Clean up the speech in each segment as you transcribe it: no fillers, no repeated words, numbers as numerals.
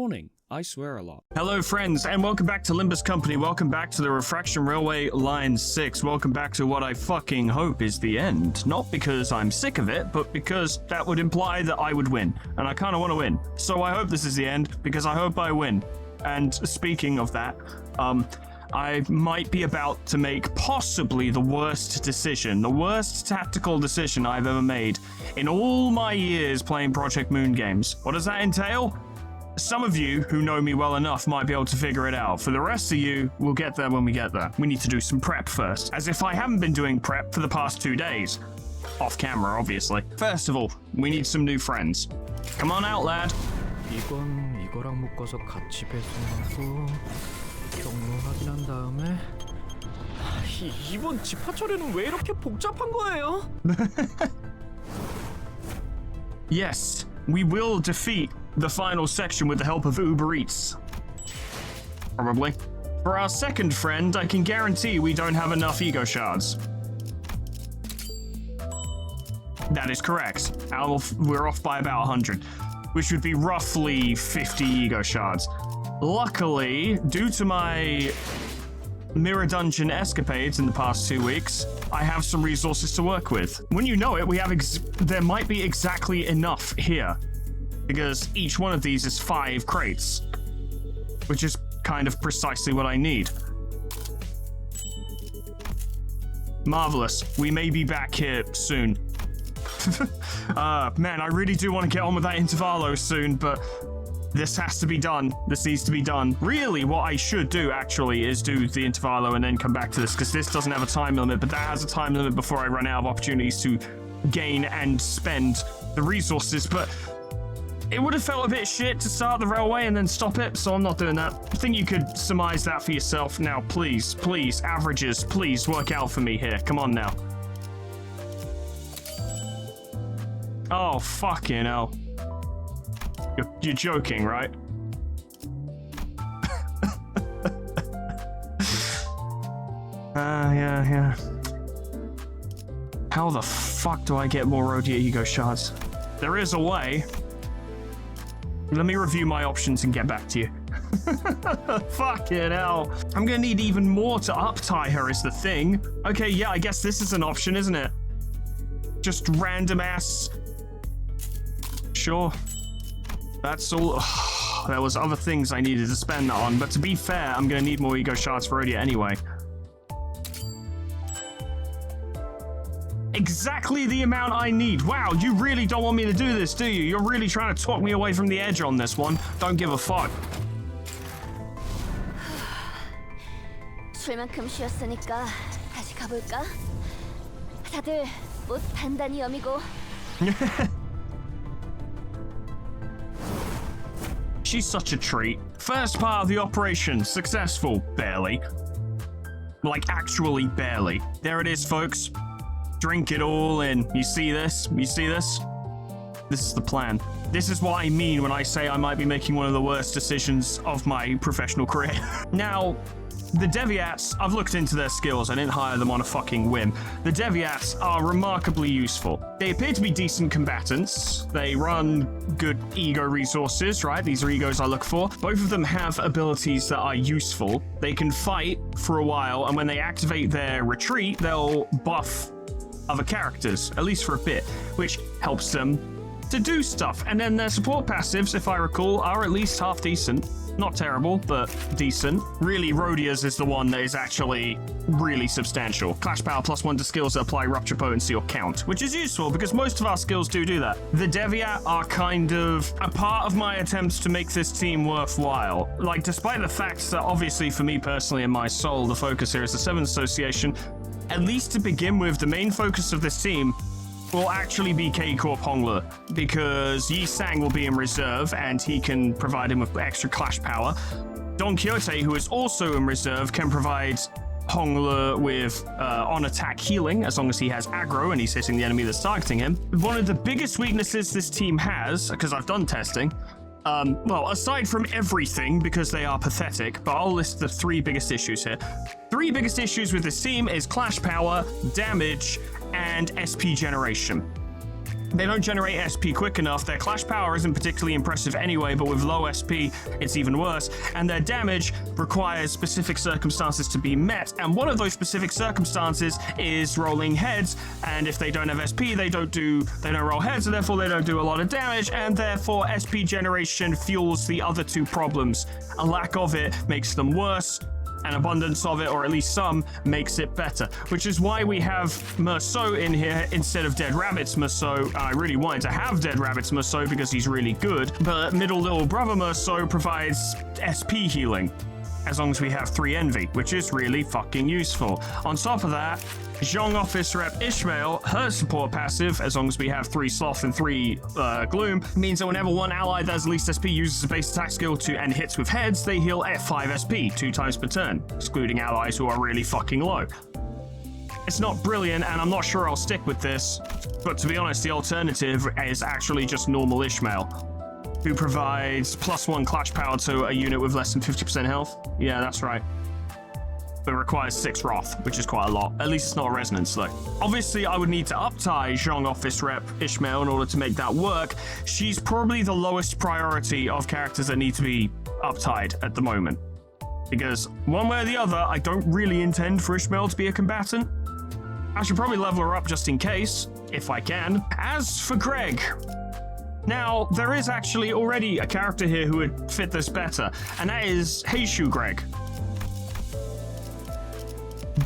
morning. I swear a lot. Hello friends, and welcome back to Limbus Company. Welcome back to the Refraction Railway Line 6. Welcome back to what I fucking hope is the end. Not because I'm sick of it, but because that would imply that I would win. And I kind of want to win. So I hope this is the end, because I hope I win. And speaking of that, I might be about to make possibly the worst decision, the worst tactical decision I've ever made in all my years playing Project Moon games. What does that entail? Some of you who know me well enough might be able to figure it out. For the rest of you, we'll get there when we get there. We need to do some prep first, as if I haven't been doing prep for the past 2 days. Off camera, obviously. First of all, we need some new friends. Come on out, lad. 이건 이거랑 묶어서 같이 배송하고 경로 확인한 다음에 이번 집화 처리는 왜 이렇게 복잡한 거예요? Yes, we will defeat the final section with the help of Uber Eats. Probably. For our second friend, I can guarantee we don't have enough ego shards. That is correct. We're off by about 100, which would be roughly 50 ego shards. Luckily, due to my mirror dungeon escapades in the past 2 weeks, I have some resources to work with. When you know it, we have there might be exactly enough here, because each one of these is 5 crates, which is kind of precisely what I need. Marvelous. We may be back here soon. Man, I really do want to get on with that intervallo soon, but this has to be done. This needs to be done. Really, what I should do, actually, is do the intervallo and then come back to this, because this doesn't have a time limit, but that has a time limit before I run out of opportunities to gain and spend the resources, but it would have felt a bit shit to start the railway and then stop it, so I'm not doing that. I think you could surmise that for yourself. Now, please, averages, please work out for me here. Come on now. Oh, fucking hell. You're joking, right? Yeah. How the fuck do I get more Rhodia Ego Shards? There is a way. Let me review my options and get back to you. Fucking hell. I'm gonna need even more to up-tie her is the thing. Okay, yeah, I guess this is an option, isn't it? Just random ass. Sure. That's all. There was other things I needed to spend that on, but to be fair, I'm gonna need more ego shards for Rhodia anyway. Exactly the amount I need. Wow, you really don't want me to do this, do you? You're really trying to talk me away from the edge on this one. Don't give a fuck. 쉴만큼 쉬었으니까 다시 가볼까? 다들 옷 단단히 여미고. She's such a treat. First part of the operation, successful. Barely. Like, actually barely. There it is, folks. Drink it all in. You see this? You see this? This is the plan. This is what I mean when I say I might be making one of the worst decisions of my professional career. Now, the Deviats, I've looked into their skills. I didn't hire them on a fucking whim. The Deviats are remarkably useful. They appear to be decent combatants. They run good ego resources, right? These are egos I look for. Both of them have abilities that are useful. They can fight for a while, and when they activate their retreat, they'll buff other characters, at least for a bit, which helps them to do stuff. And then their support passives, if I recall, are at least half decent. Not terrible, but decent. Really, Rhodia's is the one that is actually really substantial. Clash power +1 to skills that apply rupture potency or count, which is useful because most of our skills do that. The Deviat are kind of a part of my attempts to make this team worthwhile. Like, despite the fact that obviously for me personally in my soul, the focus here is the 7th Association, at least to begin with, the main focus of this team will actually be K-Corp Hongler, because Yi Sang will be in reserve and he can provide him with extra clash power. Don Quixote, who is also in reserve, can provide Hongler with on-attack healing as long as he has aggro and he's hitting the enemy that's targeting him. One of the biggest weaknesses this team has, because I've done testing, well, aside from everything, because they are pathetic, but I'll list the 3 biggest issues here. 3 biggest issues with this team is clash power, damage, and SP generation. They don't generate SP quick enough, their clash power isn't particularly impressive anyway, but with low SP, it's even worse, and their damage requires specific circumstances to be met, and one of those specific circumstances is rolling heads, and if they don't have SP, they don't roll heads, and therefore they don't do a lot of damage, and therefore SP generation fuels the other two problems. A lack of it makes them worse, an abundance of it, or at least some, makes it better. Which is why we have Merceau in here instead of Dead Rabbit's Merceau. I really wanted to have Dead Rabbit's Merceau because he's really good, but middle little brother Merceau provides SP healing, as long as we have 3 Envy, which is really fucking useful. On top of that, Zhong Office Rep Ishmael, her support passive, as long as we have 3 Sloth and 3 Gloom, means that whenever one ally that has the least SP uses a base attack skill to and hits with heads, they heal at 5 SP 2 times per turn, excluding allies who are really fucking low. It's not brilliant, and I'm not sure I'll stick with this, but to be honest, the alternative is actually just normal Ishmael, who provides +1 clash power to a unit with less than 50% health. Yeah, that's right. But requires 6 Wrath, which is quite a lot. At least it's not a Resonance, though. Obviously, I would need to uptie Zhong Office Rep Ishmael in order to make that work. She's probably the lowest priority of characters that need to be uptied at the moment. Because one way or the other, I don't really intend for Ishmael to be a combatant. I should probably level her up just in case, if I can. As for Greg, now, there is actually already a character here who would fit this better, and that is Heishu Greg.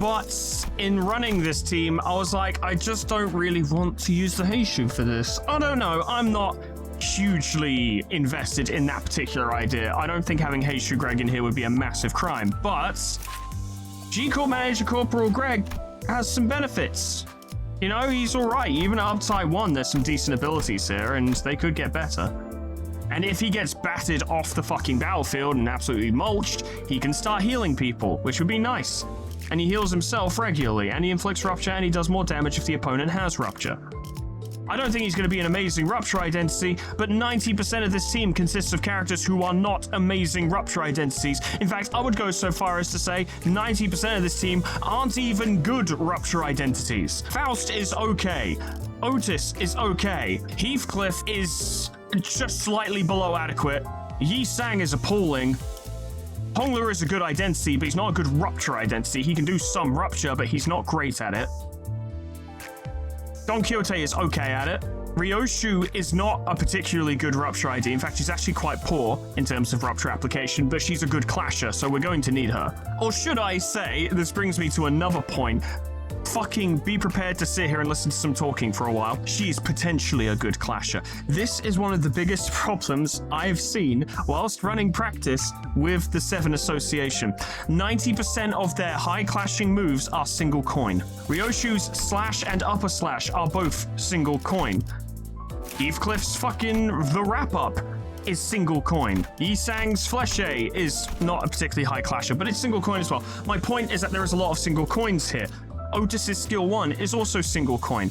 But in running this team, I was like, I just don't really want to use the Heishu for this. I don't know, I'm not hugely invested in that particular idea. I don't think having Heishu Greg in here would be a massive crime, but G-Corp Manager Corporal Greg has some benefits. You know, he's alright. Even at uptie 1, there's some decent abilities here, and they could get better. And if he gets battered off the fucking battlefield and absolutely mulched, he can start healing people, which would be nice. And he heals himself regularly, and he inflicts Rupture, and he does more damage if the opponent has Rupture. I don't think he's going to be an amazing Rupture identity, but 90% of this team consists of characters who are not amazing Rupture identities. In fact, I would go so far as to say 90% of this team aren't even good Rupture identities. Faust is okay. Otis is okay. Heathcliff is just slightly below adequate. Yi Sang is appalling. Hongler is a good identity, but he's not a good Rupture identity. He can do some Rupture, but he's not great at it. Don Quixote is okay at it. Ryoshu is not a particularly good Rupture ID. In fact, she's actually quite poor in terms of Rupture application, but she's a good clasher, so we're going to need her. Or should I say, this brings me to another point. Fucking be prepared to sit here and listen to some talking for a while. She's potentially a good clasher. This is one of the biggest problems I've seen whilst running practice with the 7 Association. 90% of their high clashing moves are single coin. Ryoshu's slash and upper slash are both single coin. Heathcliff's fucking the wrap-up is single coin. Yi Sang's Fleshe is not a particularly high clasher, but it's single coin as well. My point is that there is a lot of single coins here. Otis's skill 1 is also single coin.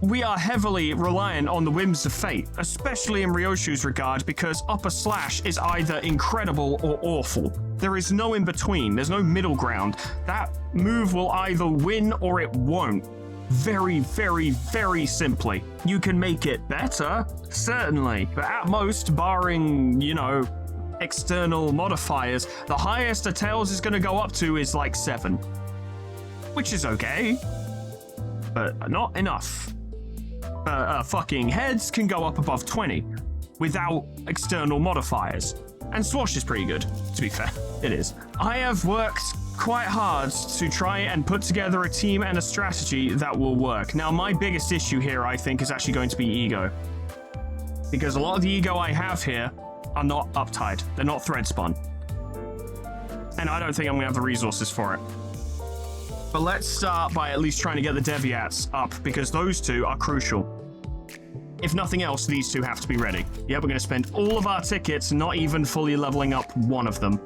We are heavily reliant on the whims of fate, especially in Ryoshu's regard, because upper slash is either incredible or awful. There is no in between, there's no middle ground. That move will either win or it won't. Very, very, very simply. You can make it better, certainly, but at most, barring, you know, external modifiers, the highest a Tails is going to go up to is like 7. Which is okay, but not enough. Fucking heads can go up above 20 without external modifiers. And Swash is pretty good, to be fair. It is. I have worked quite hard to try and put together a team and a strategy that will work. Now, my biggest issue here, I think, is actually going to be ego. Because a lot of the ego I have here are not uptied. They're not thread spun. And I don't think I'm going to have the resources for it. But let's start by at least trying to get the Deviats up, because those two are crucial. If nothing else, these two have to be ready. Yeah, we're going to spend all of our tickets not even fully leveling up one of them.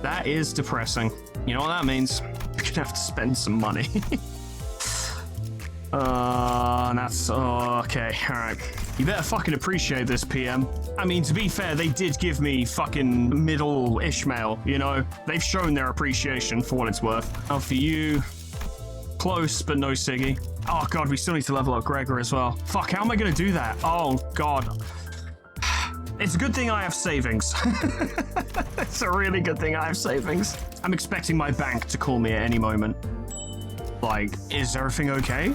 That is depressing. You know what that means? We're going to have to spend some money. That's... okay, alright. You better fucking appreciate this, PM. I mean, to be fair, they did give me fucking middle Ishmael, you know? They've shown their appreciation for what it's worth. Now for you... Close, but no Siggy. Oh god, we still need to level up Gregor as well. Fuck, how am I gonna do that? Oh god. It's a good thing I have savings. It's a really good thing I have savings. I'm expecting my bank to call me at any moment. Like, is everything okay?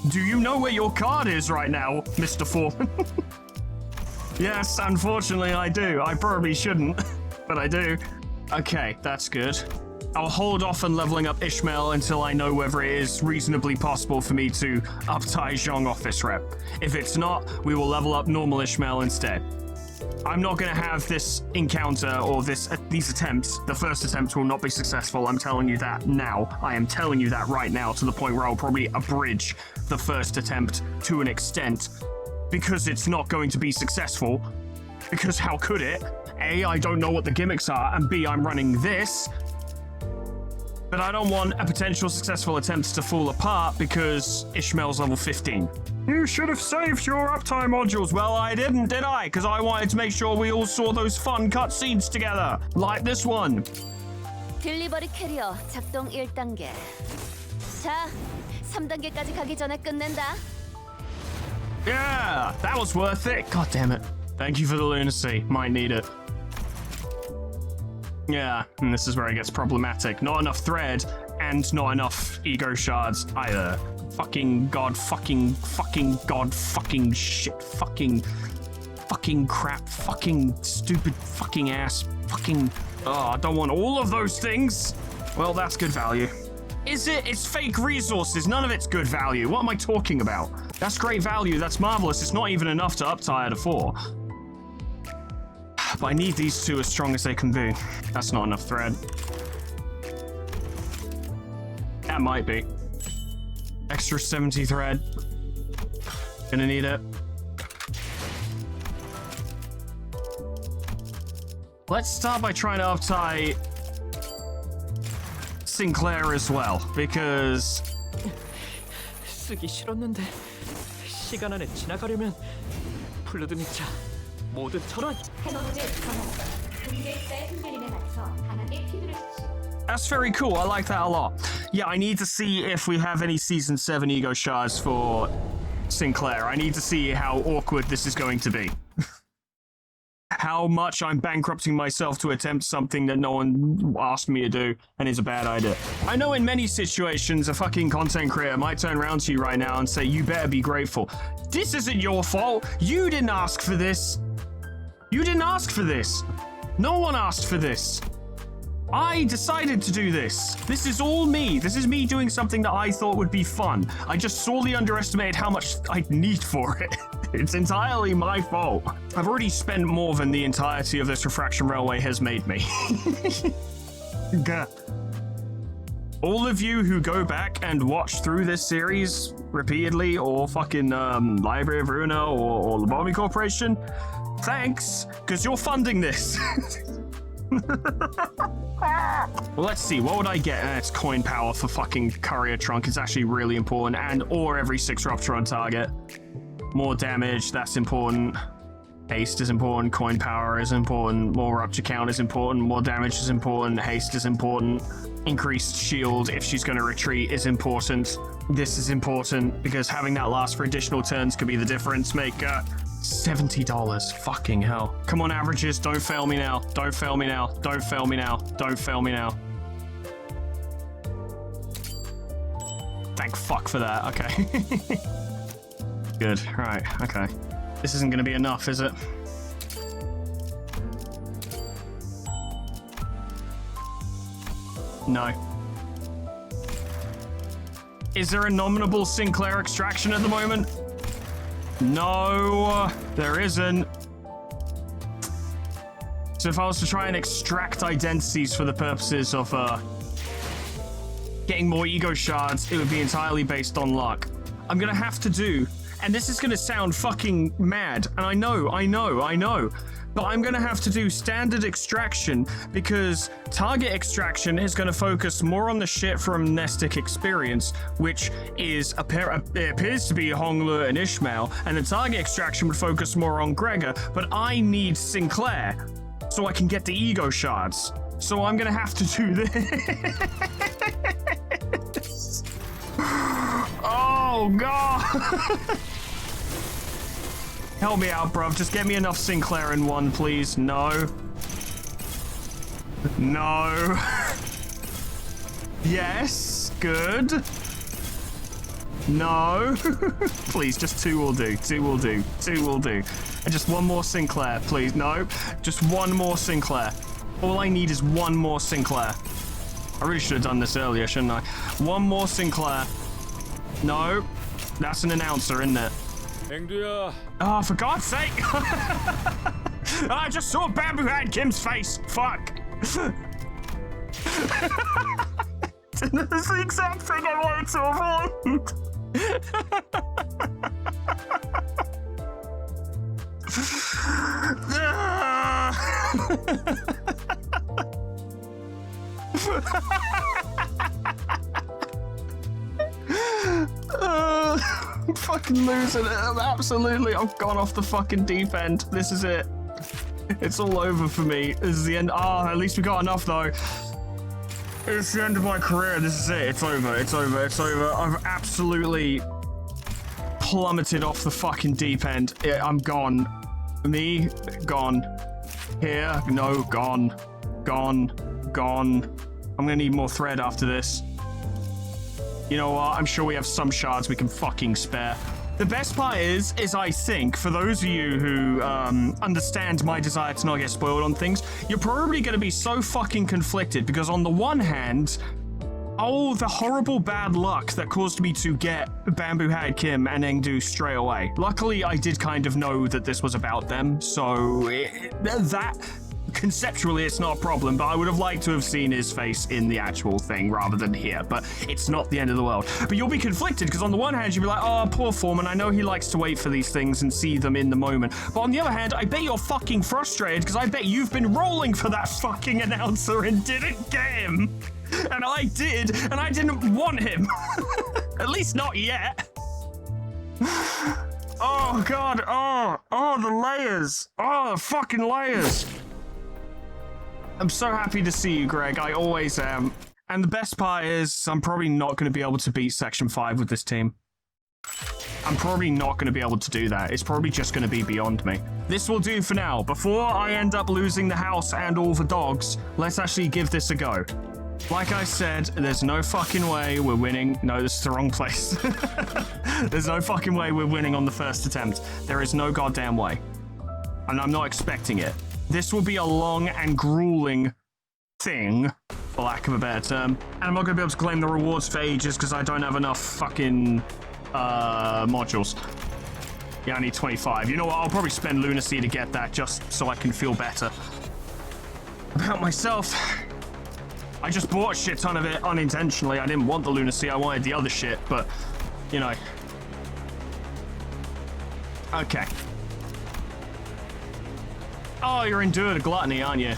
Do you know where your card is right now, Mr. Foreman? Yes, unfortunately I do. I probably shouldn't, but I do. Okay, that's good. I'll hold off on leveling up Ishmael until I know whether it is reasonably possible for me to up Tai Zhong office rep. If it's not, we will level up normal Ishmael instead. I'm not going to have this encounter or these attempts. The first attempt will not be successful. I'm telling you that now. I am telling you that right now, to the point where I'll probably abridge the first attempt to an extent because it's not going to be successful. Because how could it? A, I don't know what the gimmicks are, and B, I'm running this. But I don't want a potential successful attempt to fall apart because Ishmael's level 15. You should have saved your uptime modules. Well, I didn't, did I? Because I wanted to make sure we all saw those fun cutscenes together. Like this one. 딜리버리 캐리어 작동 1단계. 자, 3단계까지 가기 전에 끝낸다. Yeah, that was worth it. God damn it. Thank you for the lunacy. Might need it. Yeah, and this is where it gets problematic. Not enough thread, and not enough ego shards either. Fucking god, fucking god, fucking shit, fucking crap, fucking stupid, fucking ass, fucking... Oh, I don't want all of those things. Well, that's good value. Is it? It's fake resources. None of it's good value. What am I talking about? That's great value. That's marvelous. It's not even enough to up-tie to 4. But I need these two as strong as they can be. That's not enough thread. That might be. Extra 70 thread. Gonna need it. Let's start by trying to up-tie Sinclair as well, because... 쓰기 싫었는데 시간 안에 지나가려면 블루드 닉자 모두 전원. That's very cool. I like that a lot. Yeah, I need to see if we have any Season 7 Ego Shards for Sinclair. I need to see how awkward this is going to be. How much I'm bankrupting myself to attempt something that no one asked me to do and is a bad idea. I know in many situations a fucking content creator might turn around to you right now and say, you better be grateful. This isn't your fault. You didn't ask for this. You didn't ask for this. No one asked for this. I decided to do this. This is all me. This is me doing something that I thought would be fun. I just sorely underestimated how much I'd need for it. It's entirely my fault. I've already spent more than the entirety of this Refraction Railway has made me. All of you who go back and watch through this series repeatedly, or fucking Library of Runa or Lobotomy Corporation, thanks, because you're funding this. Well, let's see. What would I get? It's coin power for fucking Courier Trunk. It's actually really important. And or every 6 rupture on target. More damage, that's important. Haste is important. Coin power is important. More rupture count is important. More damage is important. Haste is important. Increased shield if she's going to retreat is important. This is important because having that last for additional turns could be the difference maker. $70. Fucking hell. Come on, averages. Don't fail me now. Don't fail me now. Don't fail me now. Don't fail me now. Thank fuck for that. Okay. Good. Right. Okay. This isn't going to be enough, is it? No. Is there a nominable Sinclair extraction at the moment? No, there isn't. So if I was to try and extract identities for the purposes of getting more ego shards, it would be entirely based on luck. I'm gonna have to do, and this is gonna sound fucking mad, and I know, but I'm gonna have to do standard extraction because target extraction is gonna focus more on the shit from Nestic Experience, which is it appears to be Honglu and Ishmael, and the target extraction would focus more on Gregor, but I need Sinclair so I can get the ego shards. So I'm gonna have to do this. Oh, God. Help me out, bruv. Just get me enough Sinclair in one, please. No. No. Yes. Good. No. Please, just 2 will do. 2 will do. 2 will do. And just one more Sinclair, please. No. Just one more Sinclair. All I need is one more Sinclair. I really should have done this earlier, shouldn't I? One more Sinclair. No. That's an announcer, isn't it? Oh, for God's sake! I just saw Bamboo Head Kim's face. Fuck. That's the exact thing I wanted to avoid. I'm fucking losing it. I've gone off the fucking deep end. This is it. It's all over for me. This is the end. Ah, at least we got enough though. It's the end of my career. This is it. It's over. It's over. It's over. I've absolutely plummeted off the fucking deep end. I'm gone. Me, gone. Here, no, gone. Gone. Gone. I'm gonna need more thread after this. You know what? I'm sure we have some shards we can fucking spare. The best part is I think, for those of you who understand my desire to not get spoiled on things, you're probably going to be so fucking conflicted because on the one hand, oh, the horrible bad luck that caused me to get Bamboo Head Kim and Engdu straight away. Luckily, I did kind of know that this was about them, so that... Conceptually, it's not a problem, but I would have liked to have seen his face in the actual thing rather than here, but it's not the end of the world. But you'll be conflicted, because on the one hand, you'll be like, oh, poor Foreman, I know he likes to wait for these things and see them in the moment. But on the other hand, I bet you're fucking frustrated, because I bet you've been rolling for that fucking announcer and didn't get him. And I did, and I didn't want him. At least not yet. Oh, God. Oh, the layers. Oh, the fucking layers. I'm so happy to see you, Greg. I always am. And the best part is I'm probably not going to be able to beat Section 5 with this team. I'm probably not going to be able to do that. It's probably just going to be beyond me. This will do for now. Before I end up losing the house and all the dogs, let's actually give this a go. Like I said, there's no fucking way we're winning. No, this is the wrong place. There's no fucking way we're winning on the first attempt. There is no goddamn way. And I'm not expecting it. This will be a long and grueling thing, for lack of a better term. And I'm not going to be able to claim the rewards for ages because I don't have enough fucking modules. Yeah, I need 25. You know what? I'll probably spend lunacy to get that just so I can feel better about myself. I just bought a shit ton of it unintentionally. I didn't want the lunacy. I wanted the other shit, but, you know. Okay. Oh, you're endured a gluttony, aren't you?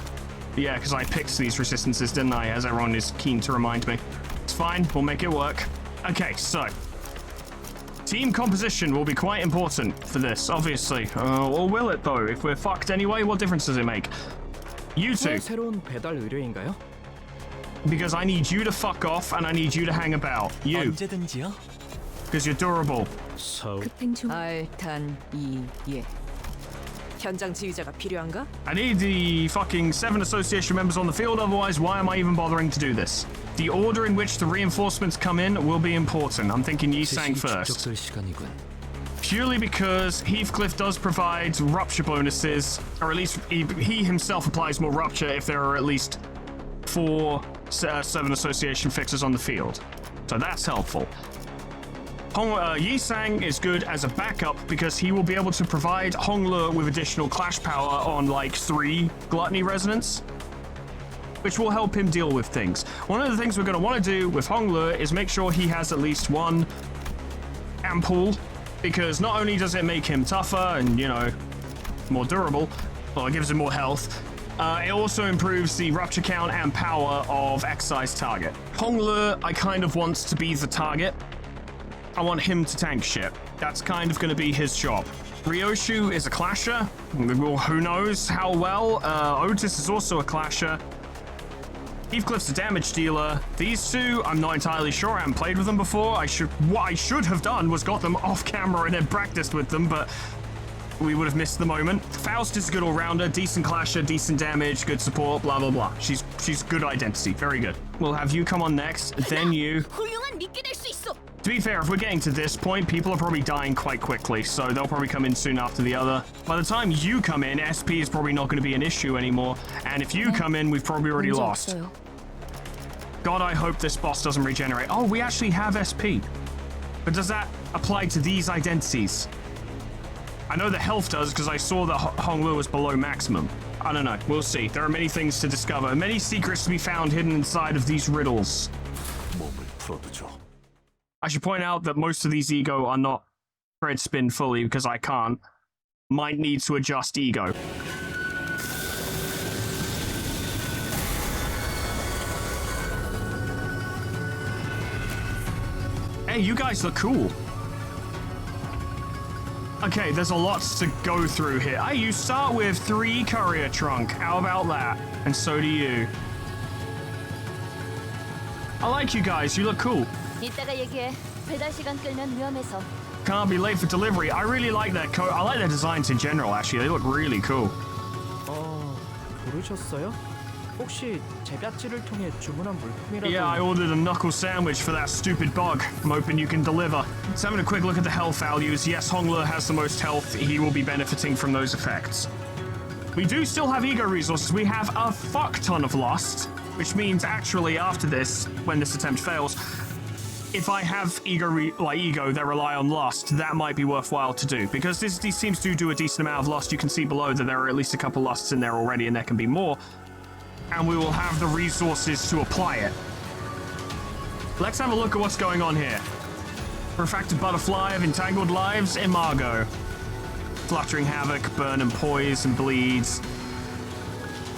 Yeah, because I picked these resistances, didn't I? As everyone is keen to remind me. It's fine, we'll make it work. Okay, so. Team composition will be quite important for this, obviously. Or will it, though? If we're fucked anyway, what difference does it make? You two. 새로운 배달 의뢰인가요? Because I need you to fuck off and I need you to hang about. You. 언제든지요. Because you're durable. So. 알탄이예. 현장 지휘자가 필요한가? I need the fucking 7 association members on the field, otherwise why am I even bothering to do this? The order in which the reinforcements come in will be important. I'm thinking Yi-Sang first. Purely because Heathcliff does provide rupture bonuses, or at least he himself applies more rupture if there are at least 4 7 association fixers on the field. So that's helpful. Yi-Sang is good as a backup because he will be able to provide Honglu with additional clash power on like 3 gluttony resonance, which will help him deal with things. One of the things we're going to want to do with Honglu is make sure he has at least 1 ampoule, because not only does it make him tougher and, you know, more durable, well, it gives him more health, it also improves the rupture count and power of exercise target. Honglu, I kind of want to be the target. I want him to tank shit. That's kind of going to be his job. Ryoshu is a clasher. Well, who knows how well. Otis is also a clasher. Heathcliff's a damage dealer. These two, I'm not entirely sure. I haven't played with them before. What I should have done was got them off camera and then practiced with them, but we would have missed the moment. Faust is a good all-rounder, decent clasher, decent damage, good support, blah, blah, blah. She's good identity. Very good. We'll have you come on next, then you. 훌륭한 미끼 될 수 있어. To be fair, if we're getting to this point, people are probably dying quite quickly, so they'll probably come in soon after the other. By the time you come in, SP is probably not going to be an issue anymore, and if you come in, we've probably already lost. God, I hope this boss doesn't regenerate. Oh, we actually have SP. But does that apply to these identities? I know the health does, because I saw that Honglu was below maximum. I don't know. We'll see. There are many things to discover, many secrets to be found hidden inside of these riddles. I should point out that most of these ego are not thread spin fully, because I can't. Might need to adjust ego. Hey, you guys look cool. Okay, there's a lot to go through here. Hey, you start with 3 courier trunk. How about that? And so do you. I like you guys. You look cool. 이따가 얘기해. 배달 시간 끌면 위험해서. Can't be late for delivery. I really like their I like their designs in general, actually. They look really cool. 부르셨어요? 혹시 제작지를 통해 주문한 물품이라도? Yeah, I ordered a knuckle sandwich for that stupid bug. I'm hoping you can deliver. So having a quick look at the health values. Yes, Hongler has the most health. He will be benefiting from those effects. We do still have ego resources. We have a fuck ton of lust, which means actually after this, when this attempt fails, if I have ego that rely on lust, that might be worthwhile to do. Because this seems to do a decent amount of lust. You can see below that there are at least a couple lusts in there already, and there can be more. And we will have the resources to apply it. Let's have a look at what's going on here. Refracted Butterfly of Entangled Lives, Imago. Fluttering Havoc, Burn and Poise and Bleeds.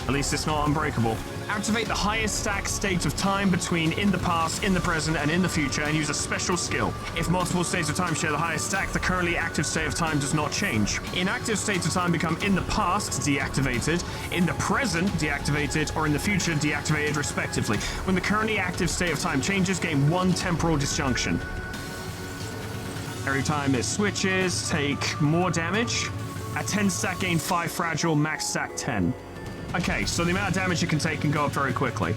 At least it's not unbreakable. Activate the highest stack state of time between in the past, in the present, and in the future, and use a special skill. If multiple states of time share the highest stack, the currently active state of time does not change. Inactive states of time become in the past, deactivated, in the present, deactivated, or in the future, deactivated, respectively. When the currently active state of time changes, gain 1 temporal disjunction. Every time it switches, take more damage. At 10 stack, gain 5 fragile, max stack 10. Okay, so the amount of damage you can take can go up very quickly.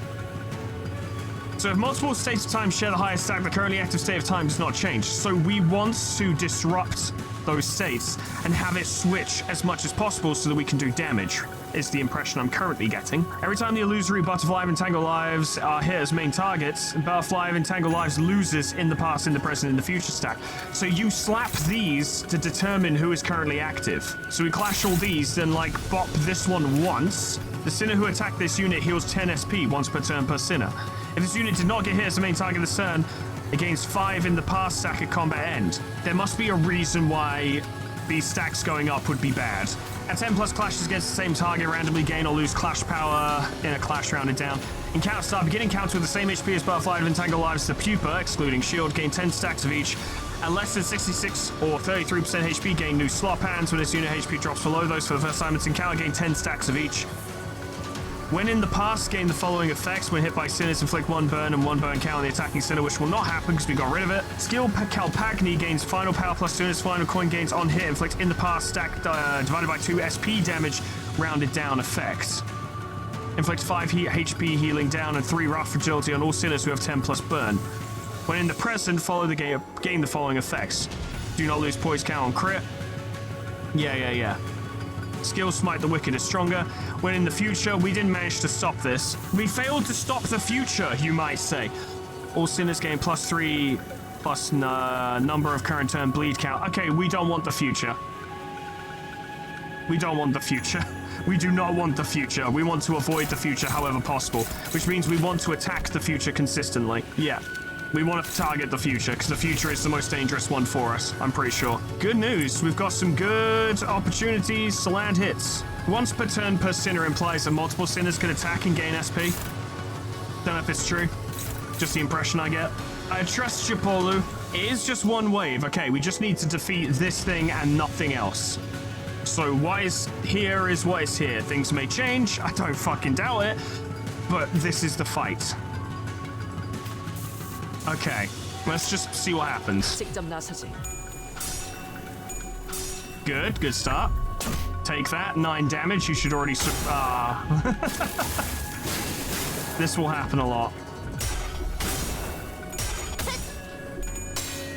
So if multiple states of time share the highest stack, the currently active state of time does not change. So we want to disrupt those states and have it switch as much as possible so that we can do damage, is the impression I'm currently getting. Every time the illusory Butterfly of Entangled Lives are hit as main targets, Butterfly of Entangled Lives loses in the past, in the present, in the future stack. So you slap these to determine who is currently active. So we clash all these, then like bop this one once. The Sinner who attacked this unit heals 10 SP once per turn per Sinner. If this unit did not get hit as the main target this turn, it gains 5 in the past stack at combat end. There must be a reason why these stacks going up would be bad. At 10 plus clashes against the same target, randomly gain or lose clash power in a clash rounded down. Encounter start beginning counter with the same HP as Butterfly of Entangled Lives to Pupa, excluding shield, gain 10 stacks of each. At less than 66 or 33% HP, gain new slop hands. When this unit HP drops below those for the first time it's encounter, gain 10 stacks of each. When in the past, gain the following effects. When hit by Sinners, inflict 1 burn and 1 burn count on the attacking Sinner, which will not happen because we got rid of it. Skill Kalpagni gains final power plus 2, and its final coin gains on hit, inflict in the past stack divided by 2 SP damage, rounded down effects. Inflict 5 HP healing down and 3 rough fragility on all Sinners who have 10 plus burn. When in the present, follow the gain the following effects. Do not lose poise count on crit. Yeah. Skill Smite the Wicked is stronger. When in the future, we didn't manage to stop this. We failed to stop the future, you might say. All Sinners gain plus 3 plus number of current turn bleed count. Okay, we don't want the future. We don't want the future. We do not want the future. We want to avoid the future however possible, which means we want to attack the future consistently. Yeah. We want to target the future, because the future is the most dangerous one for us, I'm pretty sure. Good news, we've got some good opportunities to land hits. Once per turn per Sinner implies that multiple Sinners can attack and gain SP. Don't know if it's true. Just the impression I get. I trust Chipolu. It is just one wave. Okay, we just need to defeat this thing and nothing else. So what is here is what is here. Things may change. I don't fucking doubt it. but this is the fight. Okay, let's just see what happens. 직접 나서지. Good start. Take that, 9 damage. You should already. This will happen a lot.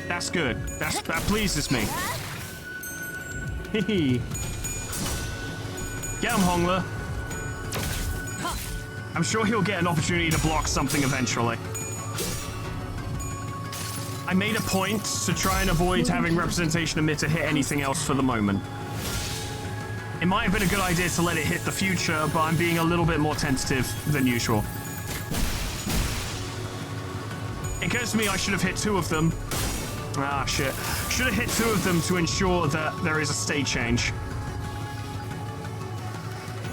That's good. That pleases me. Hee. Get him, Hongler. I'm sure he'll get an opportunity to block something eventually. I made a point to try and avoid having representation emitter hit anything else for the moment. It might have been a good idea to let it hit the future, but I'm being a little bit more tentative than usual. It occurs to me I should have hit 2 of them. Ah, shit. Should have hit 2 of them to ensure that there is a state change.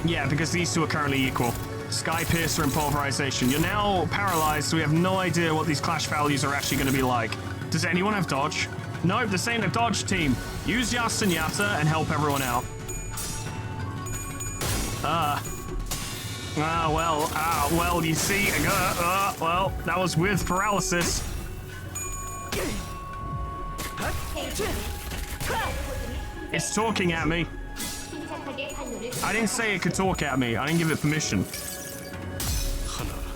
Yeah, because these 2 are currently equal. Sky Piercer and Pulverization. You're now paralyzed, so we have no idea what these clash values are actually going to be like. Does anyone have dodge? Nope, this ain't a dodge team. Use Yasenata and help everyone out. Well, you see, well, that was with paralysis. It's talking at me. I didn't say it could talk at me. I didn't give it permission.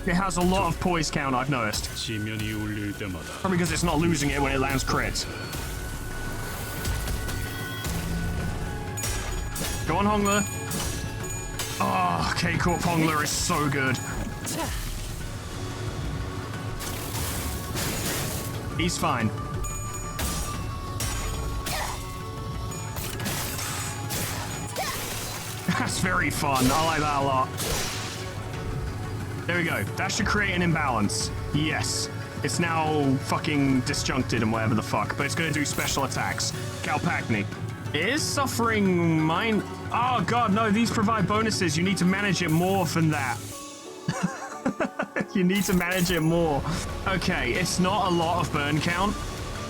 It has a lot of poise count, I've noticed. Probably because it's not losing it when it lands crits. Go on, Hongler. Oh, K-Corp Hongler is so good. He's fine. That's very fun. I like that a lot. There we go. That should create an imbalance. Yes. It's now fucking disjuncted and whatever the fuck, but it's going to do special attacks. Kalpakni. It is suffering mine. Oh god, no, these provide bonuses. You need to manage it more than that. You need to manage it more. Okay, it's not a lot of burn count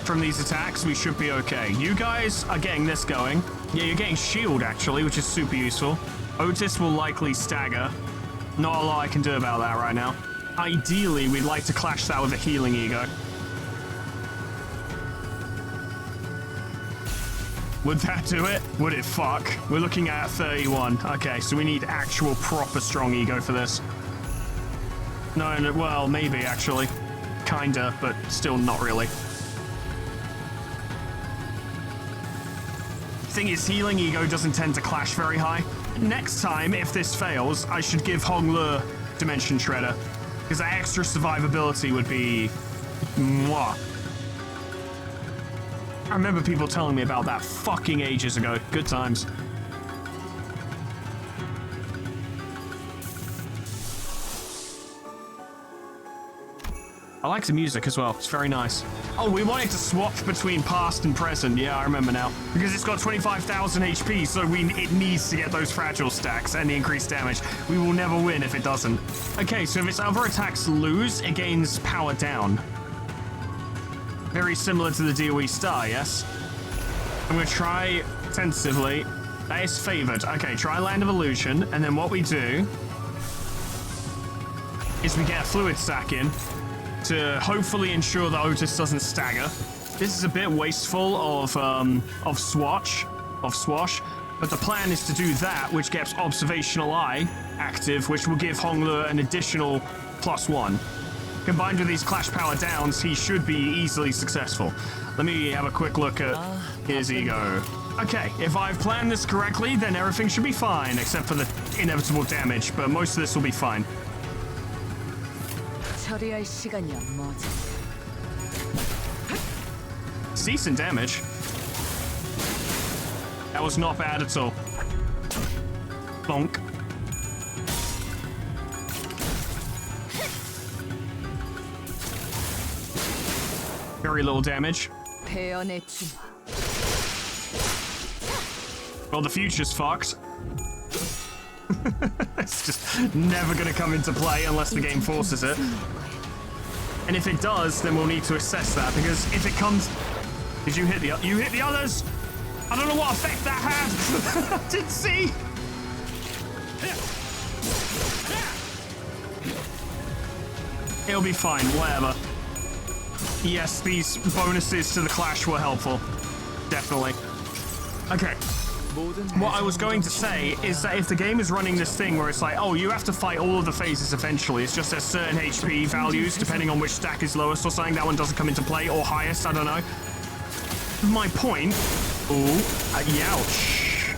from these attacks. We should be okay. You guys are getting this going. Yeah, you're getting shield, actually, which is super useful. Otis will likely stagger. Not a lot I can do about that right now. Ideally, we'd like to clash that with a healing ego. Would that do it? Would it fuck? We're looking at 31. Okay, so we need actual proper strong ego for this. No, well, maybe actually. Kinda, but still not really. Thing is, healing ego doesn't tend to clash very high. Next time, if this fails, I should give Hongler Dimension Shredder. Because that extra survivability would be... mwah. I remember people telling me about that fucking ages ago. Good times. I like the music as well. It's very nice. Oh, we wanted to swap between past and present. Yeah, I remember now. Because it's got 25,000 HP, so it needs to get those fragile stacks and the increased damage. We will never win if it doesn't. Okay, so if its other attacks lose, it gains power down. Very similar to the DOE star, yes? I'm going to try tentatively. That is favored. Okay, try Land of Illusion, and then what we do is we get a fluid stack in to hopefully ensure that Otis doesn't stagger. This is a bit wasteful of Swash, but the plan is to do that, which gets Observational Eye active, which will give Hongler an additional +1. Combined with these clash power downs, he should be easily successful. Let me have a quick look at his ego. Okay, if I've planned this correctly, then everything should be fine, except for the inevitable damage, but most of this will be fine. 처리할 시간이야, 뭐지? It's decent damage. That was not bad at all. Bonk. Very little damage. 배연의 주마. Well, the future's fucked. It's just never gonna come into play unless the game forces it. And if it does, then we'll need to assess that, because if it comes... Did you hit the others? I don't know what effect that had. I didn't see. It'll be fine, whatever. Yes, these bonuses to the Clash were helpful. Definitely. Okay. What I was going to say is that if the game is running this thing where it's like, oh, you have to fight all of the phases eventually, it's just there's certain HP values depending on which stack is lowest or something, that one doesn't come into play, or highest, I don't know. My point... Ooh, youch.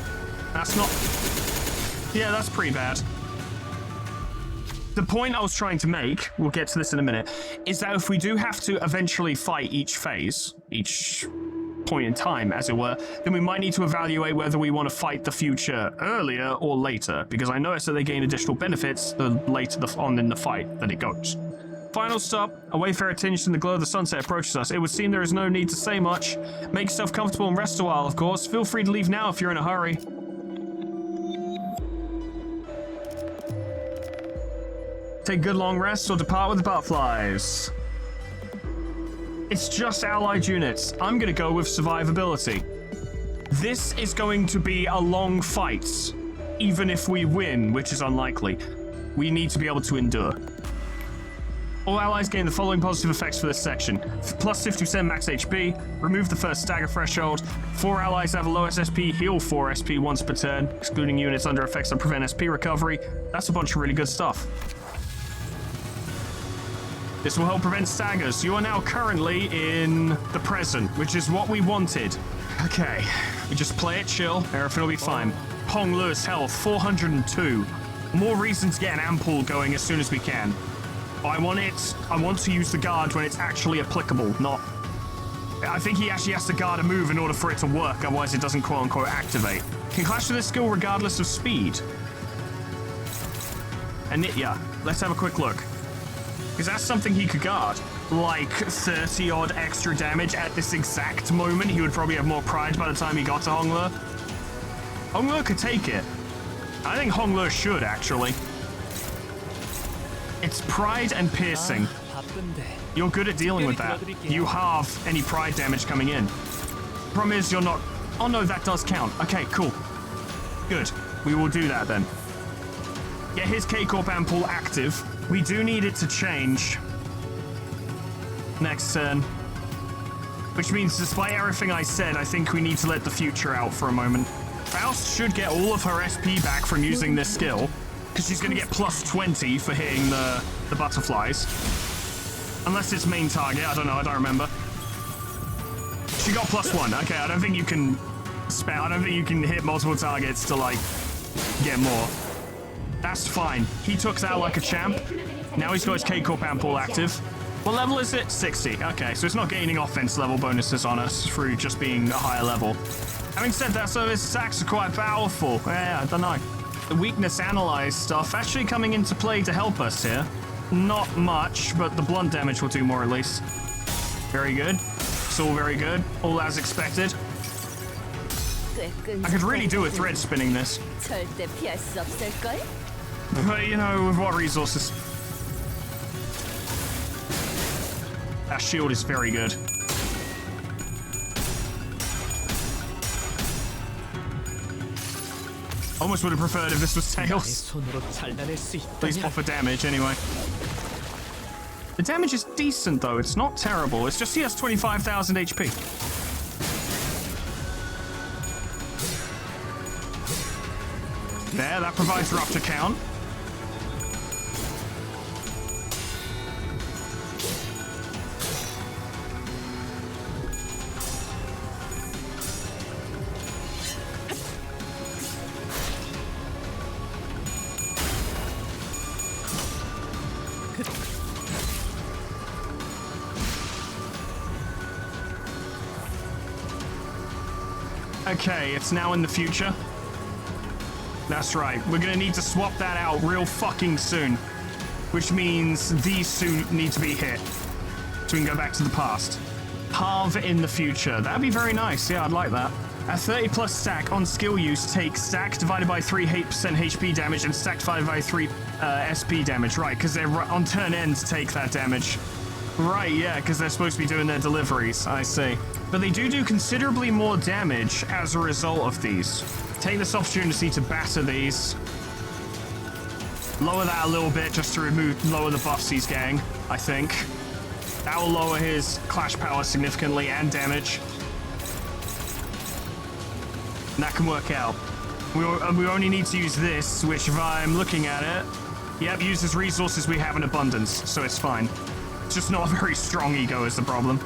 That's not... Yeah, that's pretty bad. The point I was trying to make, we'll get to this in a minute, is that if we do have to eventually fight each phase, each point in time, as it were, then we might need to evaluate whether we want to fight the future earlier or later, because I noticed that they gain additional benefits the later on in the fight that it goes. Final stop, a wayfarer tinged in the glow of the sunset approaches us. It would seem there is no need to say much. Make yourself comfortable and rest a while, of course. Feel free to leave now if you're in a hurry. Take good long rests or depart with the butterflies. It's just allied units. I'm gonna go with survivability. This is going to be a long fight, even if we win, which is unlikely. We need to be able to endure. All allies gain the following positive effects for this section. Plus 50% max HP, remove the first stagger threshold, 4 allies have a lowest SP, heal 4 SP once per turn, excluding units under effects that prevent SP recovery. That's a bunch of really good stuff. This will help prevent staggers. You are now currently in the present, which is what we wanted. Okay, we just play it chill, everything will be fine. Hong Lu's health, 402. More reason to get an ampoule going as soon as we can. I want to use the guard when it's actually applicable, not... I think he actually has to guard a move in order for it to work, otherwise it doesn't quote-unquote activate. Can clash with this skill regardless of speed. Anitya, let's have a quick look. Because that's something he could guard. Like 30-odd extra damage at this exact moment. He would probably have more pride by the time he got to Hong Lu. Hong Lu could take it. I think Hong Lu should, actually. It's pride and piercing. You're good at dealing with that. You halve any pride damage coming in. Problem is, you're not... Oh no, that does count. Okay, cool. Good. We will do that then. Get his K-Corp ampoule active. We do need it to change next turn. Which means, despite everything I said, I think we need to let the future out for a moment. Faust should get all of her SP back from using this skill, because she's going to get plus 20 for hitting the butterflies. Unless it's main target, I don't know, I don't remember. She got plus 1. Okay, I don't think you can hit multiple targets to, like, get more. That's fine. He took that like a champ. Now he's got his K-Corp ampoule active. What level is it? 60. Okay, so it's not gaining offense level bonuses on us through just being a higher level. Having said that, so his attacks are quite powerful. Yeah, I don't know. The weakness analyze stuff actually coming into play to help us here. Not much, but the blunt damage will do more at least. Very good. It's all very good. All as expected. I could really do a thread spinning this. But, you know, with what resources? That shield is very good. Almost would have preferred if this was Tails. At least offer damage, anyway. The damage is decent, though. It's not terrible. It's just he has 25,000 HP. There, that provides Rupture count. Okay, it's now in the future. That's right. We're gonna need to swap that out real fucking soon. Which means these two need to be hit. So we can go back to the past. Halve in the future. That'd be very nice. Yeah, I'd like that. A 30 plus stack on skill use takes stack divided by 3 8% HP damage and stack divided by 3 SP damage. Right, because they're on turn ends take that damage. Right, yeah, because they're supposed to be doing their deliveries. I see. But they do considerably more damage as a result of these. Take this opportunity to batter these. Lower that a little bit just to lower the buffs he's getting, I think. That will lower his clash power significantly and damage. And that can work out. We only need to use this, which if I'm looking at it, yep, uses resources we have in abundance, so it's fine. It's just not a very strong ego is the problem.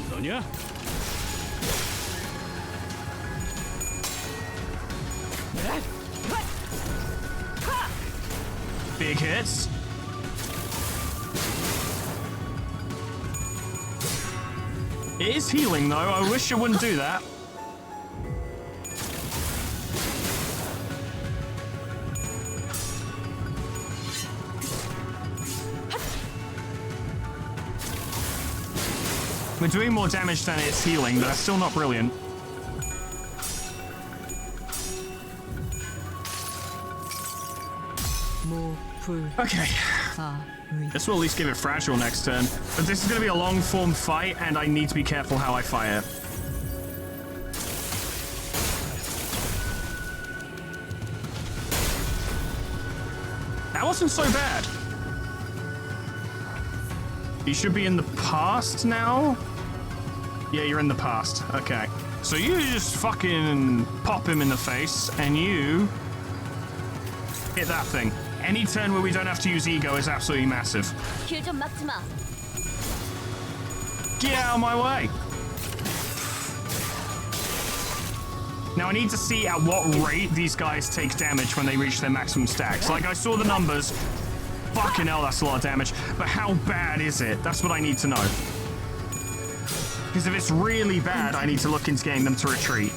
너냐? Big hits. It is healing though, I wish it wouldn't do that. We're doing more damage than it's healing, but that's still not brilliant. Okay. This will at least give it fragile next turn. But this is going to be a long form fight, and I need to be careful how I fight it. That wasn't so bad. You should be in the past now? Yeah, you're in the past. Okay. So you just fucking pop him in the face, and you hit that thing. Any turn where we don't have to use ego is absolutely massive. 길 좀 막지 마. Get out of my way! Now I need to see at what rate these guys take damage when they reach their maximum stacks. Like I saw the numbers. Fucking hell, that's a lot of damage. But how bad is it? That's what I need to know. Because if it's really bad, I need to look into getting them to retreat.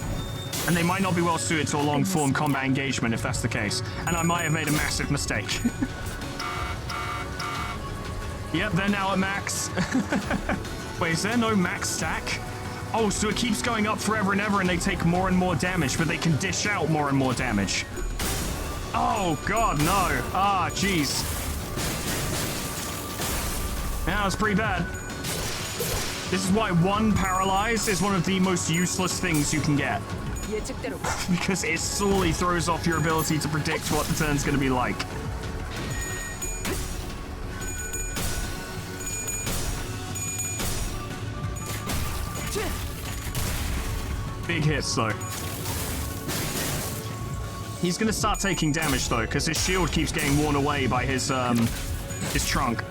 And they might not be well suited to a long-form combat engagement if that's the case. And I might have made a massive mistake. Yep, they're now at max. Wait, is there no max stack? Oh, so it keeps going up forever and ever and they take more and more damage, but they can dish out more and more damage. Oh, God, no. Ah, jeez. Yeah, that's pretty bad. This is why one paralyze is one of the most useless things you can get. Because it sorely throws off your ability to predict what the turn's going to be like. Big hits though. He's going to start taking damage though, because his shield keeps getting worn away by his trunk.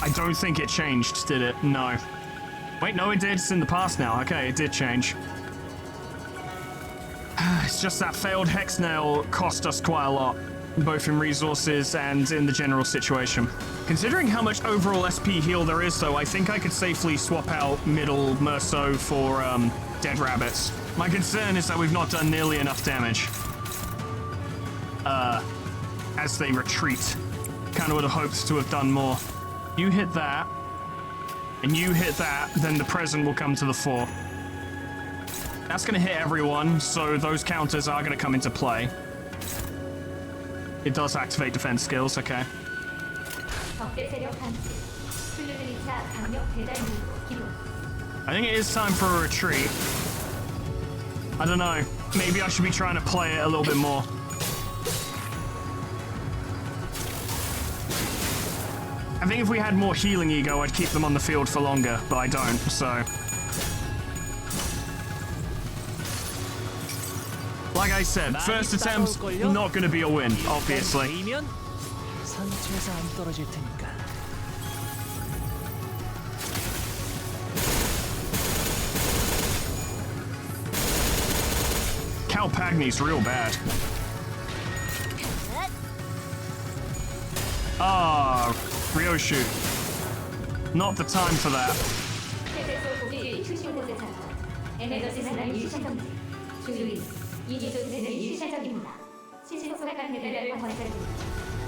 I don't think it changed, did it? No. Wait, no, it did. It's in the past now. Okay, it did change. It's just that failed Hex Nail cost us quite a lot, both in resources and in the general situation. Considering how much overall SP heal there is, though, I think I could safely swap out Middle Merso for Dead Rabbits. My concern is that we've not done nearly enough damage. As they retreat. Kind of would have hoped to have done more. You hit that, and you hit that, then the present will come to the fore. That's going to hit everyone, so those counters are going to come into play. It does activate defense skills, okay. I think it is time for a retreat. I don't know. Maybe I should be trying to play it a little bit more. I think if we had more healing ego, I'd keep them on the field for longer, but I don't, so... Like I said, first attempt's not going to be a win, obviously. Calpagni's real bad. Ah, Ryoshu. Not the time for that.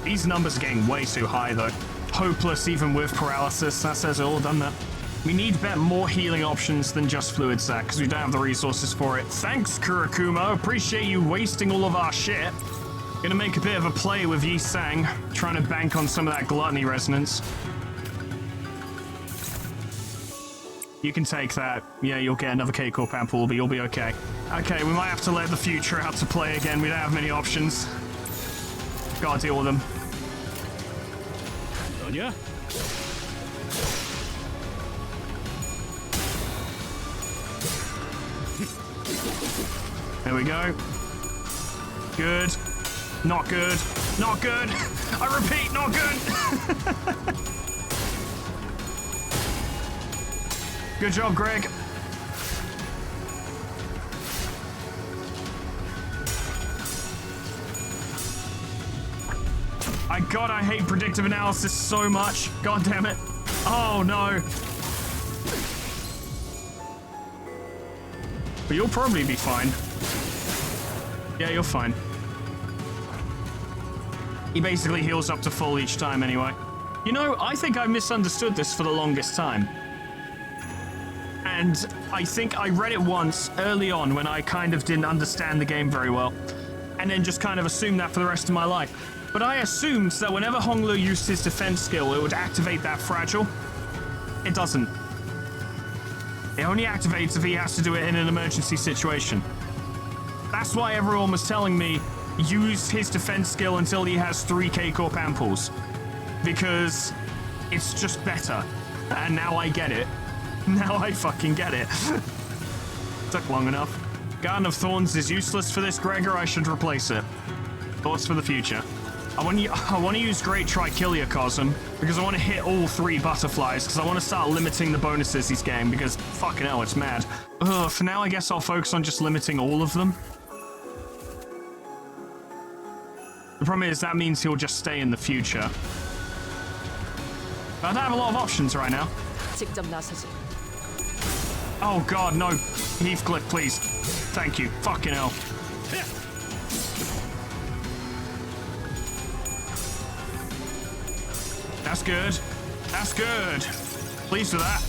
These numbers are getting way too high, though. Hopeless even with paralysis. That says it all, doesn't it? We need more healing options than just Fluid Sac, because we don't have the resources for it. Thanks, Kurakuma. Appreciate you wasting all of our shit. Gonna make a bit of a play with Yi Sang, trying to bank on some of that gluttony resonance. You can take that. Yeah, you'll get another K-Corp ample, but you'll be okay. Okay, we might have to let the future out to play again. We don't have many options. Gotta deal with them. 너냐? There we go. Good. Not good. Not good. I repeat, not good. Good job, Greg. I hate predictive analysis so much. God damn it. Oh, no. But you'll probably be fine. Yeah, you're fine. He basically heals up to full each time anyway. You know, I think I misunderstood this for the longest time. And I think I read it once early on when I kind of didn't understand the game very well. And then just kind of assumed that for the rest of my life. But I assumed that whenever Honglu used his defense skill, it would activate that fragile. It doesn't. It only activates if he has to do it in an emergency situation. That's why everyone was telling me, use his defense skill until he has 3 K-Corp amples. Because it's just better. And now I get it. Now I fucking get it. Took long enough. Garden of Thorns is useless for this, Gregor. I should replace it. Thoughts for the future. I want to use Great Trichiliocosm because I want to hit all 3 butterflies because I want to start limiting the bonuses he's getting because fucking hell, it's mad. Ugh, for now, I guess I'll focus on just limiting all of them. The problem is that means he'll just stay in the future. But I don't have a lot of options right now. 직접 나서지. Oh god, no. Heathcliff, please. Thank you. Fucking hell. That's good. That's good. Pleased with that.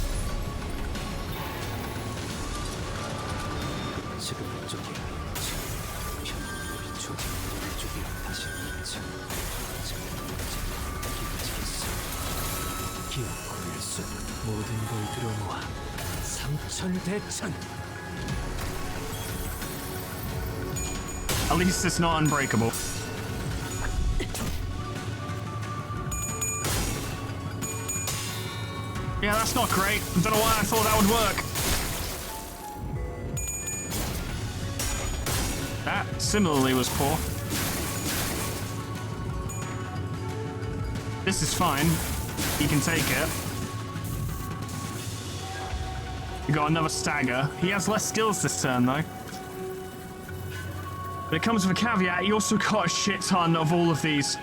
모든 걸 들여모아 삼천대천. At least it's not unbreakable. Yeah, that's not great. I don't know why I thought that would work. That similarly was poor. This is fine. He can take it. We got another stagger. He has less skills this turn, though. But it comes with a caveat. He also got a shit ton of all of these.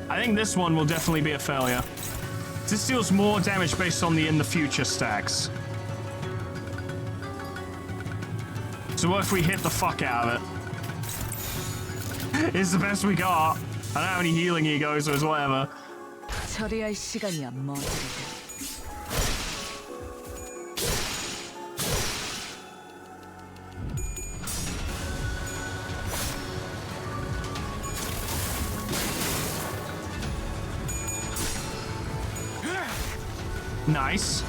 I think this one will definitely be a failure. This deals more damage based on the in the future stacks. So what if we hit the fuck out of it? It's the best we got. I don't have any healing ego, so it's whatever. 처리할 시간이야 뭐지. Nice.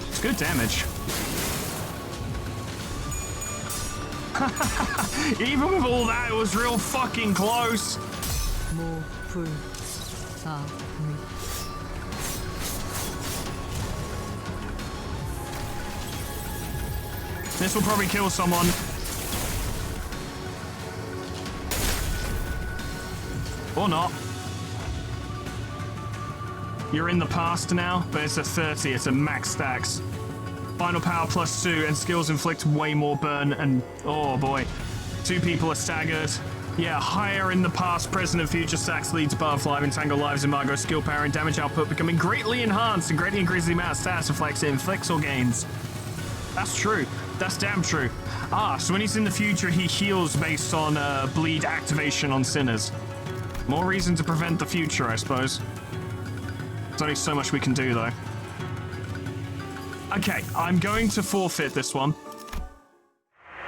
It's good damage. Even with all that, it was real fucking close. This will probably kill someone. Or not. You're in the past now, but it's a 30, it's a max stacks. Final power +2 and skills inflict way more burn and oh boy. 2 people are staggered. Yeah, higher in the past, present and future stacks lead to butterfly, entangle lives, embargo, skill power and damage output becoming greatly enhanced and greatly increases the amount of status reflects it inflicts or gains. That's true. That's damn true. Ah, so when he's in the future, he heals based on bleed activation on sinners. More reason to prevent the future, I suppose. There's only so much we can do, though. Okay, I'm going to forfeit this one.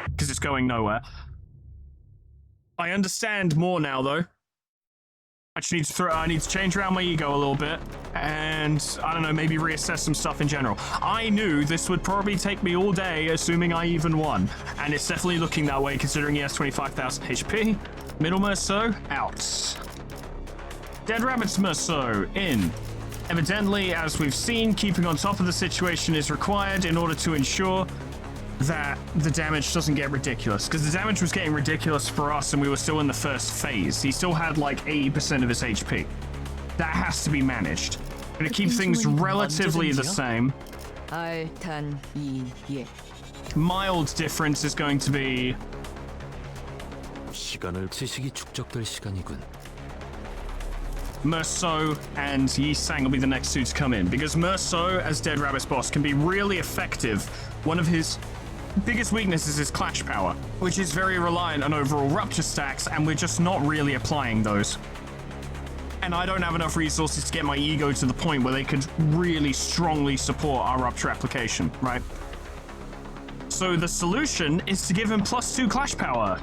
Because it's going nowhere. I understand more now, though. I need to change around my ego a little bit. And, I don't know, maybe reassess some stuff in general. I knew this would probably take me all day, assuming I even won. And it's definitely looking that way, considering he has 25,000 HP. Middle Merceau, out. Dead Rabbit's Merceau, in. Evidently, as we've seen, keeping on top of the situation is required in order to ensure that the damage doesn't get ridiculous. Because the damage was getting ridiculous for us and we were still in the first phase. He still had like 80% of his HP. That has to be managed. Gonna keep things relatively the same. Mild difference is going to be... 지식이 축적될 시간이군. Merceau and Yi Sang will be the next two to come in, because Merceau, as Dead Rabbit's boss, can be really effective. One of his biggest weaknesses is Clash Power, which is very reliant on overall Rupture stacks, and we're just not really applying those. And I don't have enough resources to get my ego to the point where they could really strongly support our Rupture application, right? So the solution is to give him +2 Clash Power.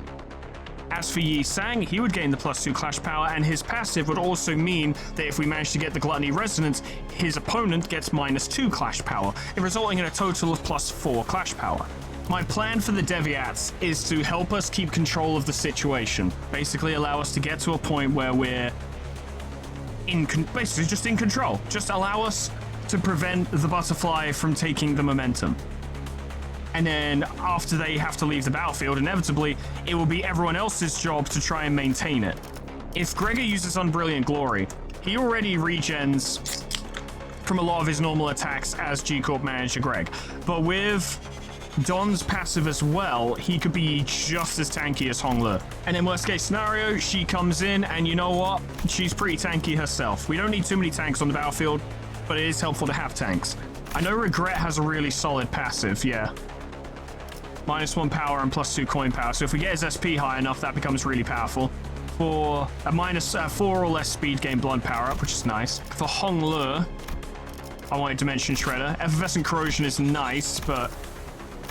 As for Yi Sang, he would gain the +2 Clash Power, and his passive would also mean that if we manage to get the Gluttony Resonance, his opponent gets -2 Clash Power, resulting in a total of +4 Clash Power. My plan for the Deviats is to help us keep control of the situation. Basically allow us to get to a point where we're basically just in control. Just allow us to prevent the butterfly from taking the momentum. And then after they have to leave the battlefield, inevitably, it will be everyone else's job to try and maintain it. If Gregor uses Unbrilliant Glory, he already regens from a lot of his normal attacks as G-Corp manager Greg. But with Don's passive as well, he could be just as tanky as Hong Le. And in worst case scenario, she comes in and you know what? She's pretty tanky herself. We don't need too many tanks on the battlefield, but it is helpful to have tanks. I know Regret has a really solid passive, yeah. -1 power and +2 coin power. So if we get his SP high enough, that becomes really powerful. For a -4 or less speed gain blunt power up, which is nice. For Hong Le, I wanted to mention Shredder. Effervescent Corrosion is nice, but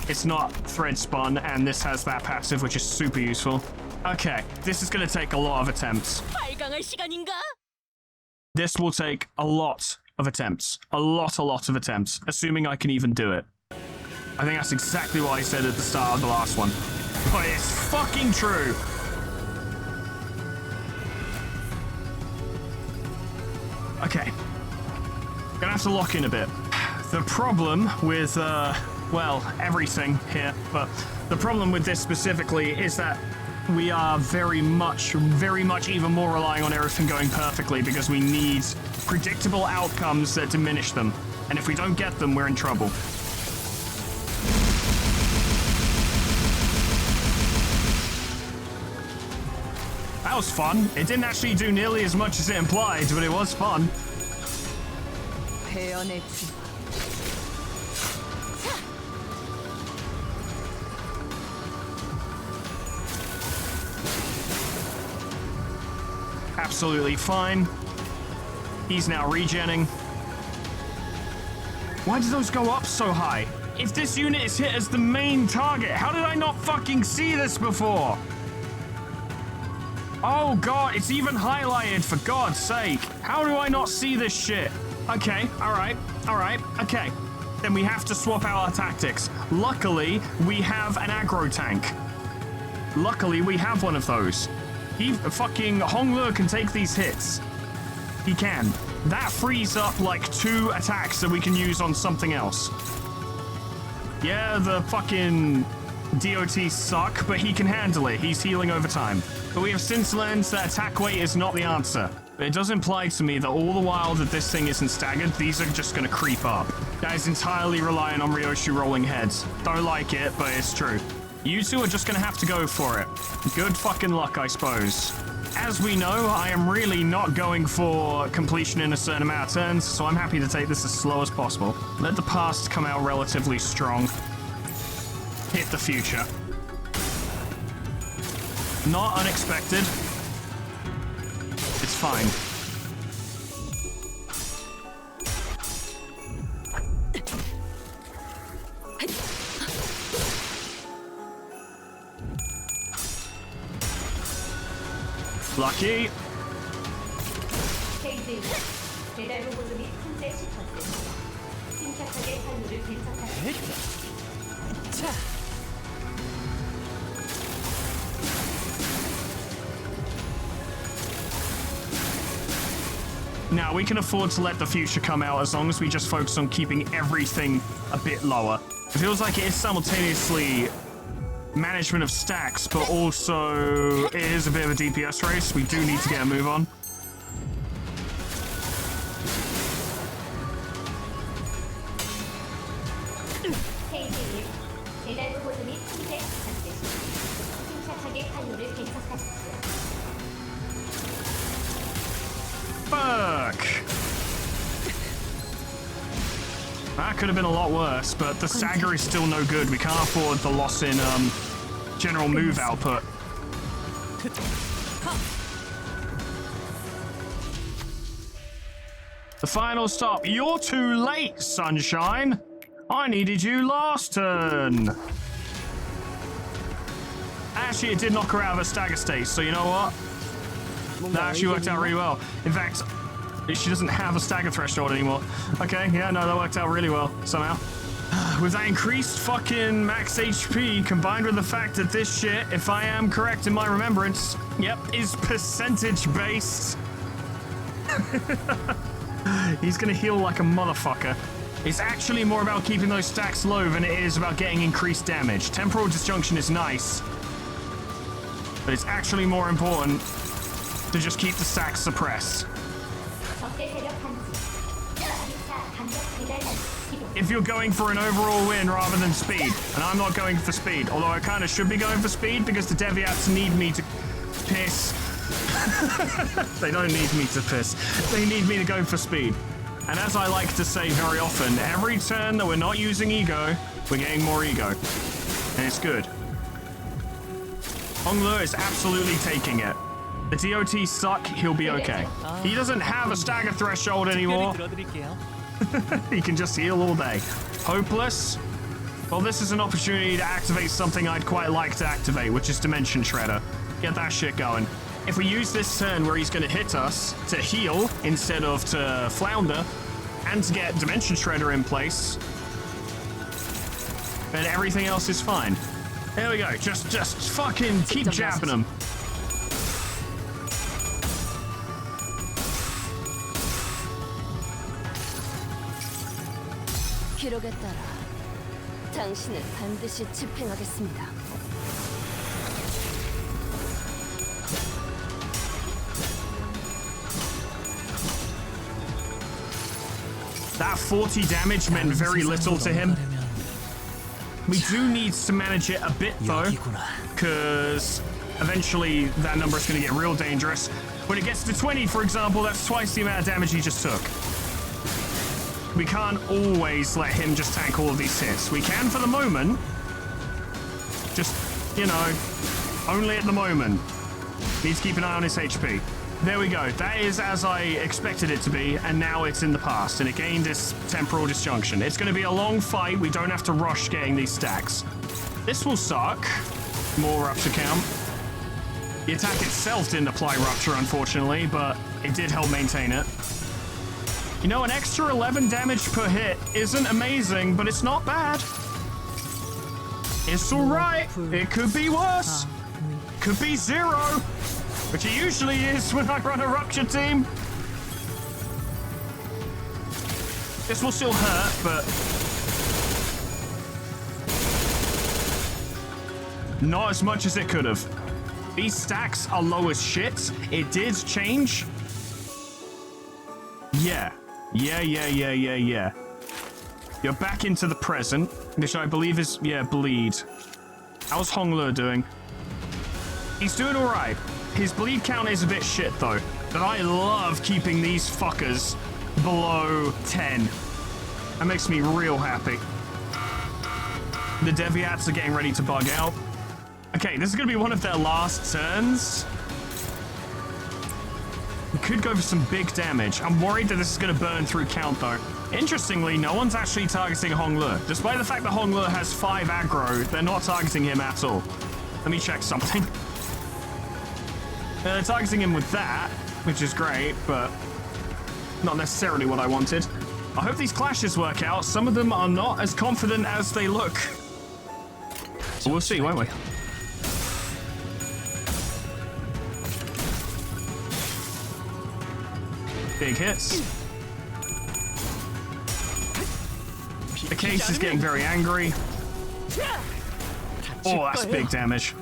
it's not thread spun, and this has that passive, which is super useful. Okay, this is going to take a lot of attempts. This will take a lot of attempts. A lot of attempts, assuming I can even do it. I think that's exactly what I said at the start of the last one. But it's fucking true. Okay. Gonna have to lock in a bit. The problem with, well, everything here, but the problem with this specifically is that we are very much even more relying on everything going perfectly because we need predictable outcomes that diminish them. And if we don't get them, we're in trouble. That was fun. It didn't actually do nearly as much as it implied, but it was fun. Absolutely fine. He's now regenning. Why did those go up so high? If this unit is hit as the main target, how did I not fucking see this before? Oh god, it's even highlighted, for God's sake. How do I not see this shit? Okay, alright, okay. Then we have to swap out our tactics. Luckily, we have an aggro tank. Luckily, we have one of those. Fucking Hong Le can take these hits. He can. That frees up like 2 attacks that we can use on something else. Yeah, the fucking DOTs suck, but he can handle it. He's healing over time. But we have since learned that attack weight is not the answer. But it does imply to me that all the while that this thing isn't staggered, these are just going to creep up. That is entirely reliant on Ryoshu rolling heads. Don't like it, but it's true. You two are just going to have to go for it. Good fucking luck, I suppose. As we know, I am really not going for completion in a certain amount of turns, so I'm happy to take this as slow as possible. Let the past come out relatively strong. the future. Not unexpected. It's fine. Lucky. 배달 로봇 및 품질 시퀀스. 침착하게 판로를 개척하십시오. 자, Now, we can afford to let the future come out as long as we just focus on keeping everything a bit lower. It feels like it is simultaneously management of stacks, but also it is a bit of a DPS race. We do need to get a move on. 페이지 1. 배달 로봇 및 품질 시퀀스. 침착하게 판로를 개척하십시오. Fuck! That could have been a lot worse, but the stagger is still no good. We can't afford the loss in general move output. The final stop. You're too late, Sunshine. I needed you last turn. Actually, it did knock her out of her stagger state, so you know what? That actually worked out really well. In fact, she doesn't have a stagger threshold anymore. Okay, yeah, no, that worked out really well, somehow. With that increased fucking max HP, combined with the fact that this shit, if I am correct in my remembrance, yep, is percentage-based. He's gonna heal like a motherfucker. It's actually more about keeping those stacks low than it is about getting increased damage. Temporal disjunction is nice, but it's actually more important to just keep the stacks suppressed. If you're going for an overall win rather than speed, and I'm not going for speed, although I kind of should be going for speed because the Deviants need me to piss. They don't need me to piss. They need me to go for speed. And as I like to say very often, every turn that we're not using ego, we're getting more ego. And it's good. Honglu is absolutely taking it. The DOT suck, he'll be okay. He doesn't have a stagger threshold anymore. 들어드릴게요. He can just heal all day. Hopeless? Well, this is an opportunity to activate something I'd quite like to activate, which is Dimension Shredder. Get that shit going. If we use this turn where he's going to hit us to heal instead of to flounder, and to get Dimension Shredder in place, then everything else is fine. There we go. Just fucking keep jabbing him. 기록에 따라 당신을 반드시 집행하겠습니다. That 40 damage meant very little to him. We do need to manage it a bit though, because eventually that number is going to get real dangerous. When it gets to 20, for example, that's twice the amount of damage he just took. We can't always let him just tank all of these hits. We can for the moment. Just, you know, only at the moment. Need to keep an eye on his HP. There we go. That is as I expected it to be, and now it's in the past, and it gained its temporal disjunction. It's going to be a long fight. We don't have to rush getting these stacks. This will suck. More rupture count. The attack itself didn't apply rupture, unfortunately, but it did help maintain it. You know, an extra 11 damage per hit isn't amazing, but it's not bad. It's alright. It could be worse. Could be 0. Which it usually is when I run a rupture team. This will still hurt, but not as much as it could have. These stacks are low as shit. It did change. Yeah. You're back into the present, which I believe is, bleed. How's Honglu doing? He's doing alright. His bleed count is a bit shit though, but I love keeping these fuckers below 10. That makes me real happy. The Deviats are getting ready to bug out. Okay, this is going to be one of their last turns. We could go for some big damage. I'm worried that this is going to burn through count, though. Interestingly, no one's actually targeting Honglu. Despite the fact that Honglu has 5 aggro, they're not targeting him at all. Let me check something. They're targeting him with that, which is great, but not necessarily what I wanted. I hope these clashes work out. Some of them are not as confident as they look. But we'll see, won't we? Big hits. The case is getting very angry. Oh, that's big damage.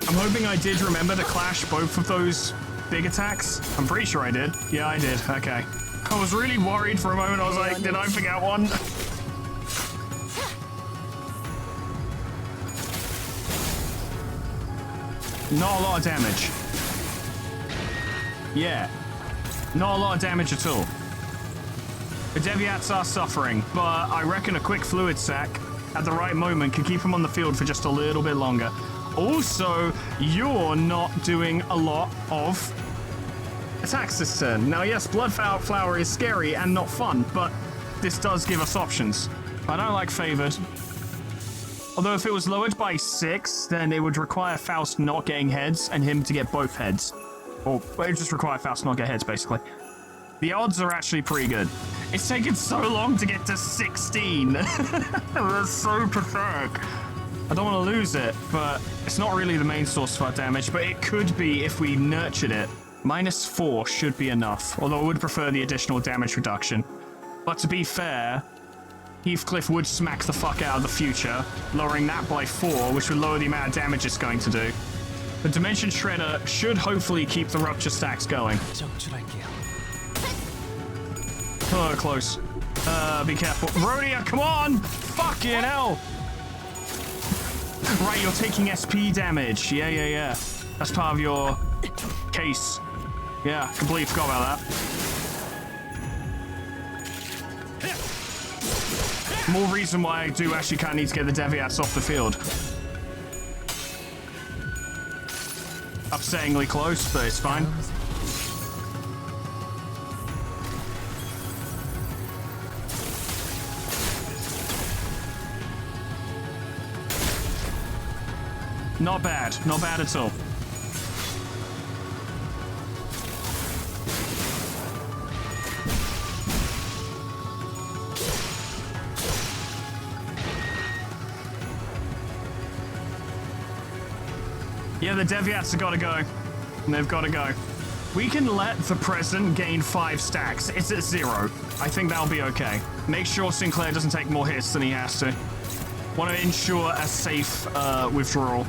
I'm hoping I did remember to clash both of those big attacks. I'm pretty sure I did. Yeah, I did. Okay. I was really worried for a moment. I was like, did I forget one? Not a lot of damage. Yeah. Not a lot of damage at all. The Deviats are suffering, but I reckon a quick fluid sac at the right moment can keep them on the field for just a little bit longer. Also, you're not doing a lot of attacks this turn. Now, yes, Blood Flower is scary and not fun, but this does give us options. I don't like Favored. Although if it was lowered by 6, then it would require Faust not getting heads and him to get both heads. Or it would just require Faust not get heads, basically. The odds are actually pretty good. It's taken so long to get to 16. That's so pathetic. I don't want to lose it, but it's not really the main source of our damage, but it could be if we nurtured it. -4 should be enough, although I would prefer the additional damage reduction. But to be fair, Heathcliff would smack the fuck out of the future, lowering that by 4, which would lower the amount of damage it's going to do. The Dimension Shredder should hopefully keep the rupture stacks going. Oh, close. Be careful. Rhodia, come on! Fucking hell! Right, you're taking SP damage. Yeah. That's part of your case. Yeah, completely forgot about that. More reason why I do actually kind of need to get the Deviats off the field. Upsettingly close, but it's fine. Not bad at all. Yeah, the Deviats have got to go. They've got to go. We can let the present gain 5 stacks. It's at 0. I think that'll be okay. Make sure Sinclair doesn't take more hits than he has to. Want to ensure a safe withdrawal.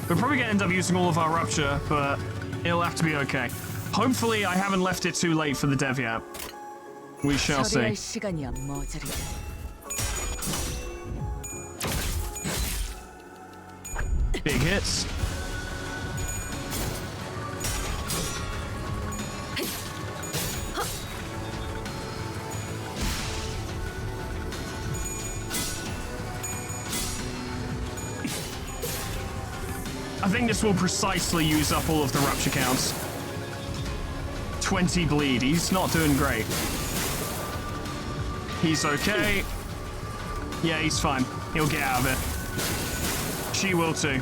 We're probably going to end up using all of our Rupture, but it'll have to be okay. Hopefully, I haven't left it too late for the Deviat. We shall see. 처리할 시간이야, 머저리들. Big hits. I think this will precisely use up all of the rupture counts. 20 bleed. He's not doing great. He's okay. Yeah, he's fine. He'll get out of it. She will too.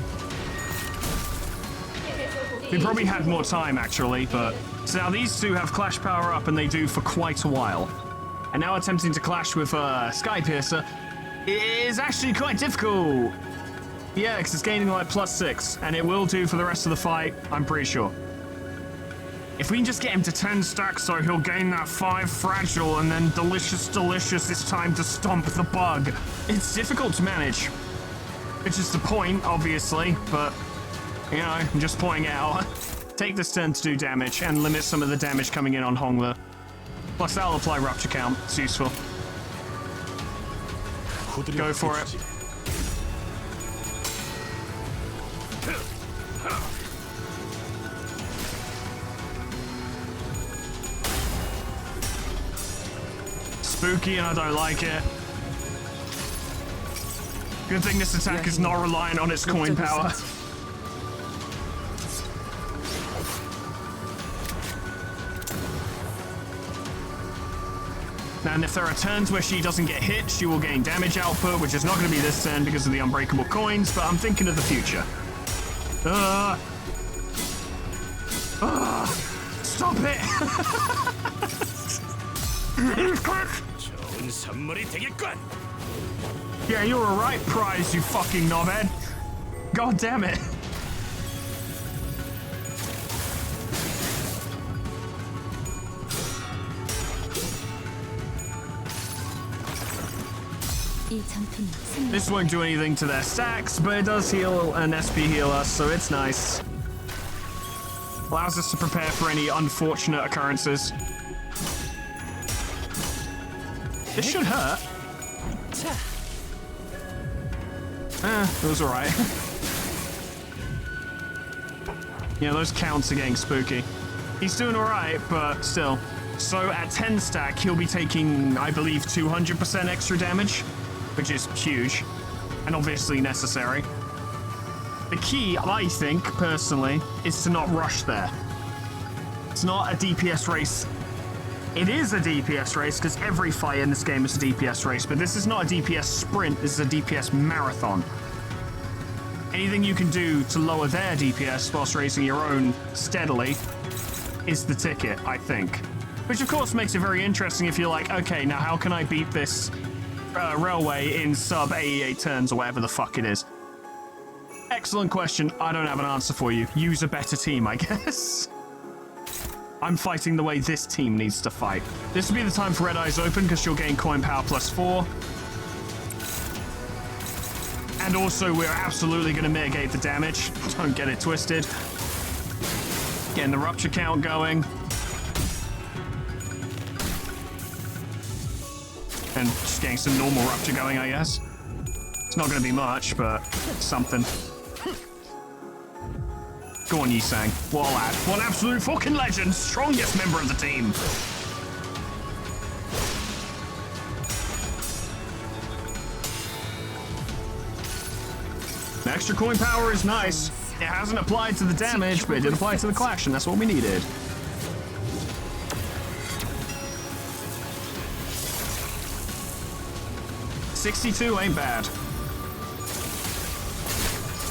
We probably had more time, actually, but... So now these two have Clash power up, and they do for quite a while. And now attempting to clash with Sky Piercer is actually quite difficult. Yeah, because it's gaining like +6, and it will do for the rest of the fight, I'm pretty sure. If we can just get him to 10 stacks, so he'll gain that 5 fragile, and then delicious, it's time to stomp the bug. It's difficult to manage. Which is the point, obviously, but, you know, I'm just pointing out. Take this turn to do damage, and limit some of the damage coming in on Honglu. Plus, that'll apply Rupture Count. It's useful. Go for it. spooky and I don't like it. Good thing this attack is not reliant on its coin power. And if there are turns where she doesn't get hit, she will gain damage output, which is not going to be this turn because of the unbreakable coins, but I'm thinking of the future. Stop it! Yeah, you're a right prize, you fucking knobhead. God damn it. This won't do anything to their stacks, but it does heal an SP heal us, so it's nice. Allows us to prepare for any unfortunate occurrences. This should hurt. It was alright. Yeah, those counts are getting spooky. He's doing alright, but still. So at 10 stack, he'll be taking, I believe, 200% extra damage, which is huge, and obviously necessary. The key, I think, personally, is to not rush there. It's not a DPS race. It is a DPS race, because every fight in this game is a DPS race, but this is not a DPS sprint, this is a DPS marathon. Anything you can do to lower their DPS whilst raising your own steadily is the ticket, I think. Which, of course, makes it very interesting if you're like, okay, now how can I beat this railway in sub 88 turns or whatever the fuck it is? Excellent question. I don't have an answer for you. Use a better team, I guess. I'm fighting the way this team needs to fight. This will be the time for Red Eyes open because you'll gain coin power +4. And also, we're absolutely going to mitigate the damage. Don't get it twisted. Getting the rupture count going. And just getting some normal rupture going, I guess. It's not going to be much, but something. Go on, Yisang. What a lad. What an absolute fucking legend. Strongest member of the team. The extra coin power is nice. It hasn't applied to the damage, but it did apply to the clash, and that's what we needed. $62 ain't bad.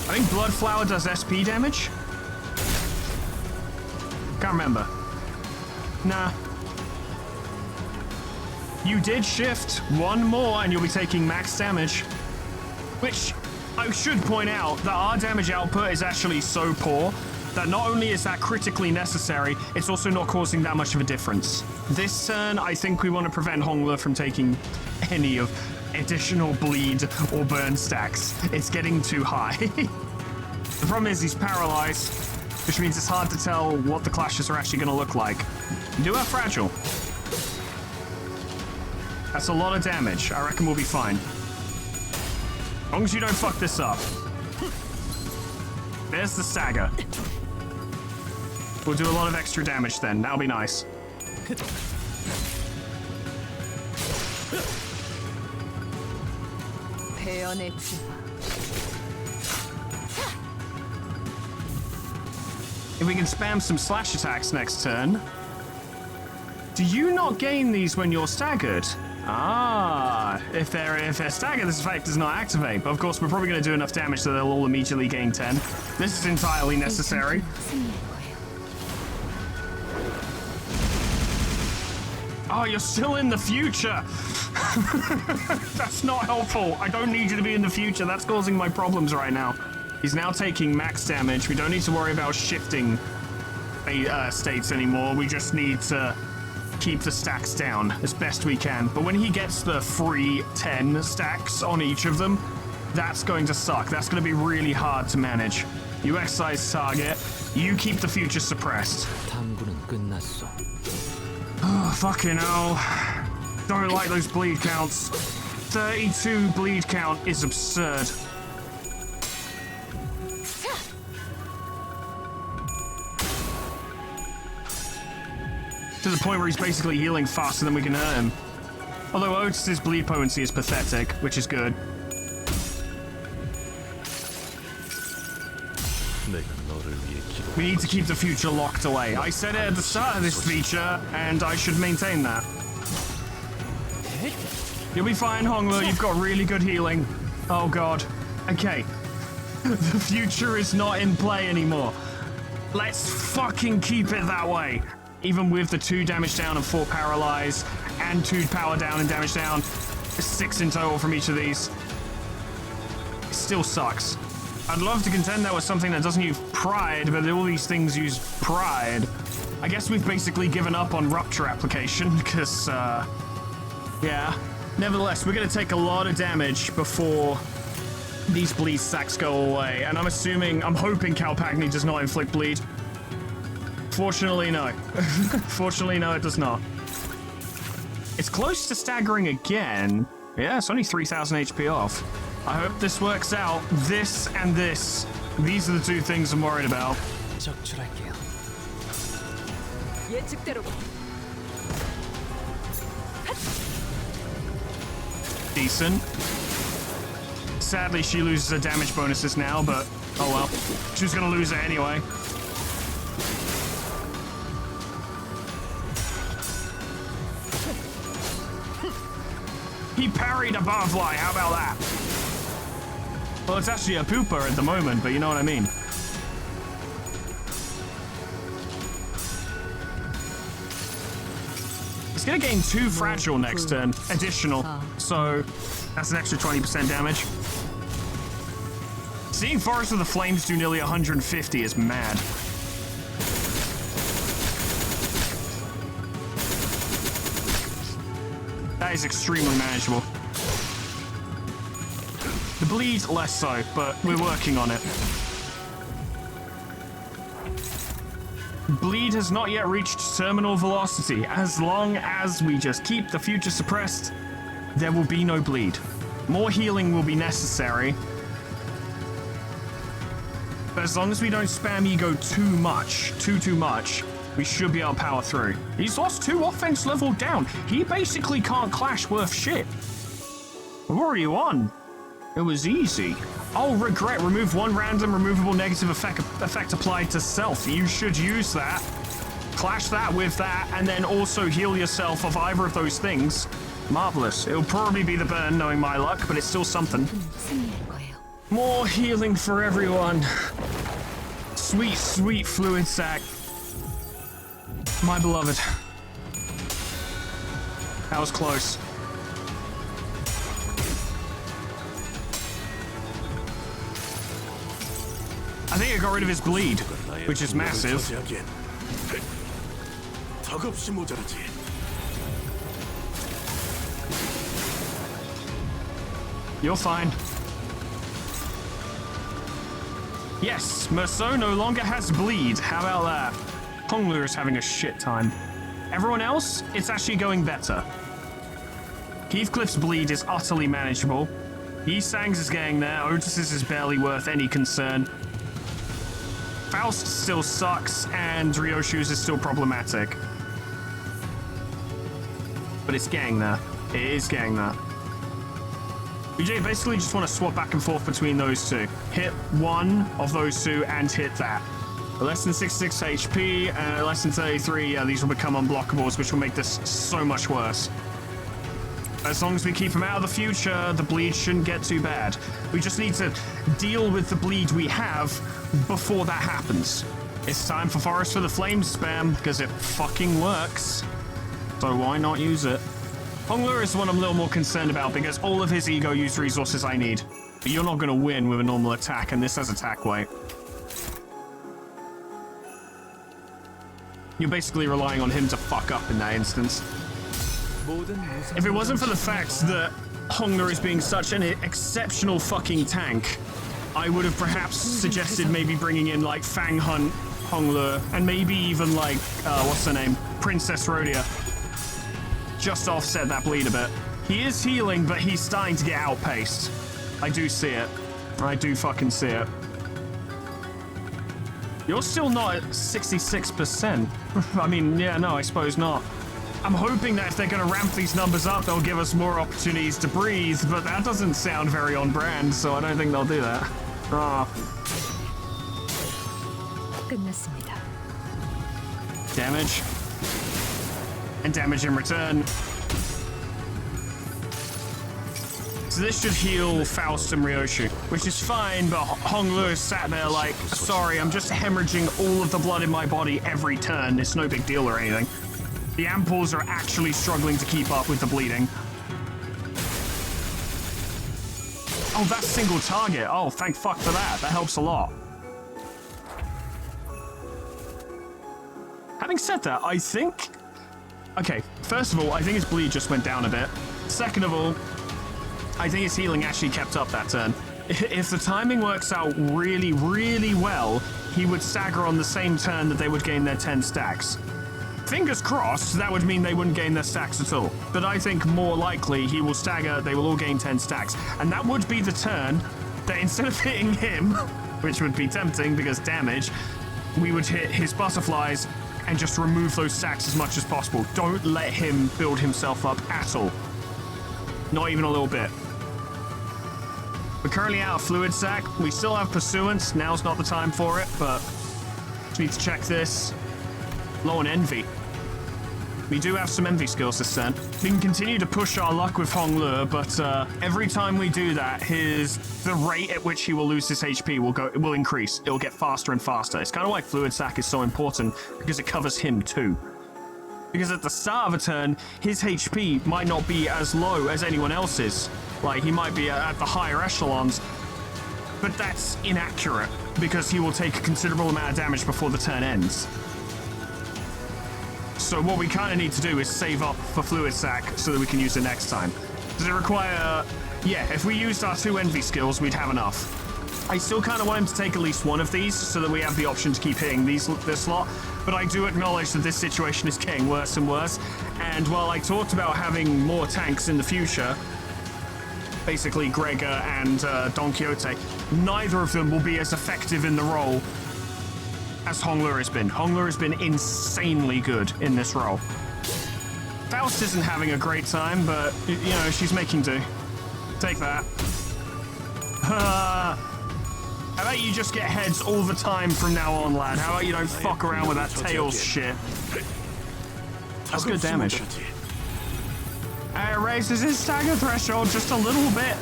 I think Blood Flower does SP damage. Can't remember. Nah. You did shift one more and you'll be taking max damage. Which, I should point out that our damage output is actually so poor that not only is that critically necessary, it's also not causing that much of a difference. This turn, I think we want to prevent Hongla from taking any of additional bleed or burn stacks. It's getting too high. The problem is he's paralyzed, which means it's hard to tell what the clashes are actually going to look like. You do have fragile. That's a lot of damage. I reckon we'll be fine. As long as you don't fuck this up. There's the stagger. We'll do a lot of extra damage then. That'll be nice. If we can spam some slash attacks next turn. Do you not gain these when you're staggered? Ah, if they're staggered, this effect does not activate. But of course, we're probably going to do enough damage that they'll all immediately gain 10. This is entirely necessary. Oh, you're still in the future. That's not helpful. I don't need you to be in the future. That's causing my problems right now. He's now taking max damage. We don't need to worry about shifting states anymore. We just need to keep the stacks down as best we can. But when he gets the free 10 stacks on each of them, that's going to suck. That's going to be really hard to manage. You excise target. You keep the future suppressed. Oh, fucking hell. Don't like those bleed counts. 32 bleed count is absurd. To the point where he's basically healing faster than we can hurt him. Although Otis's bleed potency is pathetic, which is good. We need to keep the future locked away. I said it at the start of this feature, and I should maintain that. You'll be fine, Honglu. You've got really good healing. Oh god. Okay. The future is not in play anymore. Let's fucking keep it that way. Even with the 2 damage down and 4 paralyze, and 2 power down and damage down. 6 in total from each of these. It still sucks. I'd love to contend that was something that doesn't use pride, but all these things use pride. I guess we've basically given up on rupture application, because, yeah. Nevertheless, we're going to take a lot of damage before these bleed sacks go away, and I'm hoping Calpagni does not inflict bleed. Fortunately, no. Fortunately, no, it does not. It's close to staggering again. Yeah, it's only 3,000 HP off. I hope this works out. This and this. These are the 2 things I'm worried about. 적출할게요. 예측대로. Decent. Sadly, she loses her damage bonuses now, but oh well. She was gonna lose it anyway. He parried a butterfly, how about that? Well, it's actually a pooper at the moment, but you know what I mean. It's gonna gain 2 fragile next turn, additional, so that's an extra 20% damage. Seeing Forest of the Flames do nearly 150 is mad. That is extremely manageable. The bleed, less so, but we're working on it. Bleed has not yet reached terminal velocity. As long as we just keep the future suppressed, there will be no bleed. More healing will be necessary. But as long as we don't spam ego too much, too much, we should be able to power through. He's lost 2 offense level down. He basically can't clash worth shit. What are you on? It was easy. Oh, regret. Remove 1 random removable negative effect applied to self. You should use that. Clash that with that, and then also heal yourself of either of those things. Marvelous. It'll probably be the burn, knowing my luck, but it's still something. More healing for everyone. Sweet, sweet fluid sac. My beloved. That was close. I think I got rid of his bleed, which is massive. You're fine. Yes, Merceau no longer has bleed. How about that? Honglu is having a shit time. Everyone else, it's actually going better. Heathcliff's bleed is utterly manageable. Yisang's is getting there. Otis's is barely worth any concern. Faust still sucks, and Ryoshu's is still problematic. But it's getting there. It is getting there. We basically just want to swap back and forth between those 2. Hit 1 of those 2 and hit that. Less than 66 HP, less than 33, yeah, these will become unblockables, which will make this so much worse. As long as we keep him out of the future, the bleed shouldn't get too bad. We just need to deal with the bleed we have before that happens. It's time for Forest for the Flames spam, because it fucking works. So why not use it? Honglu is the one I'm a little more concerned about, because all of his ego used resources I need. But you're not going to win with a normal attack, and this has attack weight. You're basically relying on him to fuck up in that instance. If it wasn't for the fact that Honglu is being such an exceptional fucking tank, I would have perhaps suggested maybe bringing in, like, Fang Hunt, Honglu, and maybe even, like, what's her name? Princess Rhodia. Just to offset that bleed a bit. He is healing, but he's starting to get outpaced. I do see it. I do fucking see it. You're still not at 66%. I mean, yeah, no, I suppose not. I'm hoping that if they're going to ramp these numbers up, they'll give us more opportunities to breathe, but that doesn't sound very on brand, so I don't think they'll do that. Ah. 끝났습니다. Damage. And damage in return. So this should heal Faust and Ryoshu, which is fine, but Honglu is sat there like, sorry, I'm just hemorrhaging all of the blood in my body every turn. It's no big deal or anything. The ampoules are actually struggling to keep up with the bleeding. Oh, that's single target. Oh, thank fuck for that. That helps a lot. Having said that, I think... Okay, first of all, I think his bleed just went down a bit. Second of all, I think his healing actually kept up that turn. If the timing works out really, really well, he would stagger on the same turn that they would gain their 10 stacks. Fingers crossed, that would mean they wouldn't gain their stacks at all. But I think more likely he will stagger, they will all gain 10 stacks. And that would be the turn that instead of hitting him, which would be tempting because damage, we would hit his butterflies and just remove those stacks as much as possible. Don't let him build himself up at all. Not even a little bit. We're currently out of fluid sac. We still have pursuance. Now's not the time for it, but just need to check this. Low on envy. We do have some envy skills this turn. We can continue to push our luck with Honglu, but every time we do that, the rate at which he will lose his HP will increase. It will get faster and faster. It's kind of why fluid sac is so important, because it covers him too. Because at the start of a turn, his HP might not be as low as anyone else's. Like, he might be at the higher echelons, but that's inaccurate, because he will take a considerable amount of damage before the turn ends. So what we kind of need to do is save up for fluid sac so that we can use it next time. Does it require... Yeah, if we used our 2 envy skills, we'd have enough. I still kind of want him to take at least one of these so that we have the option to keep hitting this slot, but I do acknowledge that this situation is getting worse and worse, and while I talked about having more tanks in the future, basically Gregor and Don Quixote, neither of them will be as effective in the role as Honglu has been. Honglu has been insanely good in this role. Faust isn't having a great time, but, you know, she's making do. Take that. How about you just get heads all the time from now on, lad? How about you don't fuck around with that tails shit? That's good damage. It raises his stagger threshold just a little bit.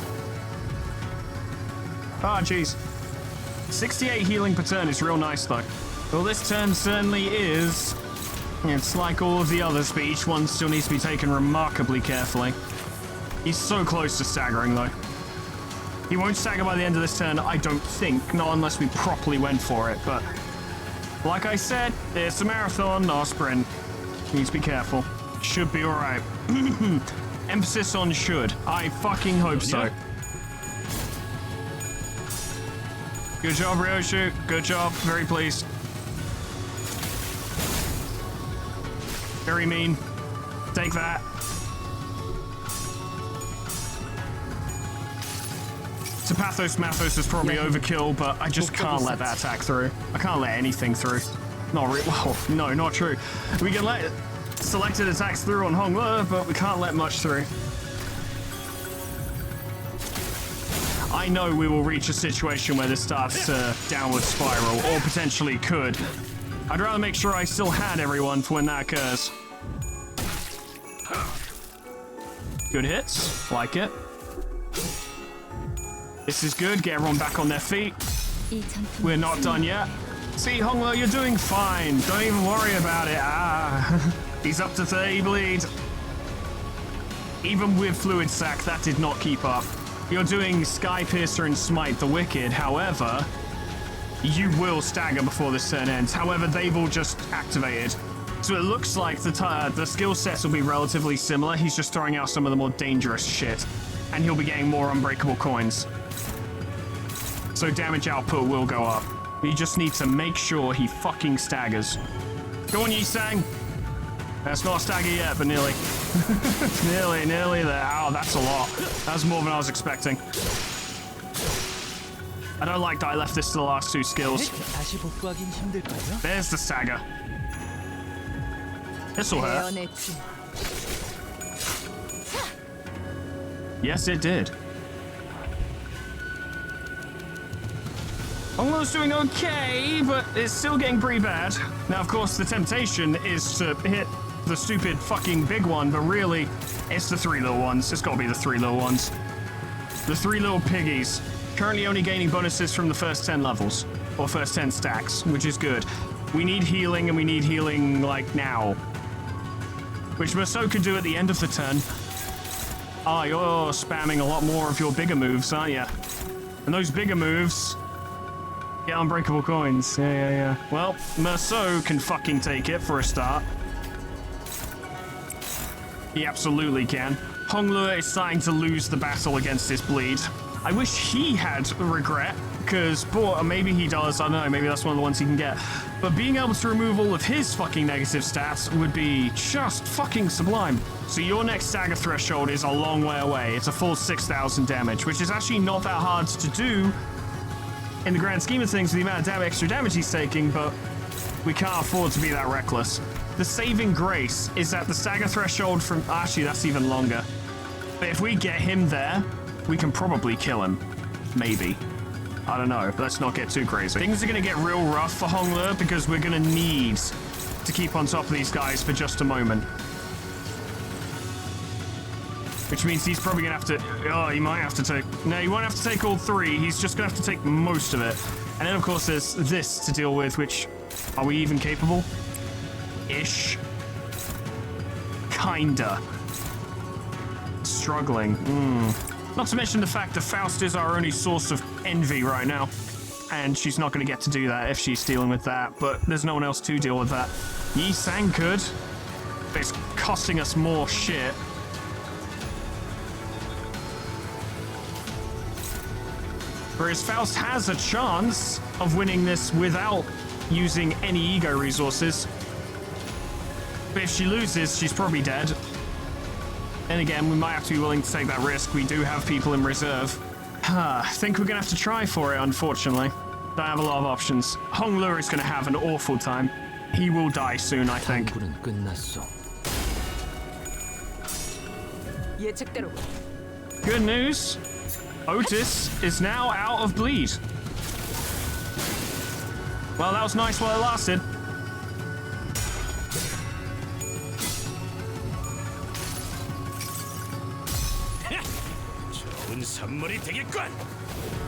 Ah, jeez. 68 healing per turn is real nice, though. Well, this turn certainly is. It's like all of the others, but each one still needs to be taken remarkably carefully. He's so close to staggering, though. He won't stagger by the end of this turn, I don't think, not unless we properly went for it, but like I said, it's a marathon, not a sprint. Need to be careful. Should be alright. Emphasis on should. I fucking hope so. Good job, Ryoshu. Good job. Very pleased. Very mean. Take that. To Pathos Mathos is probably overkill, but I just can't let that attack through. I can't let anything through. Not really. Well, no, not true. We can let selected attacks through on Honglu, but we can't let much through. I know we will reach a situation where this starts to downward spiral, or potentially could. I'd rather make sure I still had everyone for when that occurs. Good hits. Like it. This is good. Get everyone back on their feet. We're not done yet. See, Honglu, you're doing fine. Don't even worry about it. Ah. He's up to 30 bleed. Even with Fluid Sac, that did not keep up. You're doing Sky Piercer and Smite the Wicked. However, you will stagger before this turn ends. However, they've all just activated. So it looks like the skill sets will be relatively similar. He's just throwing out some of the more dangerous shit. And he'll be getting more unbreakable coins. So damage output will go up. You just need to make sure he fucking staggers. Go on, Yi-Sang. That's not a stagger yet, but nearly. nearly there. Oh, that's a lot. That's more than I was expecting. I don't like that I left this to the last 2 skills. There's the stagger. This'll hurt. Yes, it did. Honglu's doing okay, but it's still getting pretty bad. Now, of course, the temptation is to hit the stupid fucking big one, but really, it's the three little ones. It's gotta be the three little ones. The three little piggies. Currently only gaining bonuses from the first 10 levels, or first 10 stacks, which is good. We need healing, and we need healing, like, now. Which Merceau could do at the end of the turn. Ah, you're spamming a lot more of your bigger moves, aren't you? And those bigger moves get unbreakable coins. Yeah. Well, Merceau can fucking take it for a start. He absolutely can. Honglu is starting to lose the battle against this bleed. I wish he had regret, because, maybe he does, I don't know, maybe that's one of the ones he can get. But being able to remove all of his fucking negative stats would be just fucking sublime. So your next stagger threshold is a long way away. It's a full 6,000 damage, which is actually not that hard to do in the grand scheme of things with the amount of extra damage he's taking, but we can't afford to be that reckless. The saving grace is that the stagger threshold from... Actually, that's even longer. But if we get him there, we can probably kill him. Maybe. I don't know. Let's not get too crazy. Things are going to get real rough for Honglu because we're going to need to keep on top of these guys for just a moment. Which means he's probably going to have to... Oh, he might have to take... No, he won't have to take all three. He's just going to have to take most of it. And then, of course, there's this to deal with, which... Are we even capable? Ish. Kinda. Struggling. Not to mention the fact that Faust is our only source of envy right now. And she's not going to get to do that if she's dealing with that. But there's no one else to deal with that. Yi Sang could. But it's costing us more shit. Whereas Faust has a chance of winning this without using any ego resources. But if she loses, she's probably dead. And again, we might have to be willing to take that risk. We do have people in reserve. I think we're going to have to try for it, unfortunately. Don't have a lot of options. Honglu is going to have an awful time. He will die soon, I think. 당구는 끝났어. 예측대로. Good news. Otis is now out of bleed. Well, that was nice while it lasted.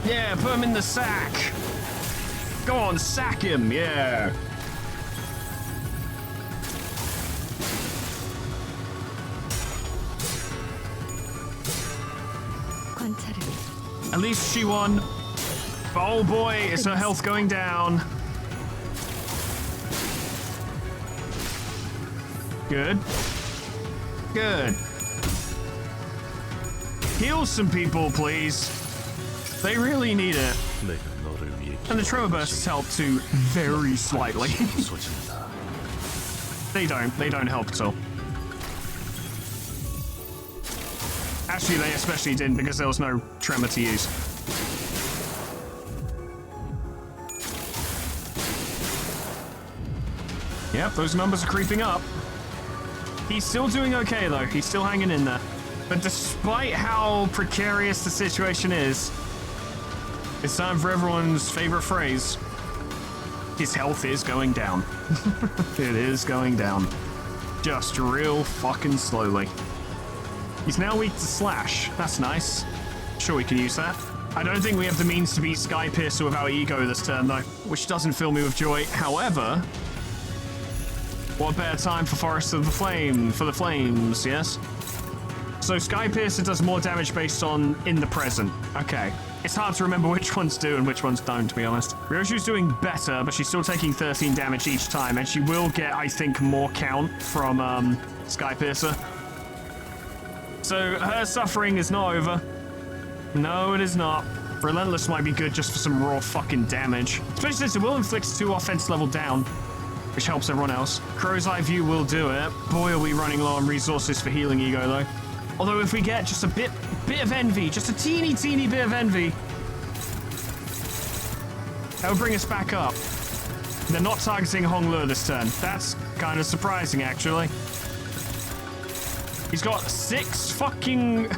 Yeah, put him in the sack. Go on, sack him, yeah. At least she won. But oh boy, is her health going down. Good. Good. Heal some people, please. They really need it. And the Tremor Bursts help too, very slightly. They don't help at all. Actually, they especially didn't because there was no Tremor to use. Yep, those numbers are creeping up. He's still doing okay, though. He's still hanging in there. But despite how precarious the situation is, it's time for everyone's favorite phrase. His health is going down. It is going down. Just real fucking slowly. He's now weak to slash. That's nice. Sure, we can use that. I don't think we have the means to beat Sky Piercer without ego this turn, though, which doesn't fill me with joy. However, what a better time for Forest of the Flame, for the Flames, yes? So Sky Piercer does more damage based on in the present. Okay. It's hard to remember which ones do and which ones don't, to be honest. Ryoshu's doing better, but she's still taking 13 damage each time, and she will get, I think, more count from Sky Piercer. So her suffering is not over. No, it is not. Relentless might be good just for some raw fucking damage. Especially since it will inflict 2 offense level down, which helps everyone else. Crow's Eye View will do it. Boy, are we running low on resources for healing ego, though. Although if we get just a bit of envy, just a teeny bit of envy, that'll bring us back up. They're not targeting Honglu this turn. That's kind of surprising, actually. He's got 6 fucking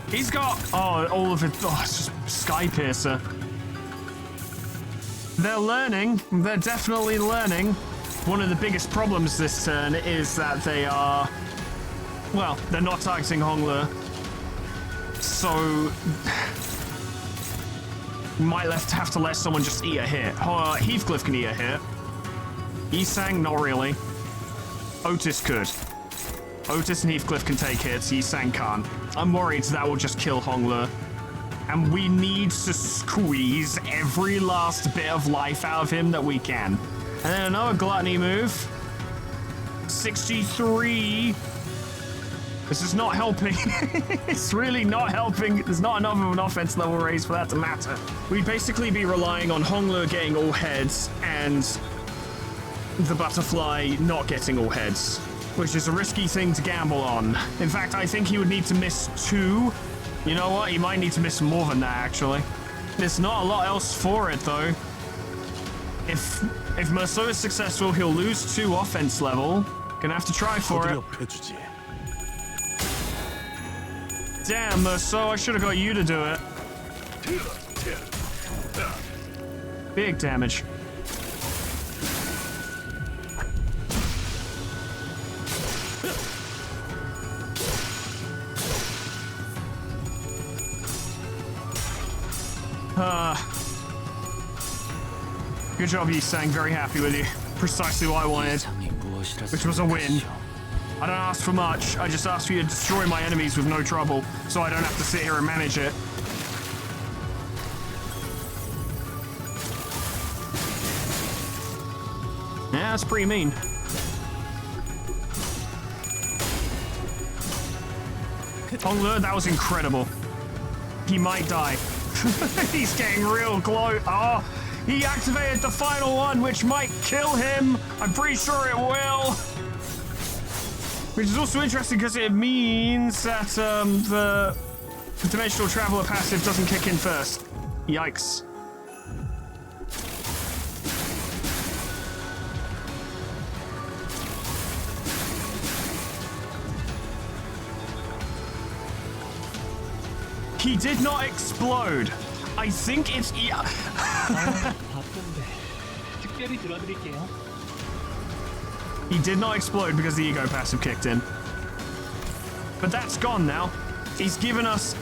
He's got, all of it. Oh, it's just Sky Piercer. They're learning. They're definitely learning. One of the biggest problems this turn is that they are, well, they're not targeting Hongler. So, we might have to let someone just eat a hit. Heathcliff can eat a hit. Yisang, not really. Otis could. Otis and Heathcliff can take hits, Yisang can't. I'm worried that will just kill Hongler. And we need to squeeze every last bit of life out of him that we can. And then another gluttony move. 63. This is not helping. It's really not helping. There's not enough of an offense level raise for that to matter. We'd basically be relying on Hongler getting all heads and the butterfly not getting all heads, which is a risky thing to gamble on. In fact, I think he would need to miss 2. You know what? He might need to miss more than that, actually. There's not a lot else for it, though. If Merceau is successful, he'll lose 2 offense level. Gonna have to try for it. Damn, Merceau, I should have got you to do it. Big damage. Good job, Yisang. Very happy with you. Precisely what I wanted, which was a win. I don't ask for much. I just ask for you to destroy my enemies with no trouble, so I don't have to sit here and manage it. Yeah, that's pretty mean. Hongler, that was incredible. He might die. He's getting real close. Oh, he activated the final one, which might kill him. I'm pretty sure it will. Which is also interesting because it means that the Dimensional Traveler passive doesn't kick in first. Yikes. He did not explode. I think it's... He did not explode because the ego passive kicked in. But that's gone now. He's given us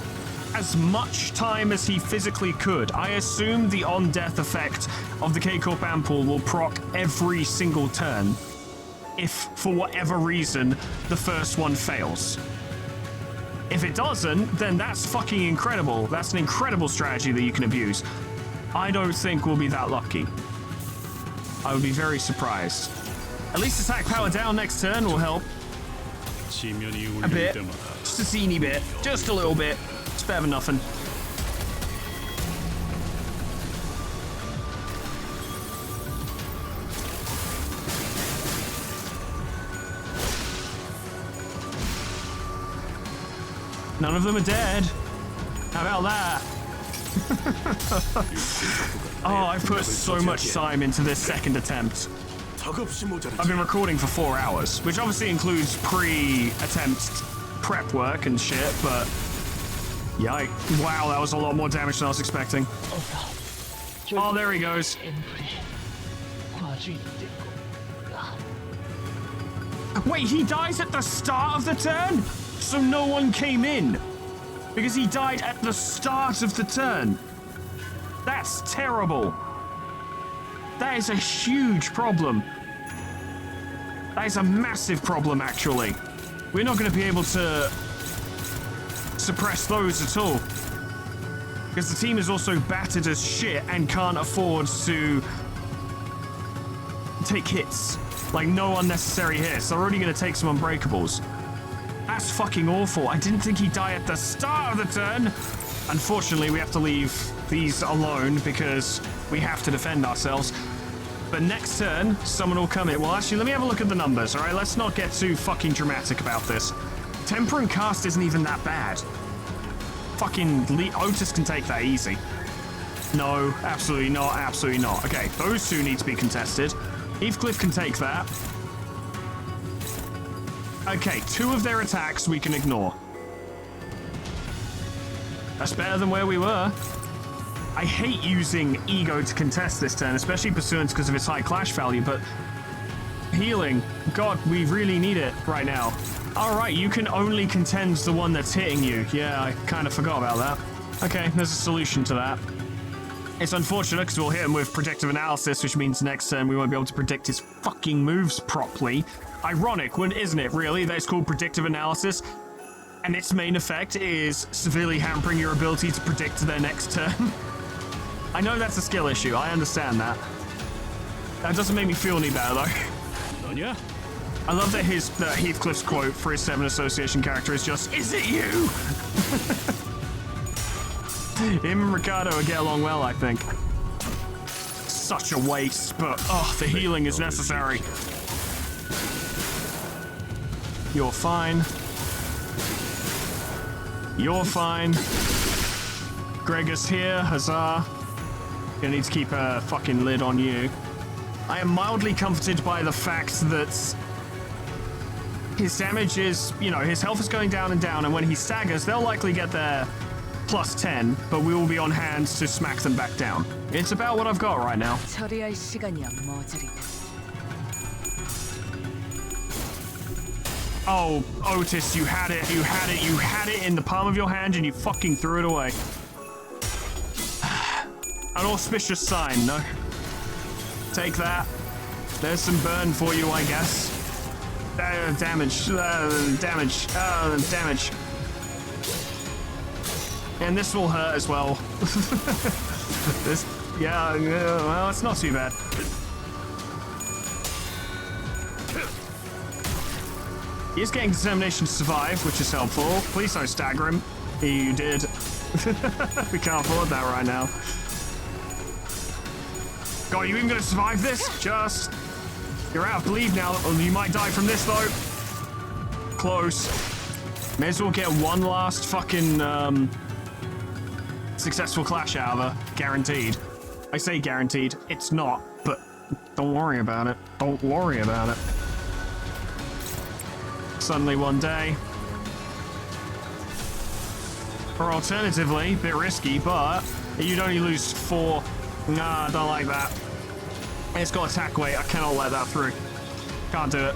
as much time as he physically could. I assume the on-death effect of the K-Corp Ampoule will proc every single turn if, for whatever reason, the first one fails. If it doesn't, then that's fucking incredible. That's an incredible strategy that you can abuse. I don't think we'll be that lucky. I would be very surprised. At least attack power down next turn will help. A bit. Just a teeny bit. Just a little bit. It's better than nothing. None of them are dead. How about that? Oh, I've put so much time into this second attempt. I've been recording for 4 hours, which obviously includes pre-attempt prep work and shit, but... Yikes. Wow, that was a lot more damage than I was expecting. Oh, there he goes. Wait, he dies at the start of the turn? So no one came in? Because he died at the start of the turn. That's terrible. That is a huge problem. That is a massive problem, actually. We're not going to be able to suppress those at all. Because the team is also battered as shit and can't afford to take hits. Like, no unnecessary hits. They're already going to take some unbreakables. That's fucking awful. I didn't think he'd die at the start of the turn. Unfortunately, we have to leave these alone because we have to defend ourselves. But next turn, someone will come in. Well, actually, let me have a look at the numbers, all right? Let's not get too fucking dramatic about this. Temper and Cast isn't even that bad. Fucking Otis can take that easy. No, absolutely not, absolutely not. Okay, those two need to be contested. Heathcliff can take that. Okay, 2 of their attacks we can ignore. That's better than where we were. I hate using ego to contest this turn, especially pursuance because of its high clash value, but healing, God, we really need it right now. All right, you can only contend the one that's hitting you. Yeah, I kind of forgot about that. Okay, there's a solution to that. It's unfortunate because we'll hit him with predictive analysis, which means next turn we won't be able to predict his fucking moves properly. Ironic, isn't it, really? That's called predictive analysis, and its main effect is severely hampering your ability to predict their next turn. I know that's a skill issue, I understand that. That doesn't make me feel any better, though. 너냐? I love that Heathcliff's quote for his 7 association character is just, "Is it you?" Him and Ricardo would get along well, I think. Such a waste, but the healing is necessary. You're fine. You're fine. Gregor's here, huzzah. Gonna need to keep a fucking lid on you. I am mildly comforted by the fact that his damage is, his health is going down, and when he staggers, they'll likely get their +10, but we will be on hand to smack them back down. It's about what I've got right now. 처리할 시간이야 머저리들. Oh, Otis, you had it in the palm of your hand and you fucking threw it away. An auspicious sign, no? Take that. There's some burn for you, I guess. Damage. And this will hurt as well. Well, it's not too bad. He's getting determination to survive, which is helpful. Please don't stagger him. You did. We can't afford that right now. God, are you even gonna survive this? You're out of bleed now. You might die from this, though. Close. May as well get one last fucking, successful clash out of her. Guaranteed. I say guaranteed. It's not, but don't worry about it. Don't worry about it. Suddenly one day. Or alternatively, a bit risky, but you'd only lose 4. Nah, I don't like that. It's got attack weight. I cannot let that through. Can't do it.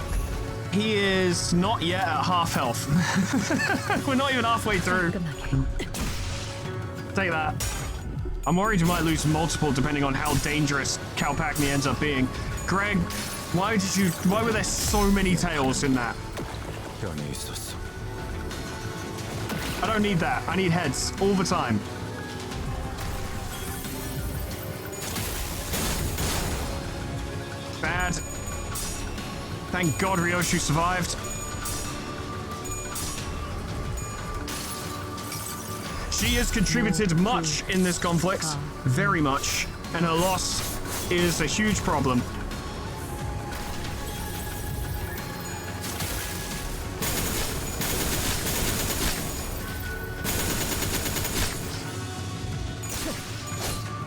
He is not yet at half health. We're not even halfway through. Take that. I'm worried you might lose multiple depending on how dangerous Kalpakni ends up being. Greg, why were there so many tails in that? I don't need that. I need heads all the time. Bad. Thank God Ryoshu survived. She has contributed much in this conflict, very much, and her loss is a huge problem.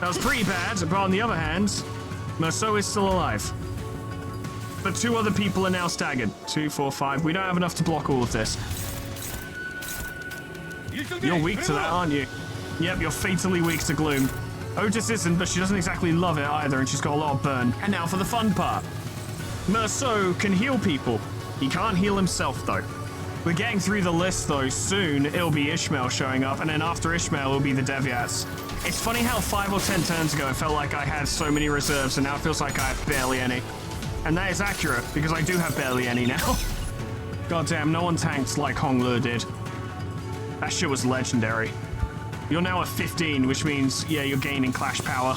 That was pretty bad, but on the other hand, Merceau is still alive. But 2 other people are now staggered. 2, 4, 5. We don't have enough to block all of this. You're weak to that, aren't you? Yep, you're fatally weak to gloom. Otis isn't, but she doesn't exactly love it either, and she's got a lot of burn. And now for the fun part. Merceau can heal people. He can't heal himself, though. We're getting through the list, though. Soon, it'll be Ishmael showing up, and then after Ishmael, it'll be the Deviats. It's funny how 5 or 10 turns ago, it felt like I had so many reserves, and now it feels like I have barely any. And that is accurate, because I do have barely any now. Goddamn, no one tanked like Hong Lu did. That shit was legendary. You're now at 15, which means, yeah, you're gaining clash power.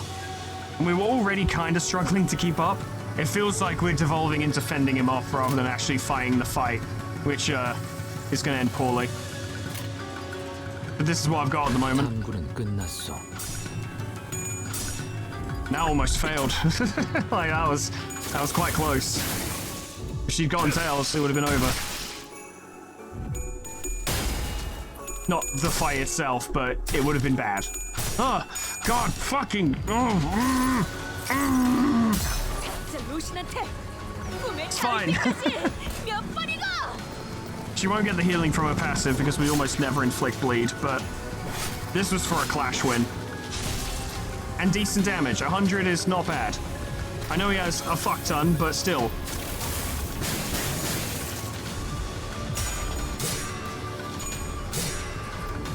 And we were already kind of struggling to keep up. It feels like we're devolving into fending him off rather than actually fighting the fight, which is going to end poorly. But this is what I've got at the moment. Now almost failed. Like, that was quite close. If she'd gotten tails, it would have been over. Not the fight itself, but it would have been bad. Oh, God, fucking... It's fine. She won't get the healing from her passive because we almost never inflict bleed, but This was for a clash win. And decent damage. 100 is not bad. I know he has a fuck ton, but still.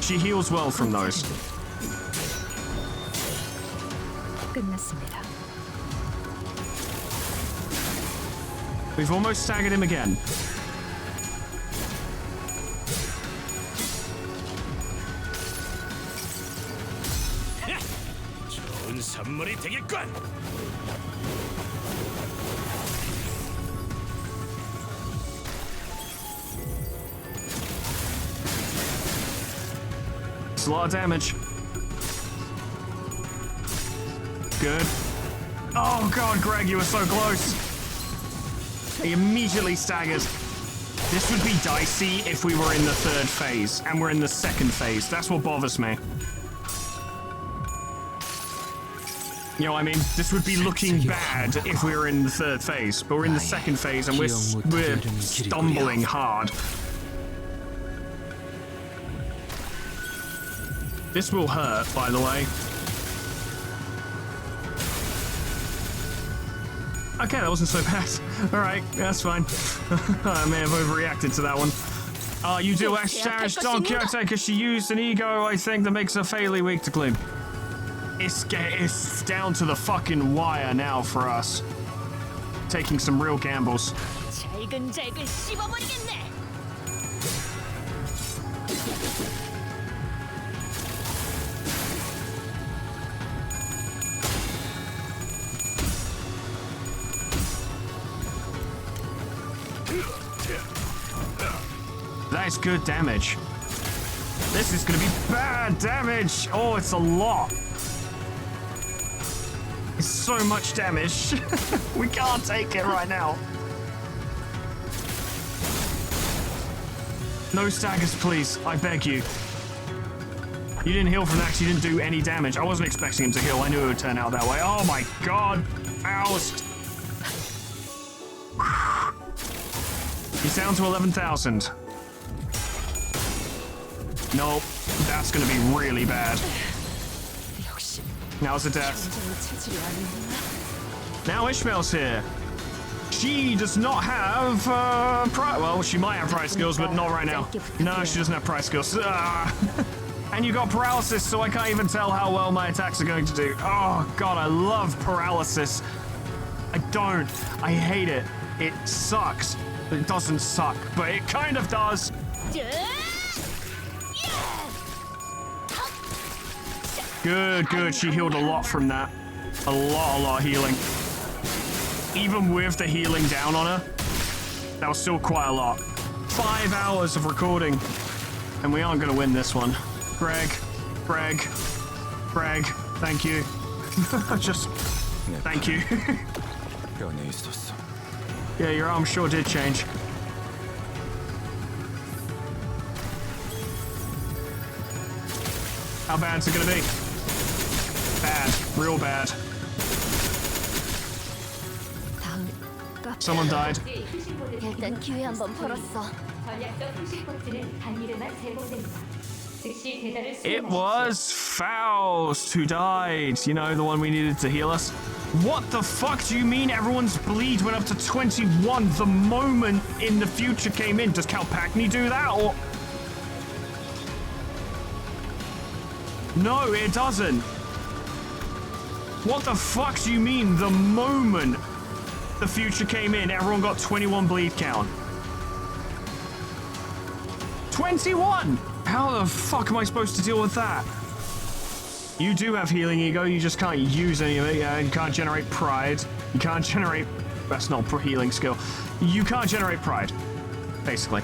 She heals well from those. 끝났습니다. We've almost staggered him again. 좋은 선물이 되겠군. It's a lot of damage. Good. Oh god, Greg, you were so close. He immediately staggers. This would be dicey if we were in the third phase, and we're in the second phase. That's what bothers me. You know what I mean? This would be looking bad if we were in the third phase, but we're in the second phase and we're stumbling hard. This will hurt, by the way. Okay, that wasn't so bad. Alright, that's fine. I may have overreacted to that one. You do Ash Don Quixote because she used an ego, I think, that makes her fairly weak to gloom. It's down to the fucking wire now for us. Taking some real gambles. 잘근잘근 씹어버리겠네. That's good damage. This is gonna be bad damage. Oh, it's a lot. It's so much damage. We can't take it right now. No staggers, please. I beg you. You didn't heal from that because you didn't do any damage. I wasn't expecting him to heal. I knew it would turn out that way. Oh my god. Oust. He's down to 11,000. Nope. That's going to be really bad. Now's the death. Now Ishmael's here. She does not have well, she might have price skills, but not right now. No, she doesn't have price skills. And you got paralysis, so I can't even tell how well my attacks are going to do. Oh god, I love paralysis. I don't. I hate it. It sucks. It doesn't suck, but it kind of does. Good, good. She healed a lot from that. A lot of healing. Even with the healing down on her, that was still quite a lot. 5 hours of recording, and we aren't going to win this one. Greg, thank you. Just, thank you. Yeah, your arm sure did change. How bad's it going to be? Bad, real bad. Someone died. 일단 기회 한번 벌었어. It was Faust who died. You know, the one we needed to heal us. What the fuck do you mean everyone's bleed went up to 21 the moment in the future came in? Does Kalpakni do that, or...? No, it doesn't. What the fuck do you mean the moment the future came in, everyone got 21 bleed count? 21! How the fuck am I supposed to deal with that? You do have healing ego, you just can't use any of it. Yeah, you can't generate pride. You can't generate... That's not a healing skill. You can't generate pride, basically.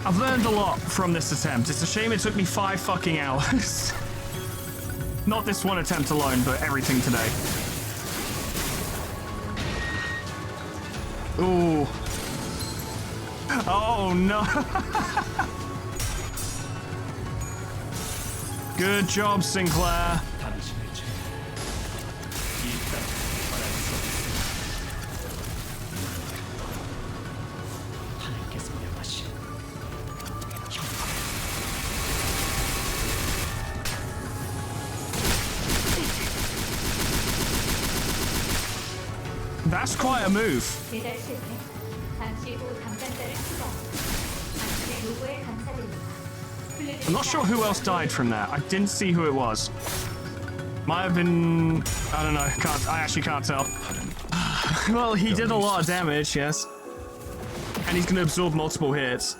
I've learned a lot from this attempt. It's a shame it took me 5 fucking hours. Not this one attempt alone, but everything today. Ooh. Oh no. Good job, Sinclair. That's quite a move. 배달 실패. 잠시 후 담당자를 추가. 당신의 요구에 감사드립니다. I'm not sure who else died from that. I didn't see who it was. Might have been... I don't know. I actually can't tell. Well, he did a lot of damage, yes. And he's going to absorb multiple hits.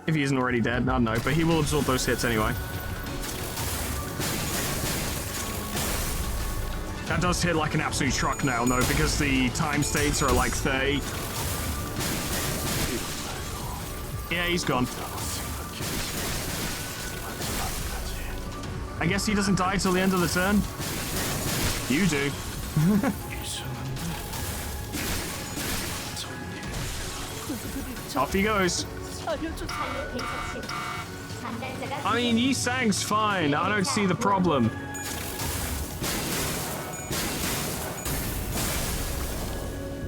If he isn't already dead, I don't know. But he will absorb those hits anyway. That does hit like an absolute truck now, though, because the time states are like 30. Yeah, he's gone. I guess he doesn't die till the end of the turn. You do. Off he goes. I mean, Yi-Sang's fine. I don't see the problem.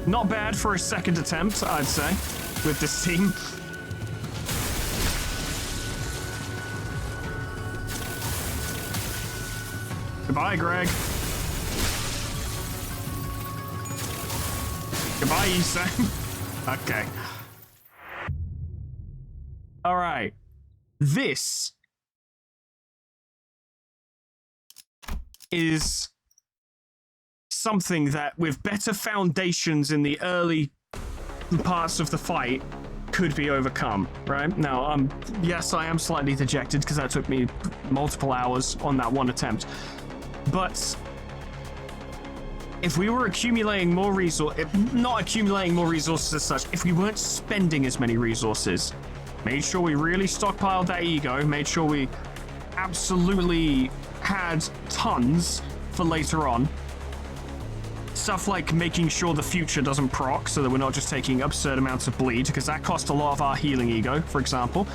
Not bad for a second attempt, I'd say, with this team. Goodbye, Greg. Goodbye, Yi-Sang. Okay. All right. This is something that, with better foundations in the early parts of the fight, could be overcome, right? Now, yes, I am slightly dejected because that took me multiple hours on that one attempt. But if we were accumulating more resources, not accumulating more resources as such, if we weren't spending as many resources, made sure we really stockpiled that ego, made sure we absolutely had tons for later on. Stuff like making sure the future doesn't proc so that we're not just taking absurd amounts of bleed, because that cost a lot of our healing ego, for example.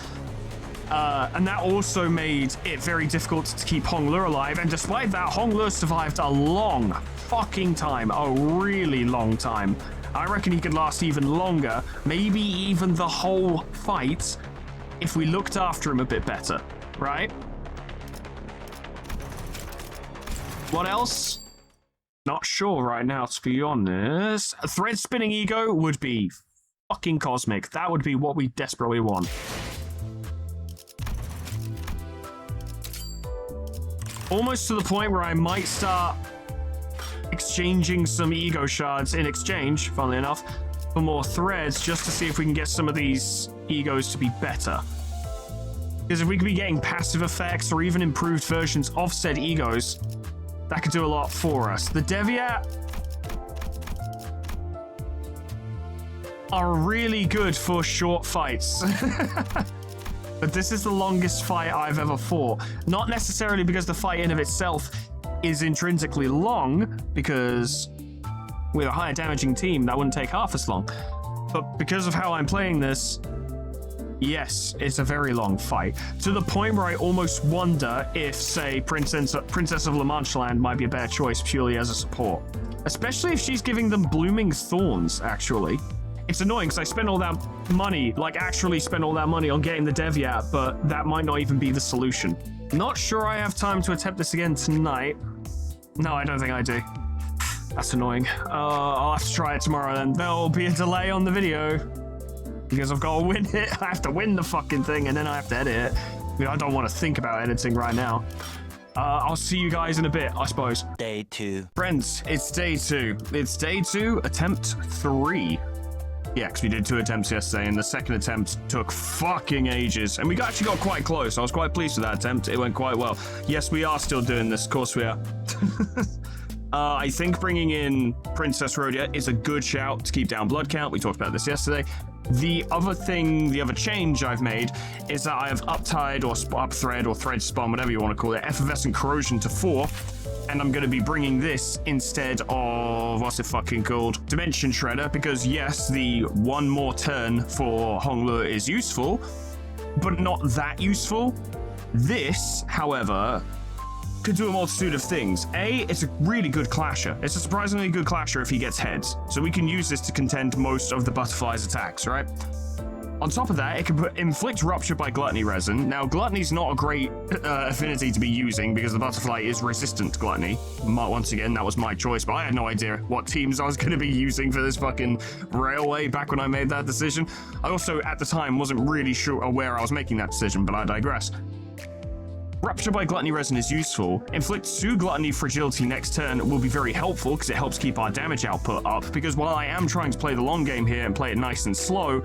And that also made it very difficult to keep Honglu alive, and despite that, Honglu survived a long fucking time, a really long time. I reckon he could last even longer, maybe even the whole fight, if we looked after him a bit better, right? What else? Not sure right now, to be honest. A thread spinning ego would be fucking cosmic. That would be what we desperately want. Almost to the point where I might start exchanging some ego shards in exchange, funnily enough, for more threads, just to see if we can get some of these egos to be better. Because if we could be getting passive effects or even improved versions of said egos, that could do a lot for us. The Deviat are really good for short fights. But this is the longest fight I've ever fought. Not necessarily because the fight in of itself is intrinsically long, because with a higher damaging team, that wouldn't take half as long. But because of how I'm playing this, yes, it's a very long fight. To the point where I almost wonder if, say, Princess of La Manche Land might be a better choice purely as a support. Especially if she's giving them Blooming Thorns, actually. It's annoying because I spent all that money, like actually spent all that money on getting the Deviat, but that might not even be the solution. Not sure I have time to attempt this again tonight. No, I don't think I do. That's annoying. I'll have to try it tomorrow then. There'll be a delay on the video because I've got to win it. I have to win the fucking thing and then I have to edit it. I mean, I don't want to think about editing right now. I'll see you guys in a bit, I suppose. Day 2. Friends, it's day 2. It's day 2, attempt 3. Yeah, because we did 2 attempts yesterday, and the second attempt took fucking ages. And we actually got quite close. I was quite pleased with that attempt. It went quite well. Yes, we are still doing this. Of course we are. I think bringing in Princess Rhodia is a good shout to keep down blood count. We talked about this yesterday. The other change I've made is that I have up-tied or up-thread or thread spawn, whatever you want to call it, Effervescent Corrosion to 4. And I'm going to be bringing this instead of, what's it fucking called? Dimension Shredder, because yes, the one more turn for Honglu is useful, but not that useful. This, however, could do a multitude of things. A, it's a really good clasher. It's a surprisingly good clasher if he gets heads. So we can use this to contend most of the butterfly's attacks, right? On top of that, it can inflict rupture by gluttony resin. Now, gluttony's not a great affinity to be using because the butterfly is resistant to gluttony. Once again, that was my choice, but I had no idea what teams I was going to be using for this fucking railway back when I made that decision. I also, at the time, wasn't really sure where I was making that decision, but I digress. Rupture by gluttony resin is useful. Inflict 2 gluttony fragility next turn will be very helpful because it helps keep our damage output up, because while I am trying to play the long game here and play it nice and slow,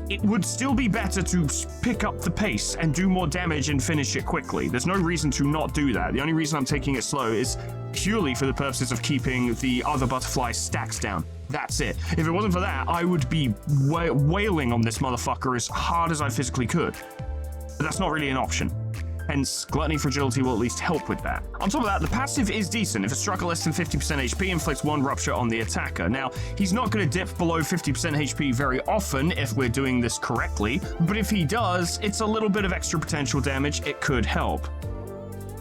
it would still be better to pick up the pace and do more damage and finish it quickly. There's no reason to not do that. The only reason I'm taking it slow is purely for the purposes of keeping the other butterfly stacks down. That's it. If it wasn't for that, I would be wailing on this motherfucker as hard as I physically could. But that's not really an option. Hence, gluttony fragility will at least help with that. On top of that, the passive is decent. If it struck at less than 50% HP, inflicts 1 rupture on the attacker. Now, he's not going to dip below 50% HP very often if we're doing this correctly, but if he does, it's a little bit of extra potential damage. It could help.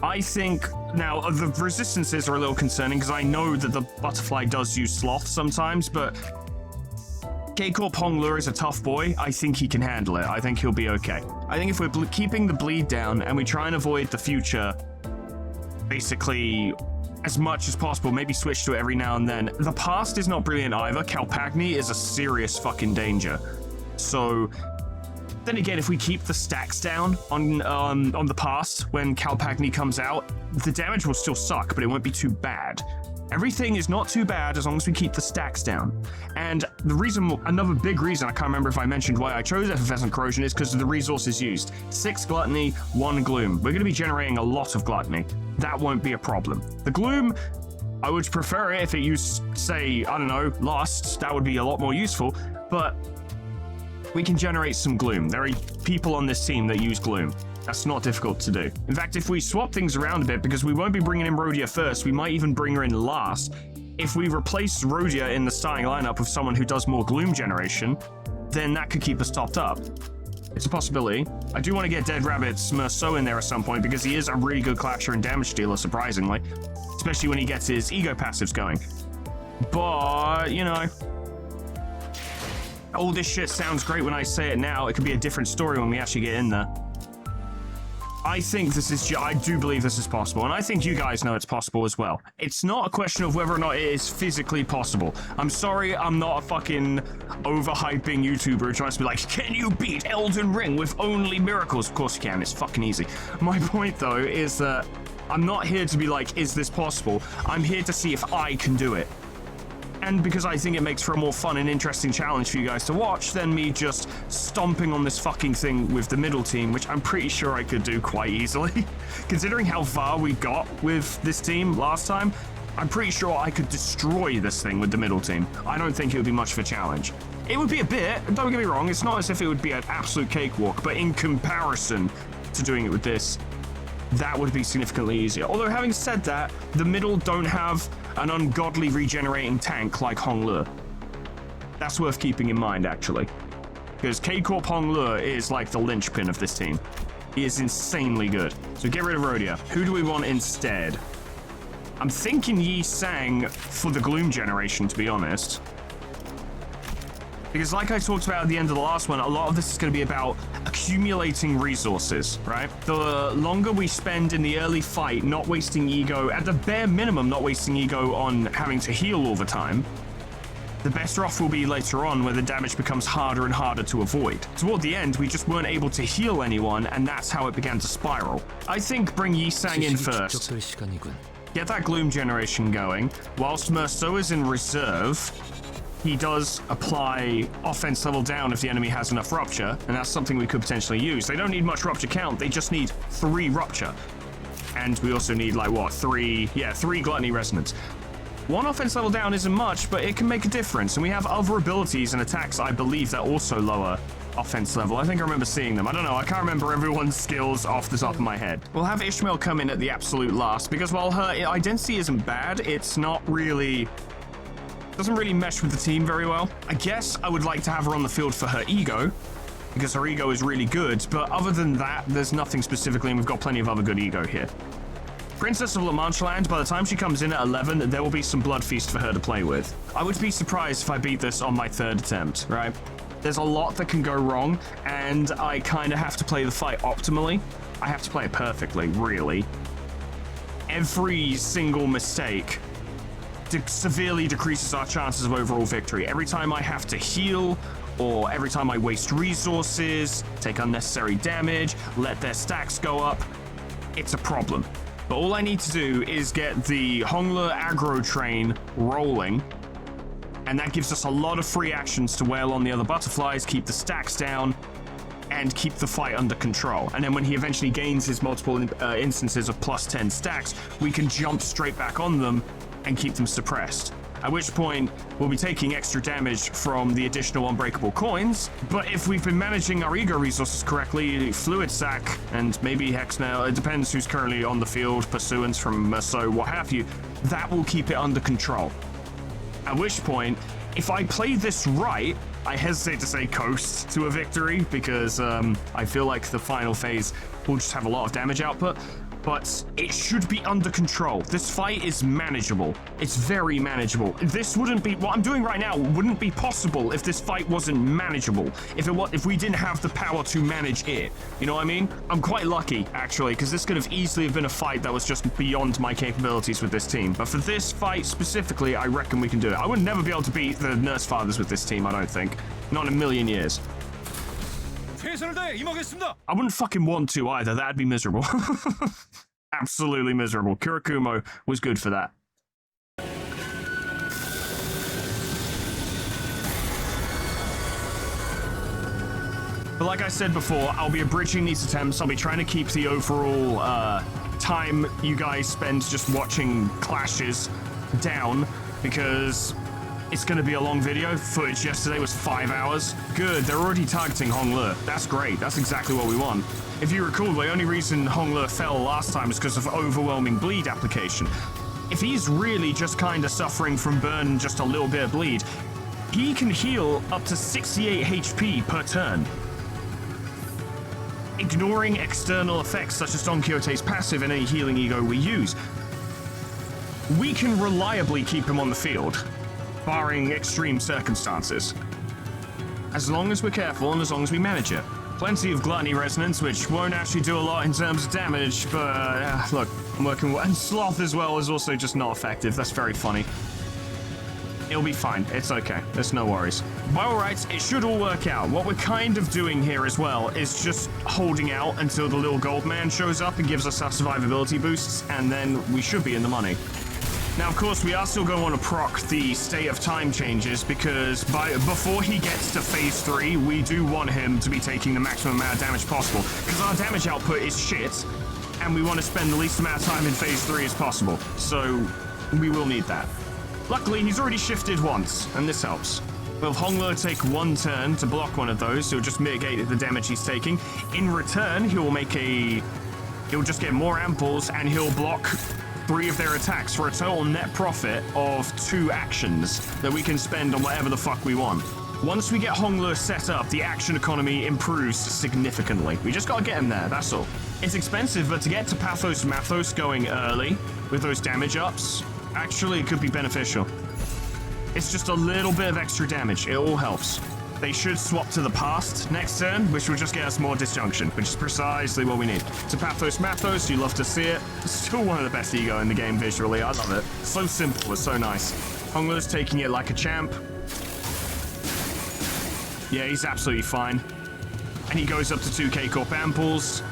I think, now, the resistances are a little concerning because I know that the butterfly does use sloth sometimes, but K-Corp Honglur is a tough boy. I think he can handle it. I think he'll be okay. I think if we're keeping the bleed down and we try and avoid the future, basically, as much as possible, maybe switch to it every now and then. The past is not brilliant either. Calpagni is a serious fucking danger. So, then again, if we keep the stacks down on the past when Calpagni comes out, the damage will still suck, but it won't be too bad. Everything is not too bad as long as we keep the stacks down. And the reason, another big reason, I can't remember if I mentioned why I chose Effervescent Corrosion, is because of the resources used. 6 Gluttony, 1 Gloom. We're going to be generating a lot of Gluttony. That won't be a problem. The Gloom, I would prefer it if it used, say, I don't know, Lust. That would be a lot more useful, but we can generate some Gloom. There are people on this team that use Gloom. That's not difficult to do. In fact, if we swap things around a bit, because we won't be bringing in Rhodia first, we might even bring her in last. If we replace Rhodia in the starting lineup with someone who does more Gloom generation, then that could keep us topped up. It's a possibility. I do want to get Dead Rabbit's Merceau in there at some point, because he is a really good clasher and damage dealer, surprisingly. Especially when he gets his ego passives going. But, you know, all this shit sounds great when I say it now. It could be a different story when we actually get in there. I think this is, I do believe this is possible, and I think you guys know it's possible as well. It's not a question of whether or not it is physically possible. I'm sorry, I'm not a fucking overhyping YouTuber trying to be like, can you beat Elden Ring with only miracles? Of course you can, it's fucking easy. My point, though, is that I'm not here to be like, is this possible? I'm here to see if I can do it. And because I think it makes for a more fun and interesting challenge for you guys to watch than me just stomping on this fucking thing with the middle team, which I'm pretty sure I could do quite easily. Considering how far we got with this team last time, I'm pretty sure I could destroy this thing with the middle team. I don't think it would be much of a challenge. It would be a bit, don't get me wrong, it's not as if it would be an absolute cakewalk, but in comparison to doing it with this, that would be significantly easier. Although having said that, the middle don't have an ungodly regenerating tank like Honglur. That's worth keeping in mind, actually. Because K-Corp Honglur is like the linchpin of this team. He is insanely good. So get rid of Rhodia. Who do we want instead? I'm thinking Yi Sang for the Gloom generation, to be honest. Because like I talked about at the end of the last one, a lot of this is going to be about accumulating resources, right? The longer we spend in the early fight not wasting ego, at the bare minimum not wasting ego on having to heal all the time, the better off we'll be later on where the damage becomes harder and harder to avoid. Toward the end, we just weren't able to heal anyone, and that's how it began to spiral. I think bring Yi Sang in first. Get that Gloom generation going. Whilst Merceau is in reserve, he does apply offense level down if the enemy has enough rupture, and that's something we could potentially use. They don't need much rupture count, they just need 3 rupture. And we also need, like, what, 3 gluttony resonance. 1 offense level down isn't much, but it can make a difference, and we have other abilities and attacks, I believe, that also lower offense level. I think I remember seeing them. I don't know, I can't remember everyone's skills off the top of my head. We'll have Ishmael come in at the absolute last, because while her identity isn't bad, it's not really... doesn't really mesh with the team very well. I guess I would like to have her on the field for her ego, because her ego is really good, but other than that, there's nothing specifically, and we've got plenty of other good ego here. Princess of La Manche Land, by the time she comes in at 11, there will be some Blood Feast for her to play with. I would be surprised if I beat this on my 3rd attempt, right? There's a lot that can go wrong, and I kind of have to play the fight optimally. I have to play it perfectly, really. Every single mistake severely decreases our chances of overall victory. Every time I have to heal, or every time I waste resources, take unnecessary damage, let their stacks go up, it's a problem. But all I need to do is get the Hongler aggro train rolling, and that gives us a lot of free actions to wail on the other butterflies, keep the stacks down, and keep the fight under control. And then when he eventually gains his multiple instances of plus 10 stacks, we can jump straight back on them and keep them suppressed. At which point, we'll be taking extra damage from the additional unbreakable coins, but if we've been managing our ego resources correctly, Fluid Sac, and maybe Hexnail, it depends who's currently on the field, Pursuance from Merceau, what have you, that will keep it under control. At which point, if I play this right, I hesitate to say coast to a victory, because I feel like the final phase will just have a lot of damage output, but it should be under control. This fight is manageable. It's very manageable. This wouldn't be, what I'm doing right now wouldn't be possible if this fight wasn't manageable. If we didn't have the power to manage it. You know what I mean? I'm quite lucky, actually, because this could have easily been a fight that was just beyond my capabilities with this team. But for this fight specifically, I reckon we can do it. I would never be able to beat the Nurse Fathers with this team, I don't think. Not in a million years. I wouldn't fucking want to either. That'd be miserable. Absolutely miserable. Kurakumo was good for that. But like I said before, I'll be abridging these attempts. I'll be trying to keep the overall time you guys spend just watching clashes down, because it's going to be a long video. Footage yesterday was 5 hours. Good, they're already targeting Hongler. That's great. That's exactly what we want. If you recall, the only reason Hongler fell last time was because of overwhelming bleed application. If he's really just kind of suffering from burn and just a little bit of bleed, he can heal up to 68 HP per turn. Ignoring external effects such as Don Quixote's passive and any healing ego we use, we can reliably keep him on the field, barring extreme circumstances. As long as we're careful and as long as we manage it. Plenty of Gluttony Resonance, which won't actually do a lot in terms of damage, but look, I'm working well. And Sloth as well is also just not effective. That's very funny. It'll be fine. It's okay. There's no worries. By all rights, it should all work out. What we're kind of doing here as well is just holding out until the little gold man shows up and gives us our survivability boosts, and then we should be in the money. Now, of course, we are still going to want to proc the state of time changes, because before he gets to phase 3, we do want him to be taking the maximum amount of damage possible, because our damage output is shit, and we want to spend the least amount of time in phase 3 as possible. So we will need that. Luckily, he's already shifted once, and this helps. Will Hongler take 1 turn to block one of those, so he'll just mitigate the damage he's taking. In return, he'll just get more amples, and he'll block 3 of their attacks for a total net profit of 2 actions that we can spend on whatever the fuck we want. Once we get Hongler set up, the action economy improves significantly. We just gotta get him there, that's all. It's expensive, but to get to Pathos Mathos going early with those damage ups, actually it could be beneficial. It's just a little bit of extra damage, it all helps. They should swap to the past next turn, which will just get us more disjunction, which is precisely what we need. To Pathos Mathos, you love to see it. It's still one of the best ego in the game visually, I love it. So simple, it's so nice. Hongler's taking it like a champ. Yeah, he's absolutely fine. And he goes up to 2k Corp Amples.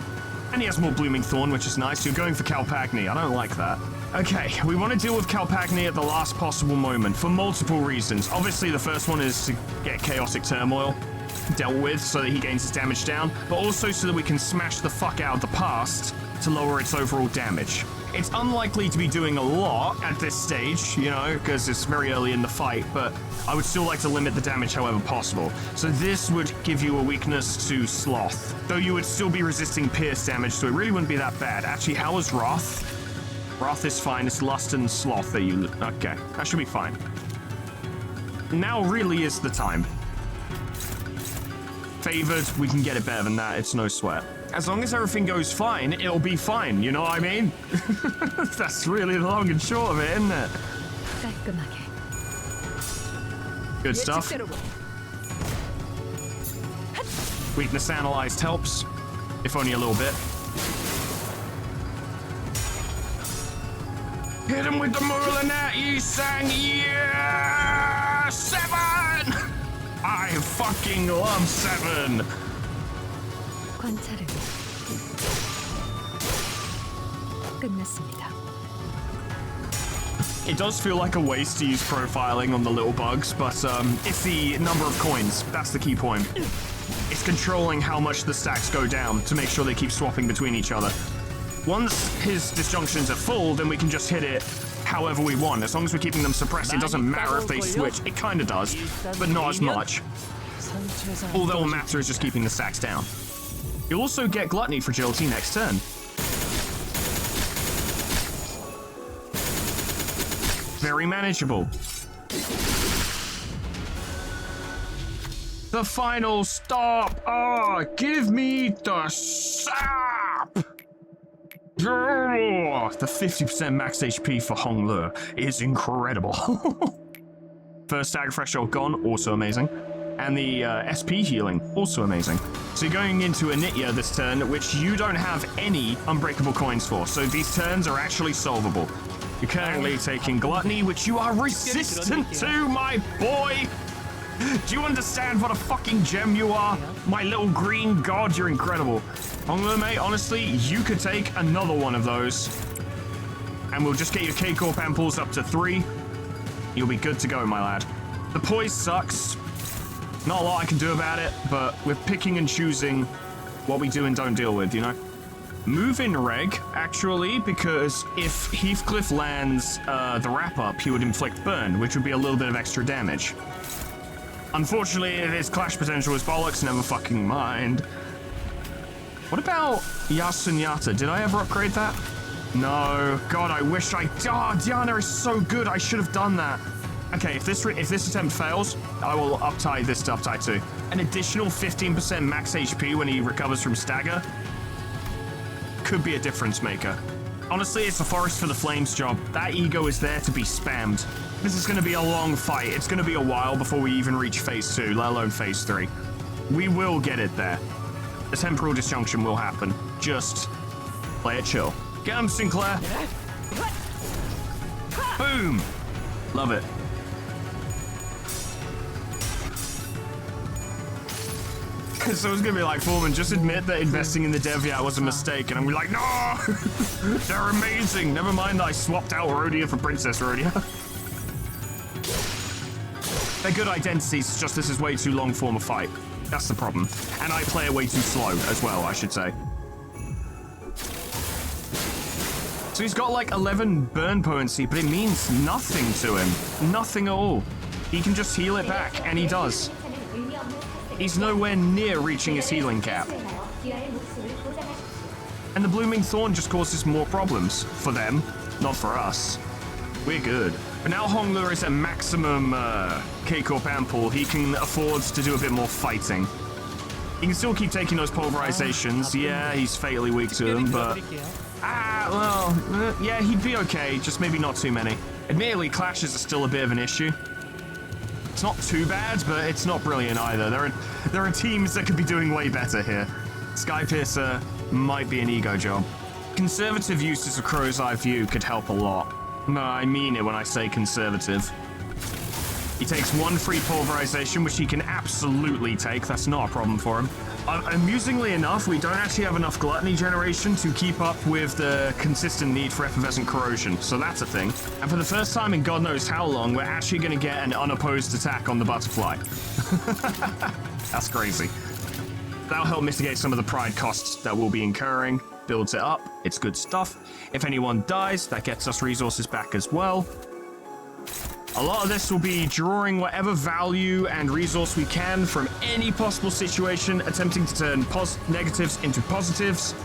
And he has more Blooming Thorn, which is nice. You're going for Calpagni, I don't like that. Okay, we want to deal with Calpagni at the last possible moment for multiple reasons. Obviously, the first one is to get Chaotic Turmoil dealt with so that he gains his damage down, but also so that we can smash the fuck out of the past to lower its overall damage. It's unlikely to be doing a lot at this stage, you know, because it's very early in the fight, but I would still like to limit the damage however possible. So this would give you a weakness to Sloth, though you would still be resisting pierce damage, so it really wouldn't be that bad. Actually, how is Wrath? Wrath is fine, it's Lust and Sloth that you... Okay, that should be fine. Now really is the time. Favored, we can get it better than that, it's no sweat. As long as everything goes fine, it'll be fine, you know what I mean? That's really the long and short of it, isn't it? 깔끔하게. Good stuff. Weakness analyzed helps, if only a little bit. Hit him with the Moulinet, you sang, yeah! 7! I fucking love 7! 관찰을 끝났습니다. It does feel like a waste to use profiling on the little bugs, but it's the number of coins. That's the key point. It's controlling how much the stacks go down to make sure they keep swapping between each other. Once his disjunctions are full, then we can just hit it however we want. As long as we're keeping them suppressed, it doesn't matter if they switch. It kind of does, but not as much. All that will matter is just keeping the stacks down. You'll also get Gluttony Fragility next turn. Very manageable. The final stop! Oh, give me the sap! Oh, the 50% max HP for Hong Le is incredible. First stagger threshold gone, also amazing. And the SP healing, also amazing. So you're going into a Nitya this turn, which you don't have any unbreakable coins for, so these turns are actually solvable. You're currently taking Gluttony, which you are resistant to, my boy! Do you understand what a fucking gem you are? My little green god, you're incredible. Honglu, mate, honestly, you could take another one of those. And we'll just get your K-Corp ampoules up to 3. You'll be good to go, my lad. The poise sucks. Not a lot I can do about it, but we're picking and choosing what we do and don't deal with, you know? Move in reg, actually, because if Heathcliff lands the wrap-up, he would inflict burn, which would be a little bit of extra damage. Unfortunately, his clash potential is bollocks, never fucking mind. What about Yasunyata? Did I ever upgrade that? No. God, I wish I... Oh, Diana is so good, I should have done that. Okay, if this attempt fails, I will uptie this to uptie 2. An additional 15% max HP when he recovers from stagger could be a difference maker. Honestly, it's a Forest for the Flames job. That ego is there to be spammed. This is going to be a long fight. It's going to be a while before we even reach phase 2, let alone phase 3. We will get it there. The temporal disjunction will happen. Just play it chill. Get him, Sinclair. Boom. Love it. So I was gonna be like, Foreman, just admit that investing in the Deviat was a mistake, and I'm like, no! They're amazing! Never mind that I swapped out Rhodia for Princess Rhodia. They're good identities, it's just this is way too long form a fight. That's the problem. And I play it way too slow as well, I should say. So he's got like 11 burn potency, but it means nothing to him. Nothing at all. He can just heal it back, and he does. He's nowhere near reaching his healing cap. And the Blooming Thorn just causes more problems. For them, not for us. We're good. But now Honglu is at maximum K-Corp ampoule, he can afford to do a bit more fighting. He can still keep taking those pulverizations. Yeah, he's fatally weak to them, but... yeah, he'd be okay, just maybe not too many. Admittedly, clashes are still a bit of an issue. It's not too bad, but it's not brilliant either. There are teams that could be doing way better here. Skypiercer might be an ego job. Conservative uses of Crow's Eye View could help a lot. No, I mean it when I say conservative. He takes 1 free pulverization, which he can absolutely take. That's not a problem for him. Amusingly enough, we don't actually have enough gluttony generation to keep up with the consistent need for effervescent corrosion, so that's a thing. And for the first time in God knows how long, we're actually going to get an unopposed attack on the butterfly. That's crazy. That'll help mitigate some of the pride costs that we'll be incurring. Builds it up. It's good stuff. If anyone dies, that gets us resources back as well. A lot of this will be drawing whatever value and resource we can from any possible situation, attempting to turn negatives into positives,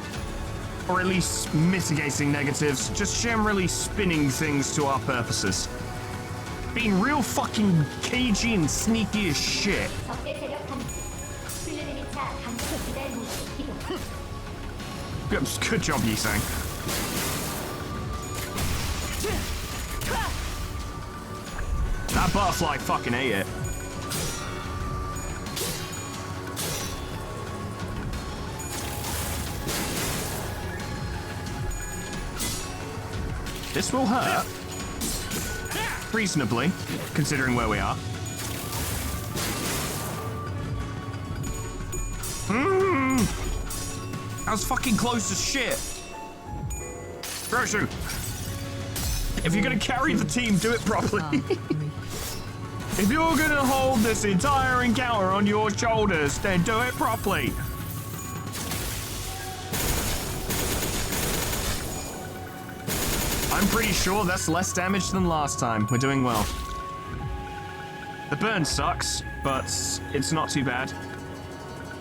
or at least mitigating negatives, just generally spinning things to our purposes. Being real fucking cagey and sneaky as shit. Good job, Yisang. That butterfly fucking ate it. This will hurt. Reasonably, considering where we are. That was fucking close as shit. Refraction. If you're gonna carry the team, do it properly. If you're gonna hold this entire encounter on your shoulders, then do it properly. I'm pretty sure that's less damage than last time. We're doing well. The burn sucks, but it's not too bad.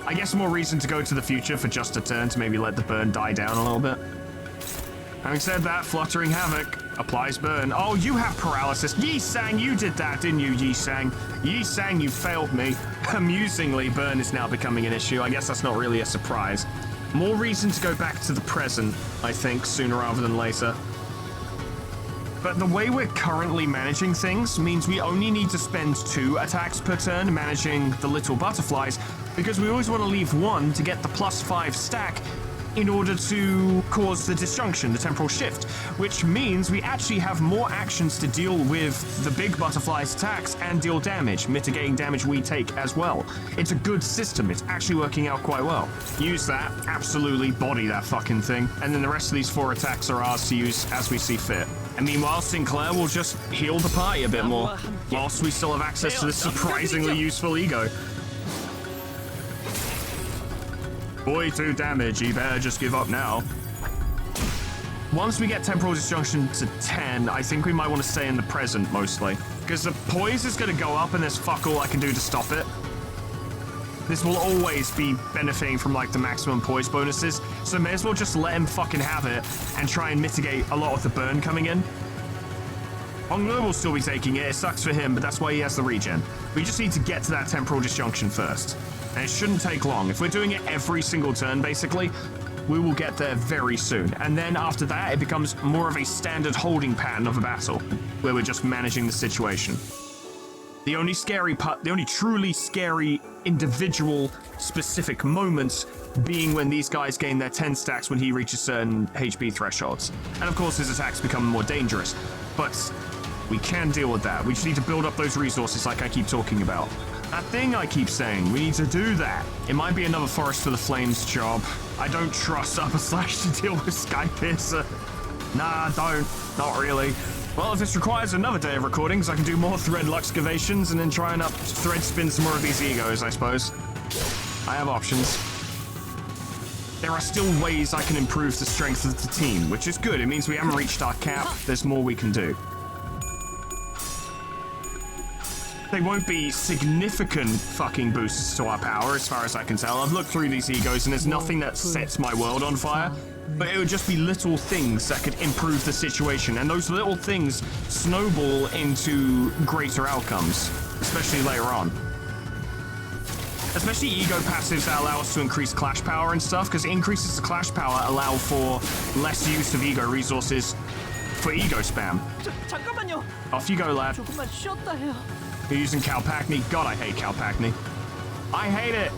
I guess more reason to go to the future for just a turn to maybe let the burn die down a little bit. Having said that, Fluttering Havoc applies burn. Oh, you have paralysis. Yi-Sang, you did that, didn't you, Yi-Sang? Yi-Sang, you failed me. Amusingly, burn is now becoming an issue. I guess that's not really a surprise. More reason to go back to the present, I think, sooner rather than later. But the way we're currently managing things means we only need to spend 2 attacks per turn managing the little butterflies, because we always want to leave 1 to get the +5 stack in order to cause the disjunction, the temporal shift, which means we actually have more actions to deal with the big butterfly's attacks and deal damage, mitigating damage we take as well. It's a good system. It's actually working out quite well. Use that, absolutely body that fucking thing, and then the rest of these 4 attacks are ours to use as we see fit. And meanwhile, Sinclair will just heal the party a bit more, whilst we still have access to this surprisingly useful ego. 42 damage, you better just give up now. Once we get Temporal Disjunction to 10, I think we might want to stay in the present mostly. Because the poise is going to go up and there's fuck all I can do to stop it. This will always be benefiting from like the maximum poise bonuses, so may as well just let him fucking have it and try and mitigate a lot of the burn coming in. Honglu will still be taking it, it sucks for him, but that's why he has the regen. We just need to get to that Temporal Disjunction first. And it shouldn't take long. If we're doing it every single turn, basically, we will get there very soon. And then after that, it becomes more of a standard holding pattern of a battle, where we're just managing the situation. The only scary part, the only truly scary individual specific moments being when these guys gain their 10 stacks when he reaches certain HP thresholds. And of course, his attacks become more dangerous. But we can deal with that. We just need to build up those resources like I keep talking about. That thing I keep saying, we need to do that. It might be another Forest for the Flames job. I don't trust Upper Slash to deal with Sky Piercer. Nah, don't. Not really. Well, if this requires another day of recordings, I can do more thread luxcavations and then try and thread spin some more of these egos, I suppose. I have options. There are still ways I can improve the strength of the team, which is good. It means we haven't reached our cap. There's more we can do. They won't be significant fucking boosts to our power, as far as I can tell. I've looked through these egos, and there's nothing that sets my world on fire. But it would just be little things that could improve the situation, and those little things snowball into greater outcomes, especially later on. Especially ego passives that allow us to increase clash power and stuff, because increases the clash power allow for less use of ego resources for ego spam. 잠깐만요. Off you go, lad. 조금만 쉬었다 해요. You're using Calpacni? God, I hate Calpacni. I hate it!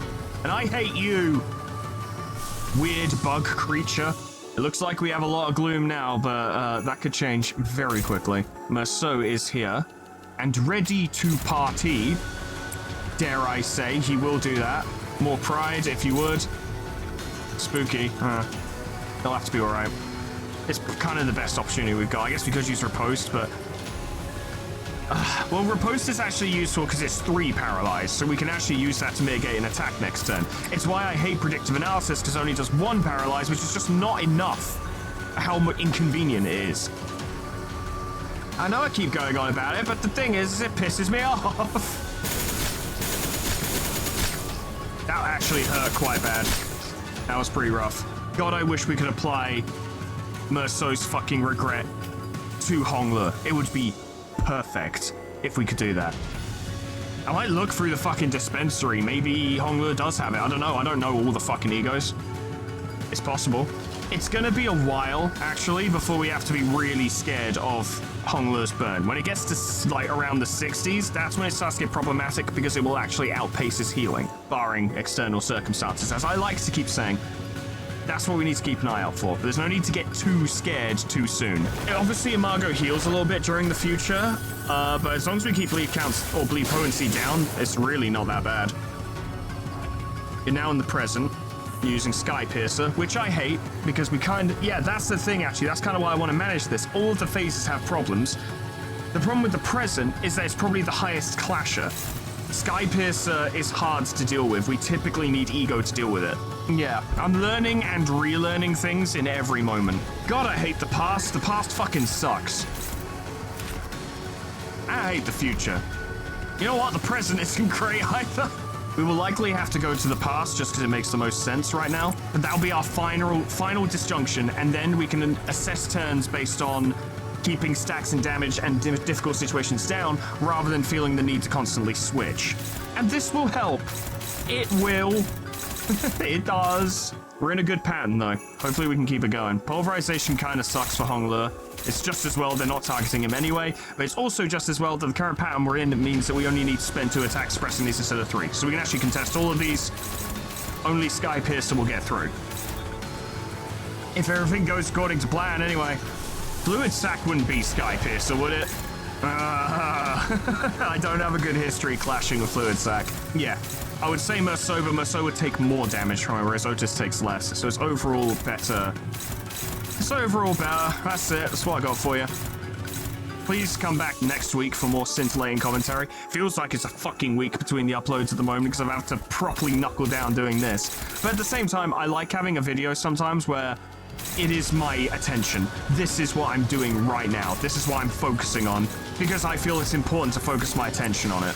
And I hate you! Weird bug creature. It looks like we have a lot of gloom now, but that could change very quickly. Merceau is here, and ready to party. Dare I say, he will do that. More pride, if you would. Spooky. He'll have to be alright. It's kind of the best opportunity we've got. I guess we could use Riposte, but... well, Riposte is actually useful because it's 3 paralyzed, so we can actually use that to mitigate an attack next turn. It's why I hate predictive analysis, because it only does 1 paralyzed, which is just not enough. How inconvenient it is. I know I keep going on about it, but the thing is, it pisses me off. That actually hurt quite bad. That was pretty rough. God, I wish we could apply Merceau's fucking regret to Honglu. It would be perfect if we could do that. I might look through the fucking dispensary. Maybe Honglu does have it. I don't know. I don't know all the fucking egos. It's possible. It's gonna be a while, actually, before we have to be really scared of Honglu's burn. When it gets to, like, around the 60s, that's when it starts to get problematic because it will actually outpace his healing, barring external circumstances, as I like to keep saying. That's what we need to keep an eye out for. But there's no need to get too scared too soon. Obviously, Imago heals a little bit during the future, but as long as we keep bleed counts or bleed potency down, it's really not that bad. You're now in the present, using Sky Piercer, which I hate because we yeah, that's the thing actually. That's kind of why I want to manage this. All of the phases have problems. The problem with the present is that it's probably the highest clasher. Sky Piercer is hard to deal with. We typically need Ego to deal with it. Yeah, I'm learning and relearning things in every moment. God, I hate the past. The past fucking sucks. I hate the future. You know what? The present isn't great either. We will likely have to go to the past just because it makes the most sense right now. But that'll be our final disjunction, and then we can assess turns based on keeping stacks and damage and difficult situations down, rather than feeling the need to constantly switch. And this will help. It will. It does. We're in a good pattern, though. Hopefully we can keep it going. Pulverization kind of sucks for Hongluo. It's just as well they're not targeting him anyway, but it's also just as well that the current pattern we're in means that we only need to spend 2 attacks suppressing these instead of 3. So we can actually contest all of these. Only Sky Piercer will get through. If everything goes according to plan, anyway. Fluid Sac wouldn't be Sky Piercer, would it? I don't have a good history clashing with Fluid Sac. Yeah, I would say Merceau, but Merceau would take more damage from it, whereas Otis takes less. So it's overall better. It's overall better. That's it. That's what I got for you. Please come back next week for more scintillating commentary. Feels like it's a fucking week between the uploads at the moment because I have to properly knuckle down doing this. But at the same time, I like having a video sometimes where it is my attention. This is what I'm doing right now. This is what I'm focusing on because I feel it's important to focus my attention on it.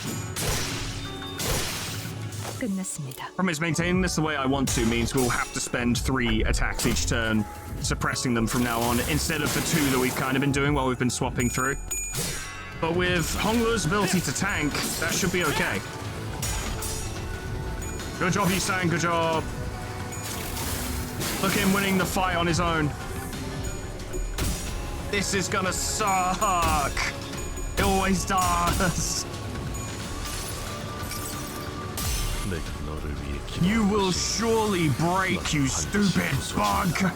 끝났습니다. Problem is, maintaining this the way I want to means we'll have to spend 3 attacks each turn suppressing them from now on, instead of the 2 that we've kind of been doing while we've been swapping through. But with Hongluo's ability to tank, that should be okay. Good job, Yisang, good job. Look at him winning the fight on his own. This is gonna suck. It always does. You will surely break, you stupid bug.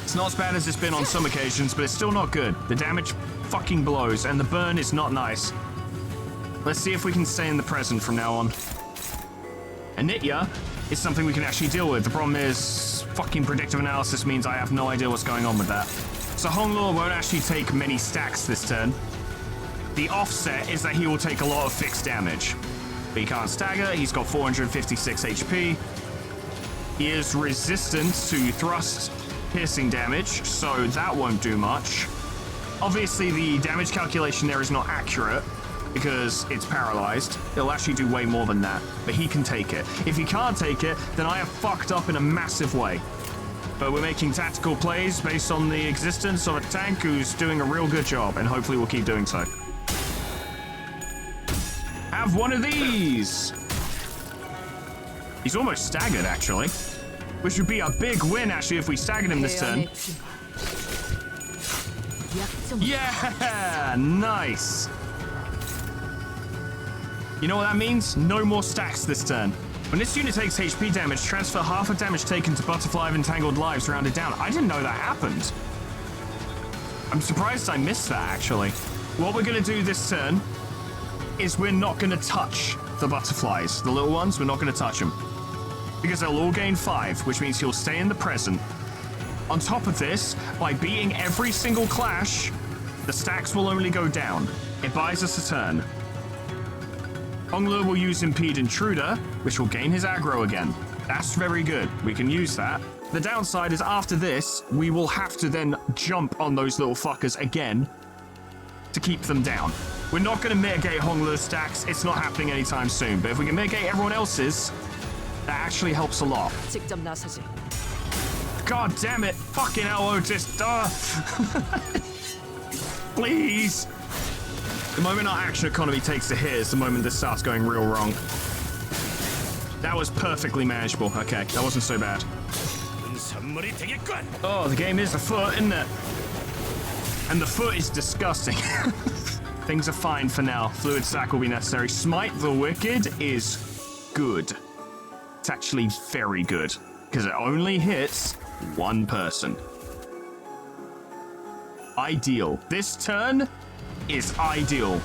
It's not as bad as it's been on some occasions, but it's still not good. The damage fucking blows, and the burn is not nice. Let's see if we can stay in the present from now on. Anitya is something we can actually deal with. The problem is, fucking predictive analysis means I have no idea what's going on with that. So Hongluo won't actually take many stacks this turn. The offset is that he will take a lot of fixed damage. But he can't stagger, he's got 456 HP. He is resistant to thrust piercing damage, so that won't do much. Obviously, the damage calculation there is not accurate because it's paralyzed. It'll actually do way more than that, but he can take it. If he can't take it, then I have fucked up in a massive way. But we're making tactical plays based on the existence of a tank who's doing a real good job, and hopefully we'll keep doing so. Have one of these! He's almost staggered, actually. Which would be a big win, actually, if we staggered him this turn. Yeah! Nice! You know what that means? No more stacks this turn. When this unit takes HP damage, transfer half of damage taken to Butterfly of Entangled Lives rounded down. I didn't know that happened. I'm surprised I missed that, actually. What we're going to do this turn is we're not going to touch the butterflies. The little ones, we're not going to touch them. Because they'll all gain 5, which means he'll stay in the present. On top of this, by beating every single clash, the stacks will only go down. It buys us a turn. Hongluo will use Impede Intruder, which will gain his aggro again. That's very good. We can use that. The downside is after this, we will have to then jump on those little fuckers again to keep them down. We're not going to mitigate Hongluo's stacks. It's not happening anytime soon. But if we can mitigate everyone else's, that actually helps a lot. God damn it. Fucking hell, Otis. Please. The moment our action economy takes a hit is the moment this starts going real wrong. That was perfectly manageable. Okay, that wasn't so bad. 선물이 되겠군. Oh, the game is afoot, isn't it? And the foot is disgusting. Things are fine for now. Fluid sac will be necessary. Smite the Wicked is good. It's actually very good. Because it only hits one person. Ideal. This turn is ideal.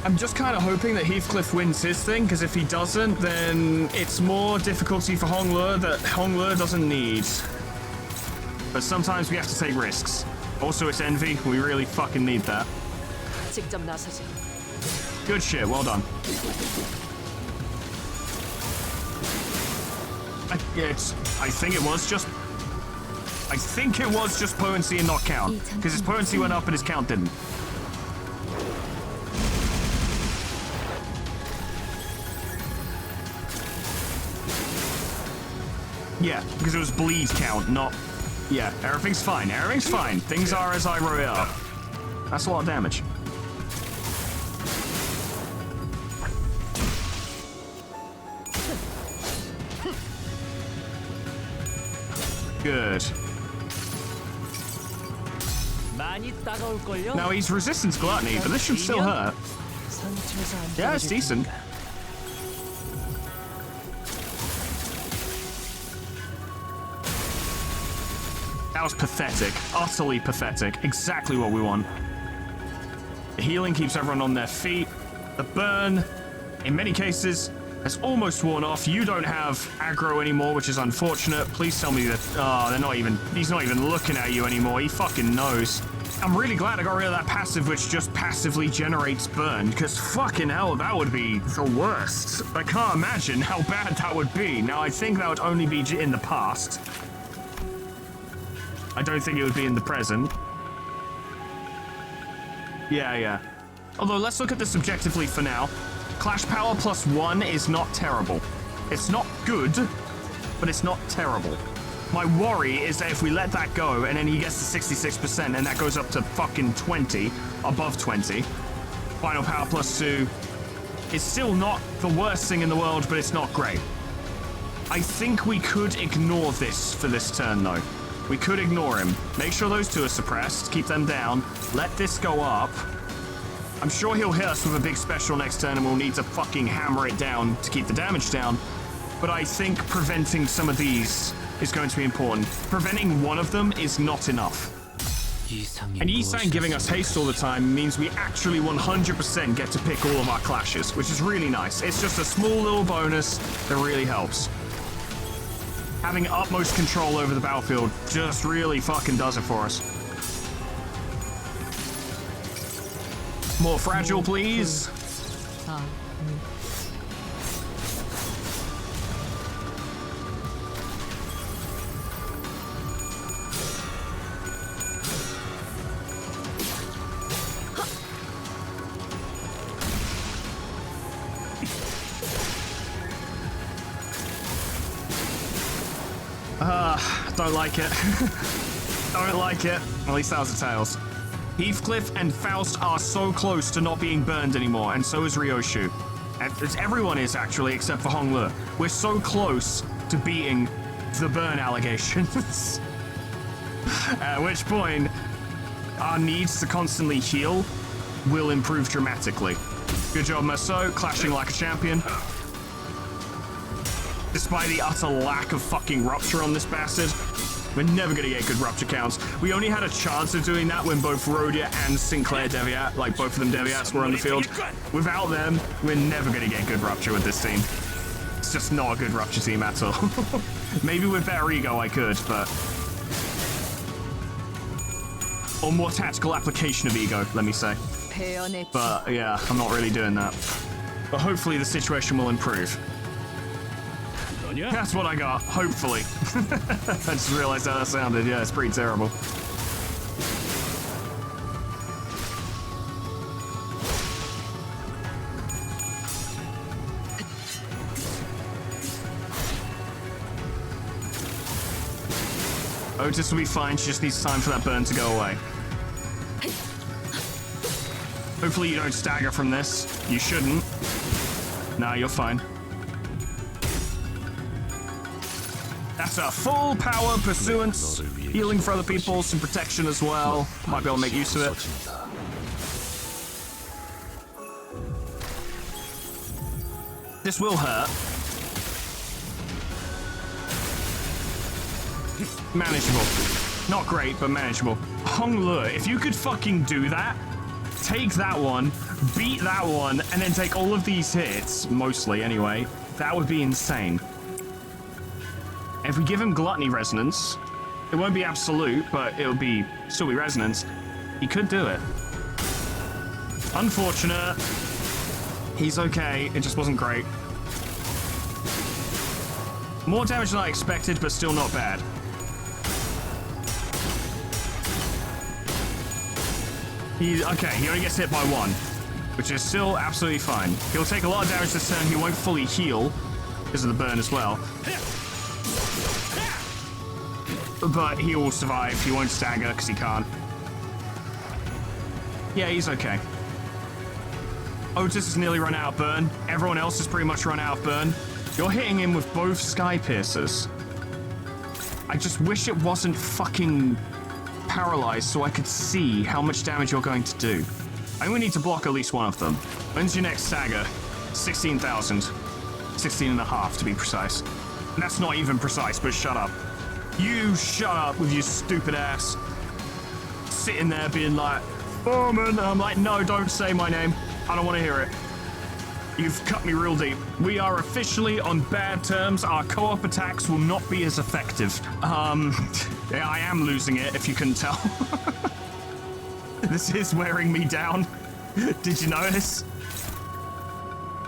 I'm just kind of hoping that Heathcliff wins his thing, because if he doesn't, then it's more difficulty for Hongluo that Hongluo doesn't need. But sometimes we have to take risks. Also, it's Envy. We really fucking need that. 직접 나서지. Good shit. Well done. I think it was just potency and not count, because his potency went up and his count didn't. Yeah, because it was bleed count, not... Yeah, everything's fine. Everything's fine. Things are as I wrote it up. That's a lot of damage. Good. 많이 따가울걸요? Now he's resistance gluttony, but this should still hurt. 상처에서 안 Yeah, it's 떨어질 decent. 테니까. That was pathetic. Utterly pathetic. Exactly what we want. The healing keeps everyone on their feet. The burn, in many cases, has almost worn off. You don't have aggro anymore, which is unfortunate. Please tell me that... Oh, he's not even looking at you anymore. He fucking knows. I'm really glad I got rid of that passive, which just passively generates burn, because fucking hell, that would be the worst. I can't imagine how bad that would be. Now, I think that would only be in the past. I don't think it would be in the present. Yeah. Although, let's look at this objectively for now. Clash power +1 is not terrible. It's not good, but it's not terrible. My worry is that if we let that go, and then he gets to 66%, and that goes up to fucking 20, above 20, final power +2 is still not the worst thing in the world, but it's not great. I think we could ignore this for this turn, though. We could ignore him. Make sure those two are suppressed, keep them down, let this go up. I'm sure he'll hit us with a big special next turn and we'll need to fucking hammer it down to keep the damage down. But I think preventing some of these is going to be important. Preventing one of them is not enough. And Yisang giving us haste all the time means we actually 100% get to pick all of our clashes, which is really nice. It's just a small little bonus that really helps. Having utmost control over the battlefield just really fucking does it for us. More fragile, please. Don't like it. Don't like it. At least that was the tails. Heathcliff and Faust are so close to not being burned anymore, and so is Ryoshu. As everyone is, actually, except for Hongluo. We're so close to beating the burn allegations. At which point, our needs to constantly heal will improve dramatically. Good job, Merceau, clashing like a champion. Despite the utter lack of fucking rupture on this bastard, we're never gonna get good rupture counts. We only had a chance of doing that when both Rhodia and Sinclair Deviat, like both of them Deviats, were on the field. Without them, we're never gonna get good rupture with this team. It's just not a good rupture team at all. Maybe with better ego I could, but... Or more tactical application of ego, let me say. But yeah, I'm not really doing that. But hopefully the situation will improve. That's what I got, hopefully. I just realized how that sounded. Yeah, it's pretty terrible. Otis will be fine, she just needs time for that burn to go away. Hopefully you don't stagger from this. You shouldn't. Nah, you're fine. That's a full power pursuance. Healing for other people, some protection as well. Might be able to make use of it. 써진다. This will hurt. Manageable. Not great, but manageable. Honglu, if you could fucking do that, take that one, beat that one, and then take all of these hits, mostly anyway, that would be insane. If we give him Gluttony Resonance, it won't be absolute, but it'll be still be Resonance, he could do it. Unfortunate. He's okay, it just wasn't great. More damage than I expected, but still not bad. He only gets hit by one, which is still absolutely fine. He'll take a lot of damage this turn. He won't fully heal because of the burn as well. But he will survive. He won't stagger because he can't. Yeah, he's okay. Otis has nearly run out of burn. Everyone else has pretty much run out of burn. You're hitting him with both Sky Piercers. I just wish it wasn't fucking paralyzed so I could see how much damage you're going to do. I think we need to block at least one of them. When's your next stagger? 16,000. 16 and a half to be precise. And that's not even precise, but shut up. You shut up with your stupid ass. Sitting there being like, Foreman. And I'm like, no, don't say my name. I don't want to hear it. You've cut me real deep. We are officially on bad terms. Our co-op attacks will not be as effective. Yeah, I am losing it, if you couldn't tell. This is wearing me down. Did you notice?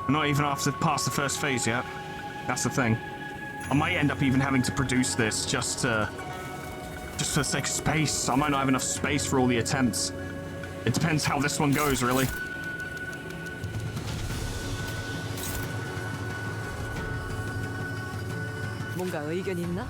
I'm not even past the first phase yet. That's the thing. I might end up even having to produce this just for the sake of space. I might not have enough space for all the attempts. It depends how this one goes, really. 뭔가 의견 있나?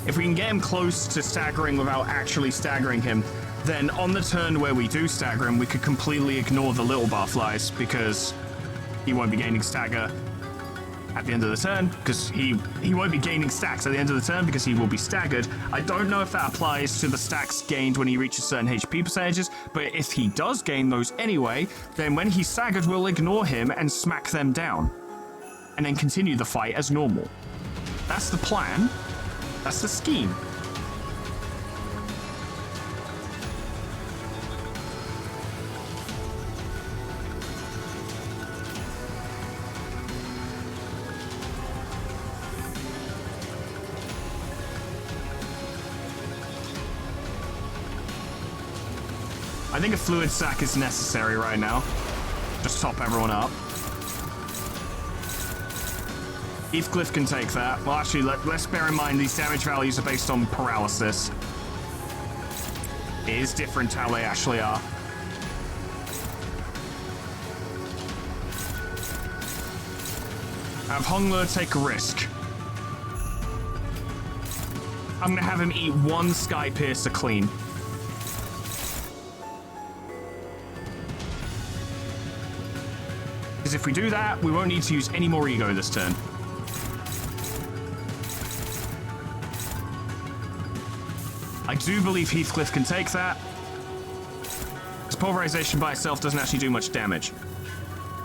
If we can get him close to staggering without actually staggering him, then on the turn where we do stagger him, we could completely ignore the little barflies because he won't be gaining stagger at the end of the turn, because he won't be gaining stacks at the end of the turn because he will be staggered. I don't know if that applies to the stacks gained when he reaches certain HP percentages, but if he does gain those anyway, then when he's staggered, we'll ignore him and smack them down, and then continue the fight as normal. That's the plan. That's the scheme. I think a fluid sack is necessary right now. Just top everyone up. Heathcliff can take that. Well, actually, let's bear in mind these damage values are based on paralysis. It is different how they actually are. Have Honglu take a risk. I'm gonna have him eat one Sky Piercer clean. Because if we do that, we won't need to use any more ego this turn. I do believe Heathcliff can take that. Because pulverization by itself doesn't actually do much damage.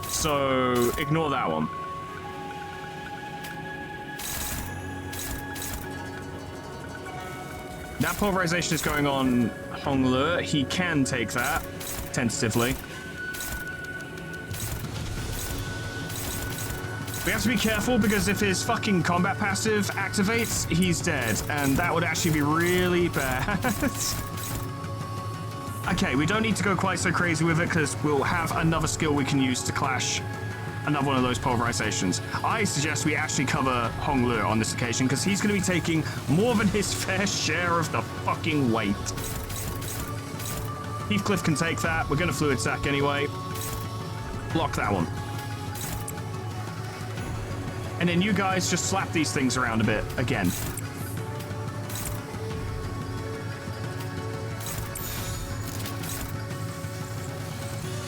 So ignore that one. That pulverization is going on Honglu. He can take that, tentatively. We have to be careful because if his fucking combat passive activates, he's dead. And that would actually be really bad. Okay, we don't need to go quite so crazy with it because we'll have another skill we can use to clash another one of those pulverizations. I suggest we actually cover Honglu on this occasion because he's going to be taking more than his fair share of the fucking weight. Heathcliff can take that. We're going to fluid sack anyway. Block that one. And then you guys just slap these things around a bit again.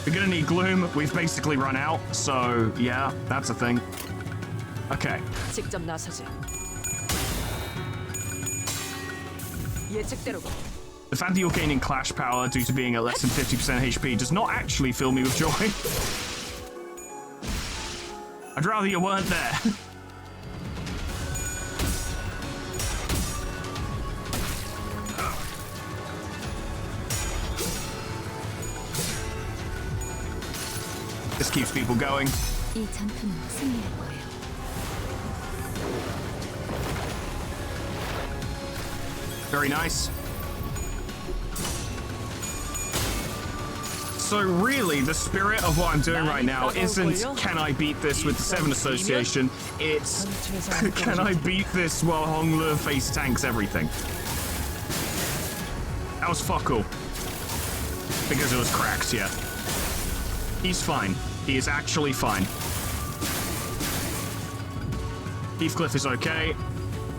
We're gonna need gloom. We've basically run out, so yeah, that's a thing. Okay. 직접 나서지. 예측대로고. The fact that you're gaining clash power due to being at less than 50% HP does not actually fill me with joy. I'd rather you weren't there. This keeps people going. 이 전투는 승리할 거예요. Very nice. So really, the spirit of what I'm doing right now isn't can I beat this with the 7 Association, it's can I beat this while Honglu face tanks everything. That was fuck all. Because it was cracked, yeah. He's fine. He is actually fine. Heathcliff is okay.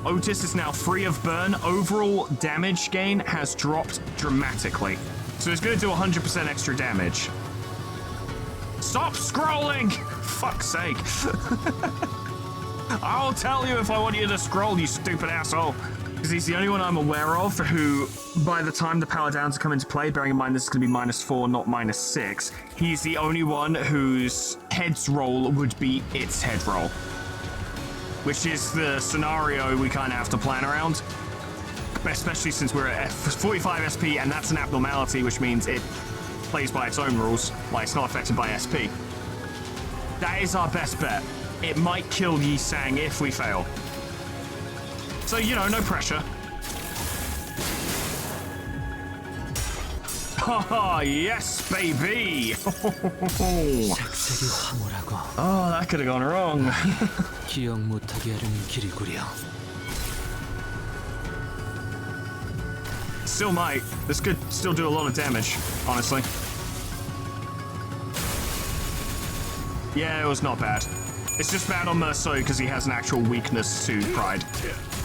Otis is now free of burn. Overall damage gain has dropped dramatically. So he's going to do 100% extra damage. Stop scrolling! Fuck's sake. I'll tell you if I want you to scroll, you stupid asshole. Because he's the only one I'm aware of who, by the time the power downs come into play, bearing in mind this is going to be -4, not -6, he's the only one whose head's roll would be its head roll. Which is the scenario we kind of have to plan around. Especially since we're at 45 SP, and that's an abnormality, which means it plays by its own rules, like it's not affected by SP. That is our best bet. It might kill Yi Sang if we fail. So, you know, no pressure. Haha, yes, baby! 색색이 황홀하고 Oh, that could have gone wrong. 기억 못하게 하려는 길이구려. Still might. This could still do a lot of damage, honestly. Yeah, it was not bad. It's just bad on Merceau because he has an actual weakness to Pride.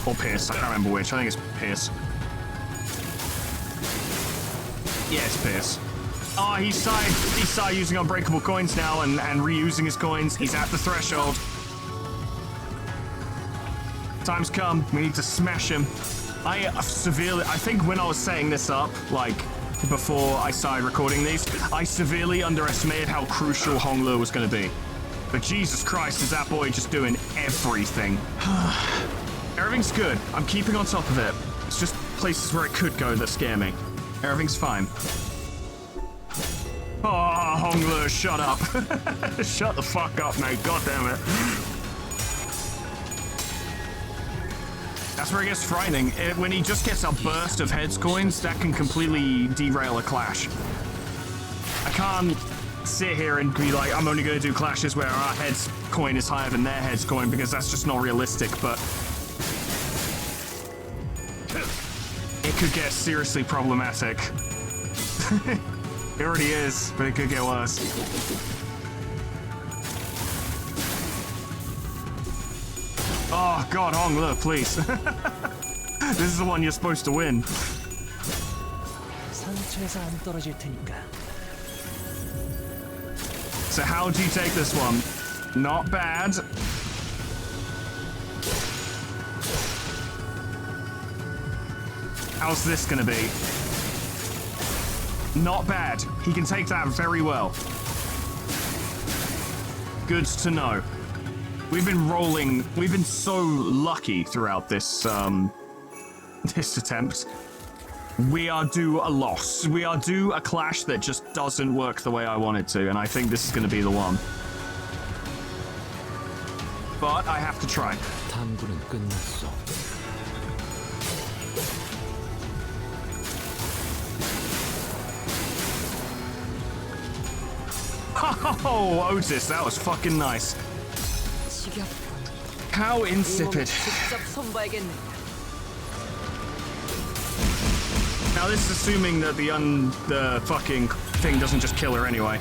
Or Pierce, I can't remember which. I think it's Pierce. Yeah, it's Pierce. Oh, he started using unbreakable coins now and reusing his coins. He's at the threshold. Time's come. We need to smash him. I think when I was setting this up, like, before I started recording these, I severely underestimated how crucial Honglu was going to be. But Jesus Christ, is that boy just doing everything. Everything's good. I'm keeping on top of it. It's just places where it could go that scare me. Everything's fine. Oh, Honglu, shut up. Shut the fuck up, mate. God damn it. That's where it gets frightening. When he just gets a burst of heads coins, that can completely derail a clash. I can't sit here and be like, I'm only going to do clashes where our heads coin is higher than their heads coin, because that's just not realistic, but it could get seriously problematic. It already is, but it could get worse. Oh god, Honglu, please. This is the one you're supposed to win. 상처에서 안 떨어질 테니까. So how do you take this one? Not bad. How's this gonna be? Not bad. He can take that very well. Good to know. We've been so lucky throughout this, this attempt. We are due a loss. We are due a clash that just doesn't work the way I want it to, and I think this is going to be the one. But I have to try. 탐구는 끝났어. Oh, Otis, that was fucking nice. 지겹다. How 이 몸 insipid. 직접 손봐야겠네. Now this is assuming that the fucking thing doesn't just kill her anyway.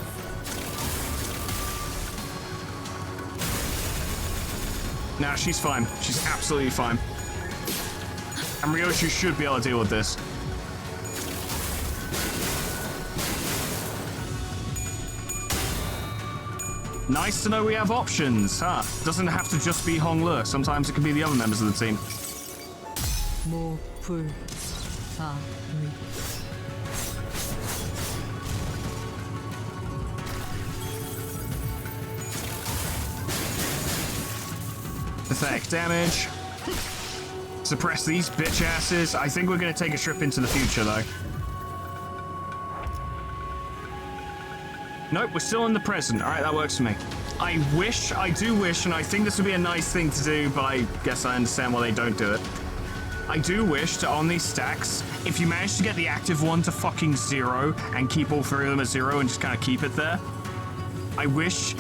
Nah, she's fine. She's absolutely fine. And Ryoshu should be able to deal with this. Nice to know we have options, huh? Doesn't have to just be Honglu. Sometimes it can be the other members of the team. 모, 불, 사, 의. Pathetic damage. Suppress these bitch asses. I think we're going to take a trip into the future, though. Nope, we're still in the present. All right, that works for me. I do wish, and I think this would be a nice thing to do, but I guess I understand why they don't do it. I do wish to, on these stacks, if you manage to get the active one to fucking 0 and keep all 3 of them at 0 and just kind of keep it there, I wish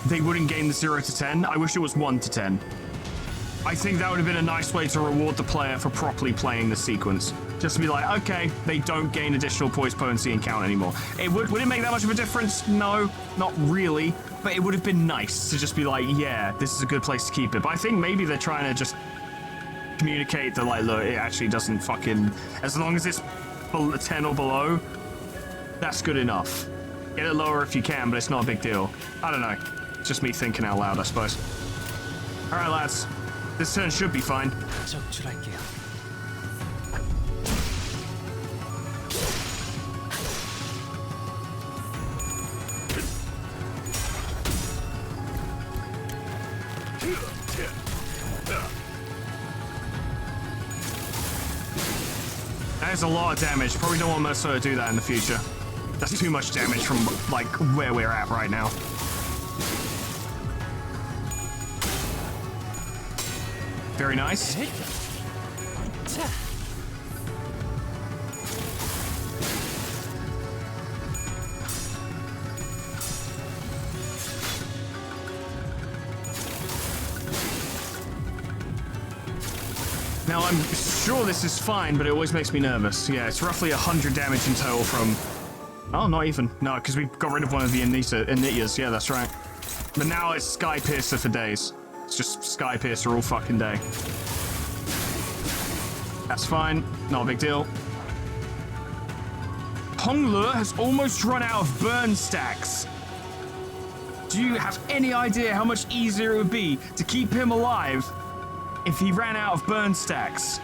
they wouldn't gain the 0 to 10. I wish it was 1 to 10. I think that would have been a nice way to reward the player for properly playing the sequence. Just to be like, okay, they don't gain additional poise, potency, and count anymore. Would it make that much of a difference? No, not really. But it would have been nice to just be like, yeah, this is a good place to keep it. But I think maybe they're trying to just communicate that, like, look, it actually doesn't fucking... As long as it's 10 or below, that's good enough. Get it lower if you can, but it's not a big deal. I don't know. It's just me thinking out loud, I suppose. All right, lads. This turn should be fine. 적출할게요. That is a lot of damage. Probably don't want Mercer to do that in the future. That's too much damage from, like, where we're at right now. Very nice. Now, I'm sure this is fine, but it always makes me nervous. Yeah, it's roughly 100 damage in total from... Oh, not even. No, because we got rid of one of the Inityas. Yeah, that's right. But now it's Sky Piercer for days. It's just Sky Piercer all fucking day. That's fine. Not a big deal. Honglu has almost run out of burn stacks. Do you have any idea how much easier it would be to keep him alive if he ran out of burn stacks?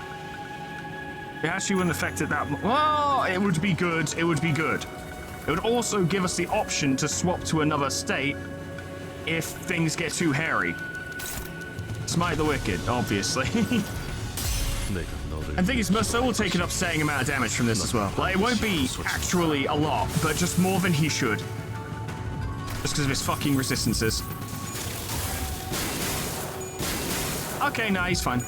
It actually wouldn't affect it that much. Well, it would be good. It would be good. It would also give us the option to swap to another state if things get too hairy. Smite the Wicked, obviously. And thing is, Mercer will take an upsetting amount of damage from this as well. Like, it won't be actually a lot, but just more than he should. Just because of his fucking resistances. Okay, nah, he's fine.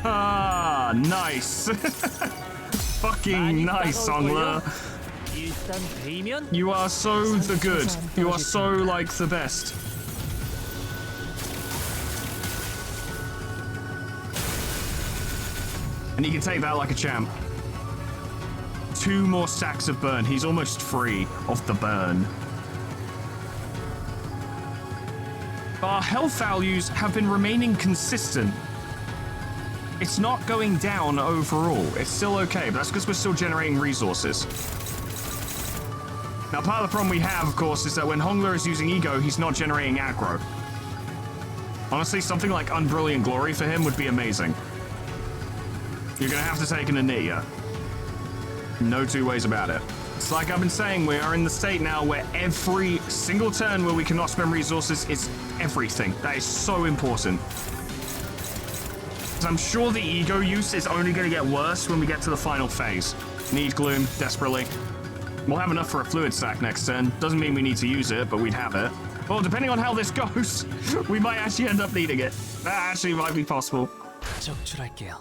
Ah, nice. Fucking nice, Honglu. 일단 베이면 You are so the good. You are so like the best. And he can take that like a champ. 2 more stacks of burn. He's almost free of the burn. Our health values have been remaining consistent. It's not going down overall. It's still okay, but that's because we're still generating resources. Now, part of the problem we have, of course, is that when Honglu is using Ego, he's not generating aggro. Honestly, something like Unbrilliant Glory for him would be amazing. You're going to have to take an Anitya. No two ways about it. It's like I've been saying, we are in the state now where every single turn where we cannot spend resources is everything. That is so important. I'm sure the Ego use is only going to get worse when we get to the final phase. Need Gloom, desperately. We'll have enough for a fluid stack next turn. Doesn't mean we need to use it, but we'd have it. Well, depending on how this goes, we might actually end up needing it. That actually might be possible. 적출할게요.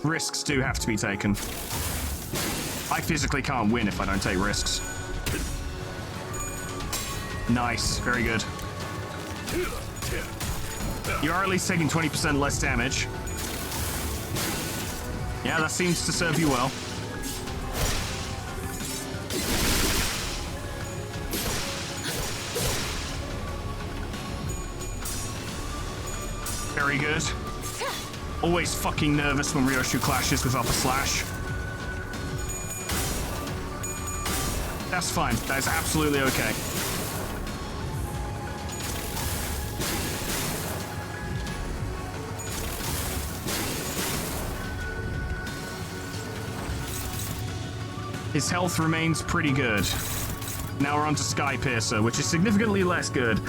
Risks do have to be taken. I physically can't win if I don't take risks. Nice, very good. You are at least taking 20% less damage. Yeah, that seems to serve you well. Very good. Always fucking nervous when Ryoshu clashes with upper slash. That's fine. That is absolutely okay. His health remains pretty good. Now we're on to Sky Piercer, which is significantly less good.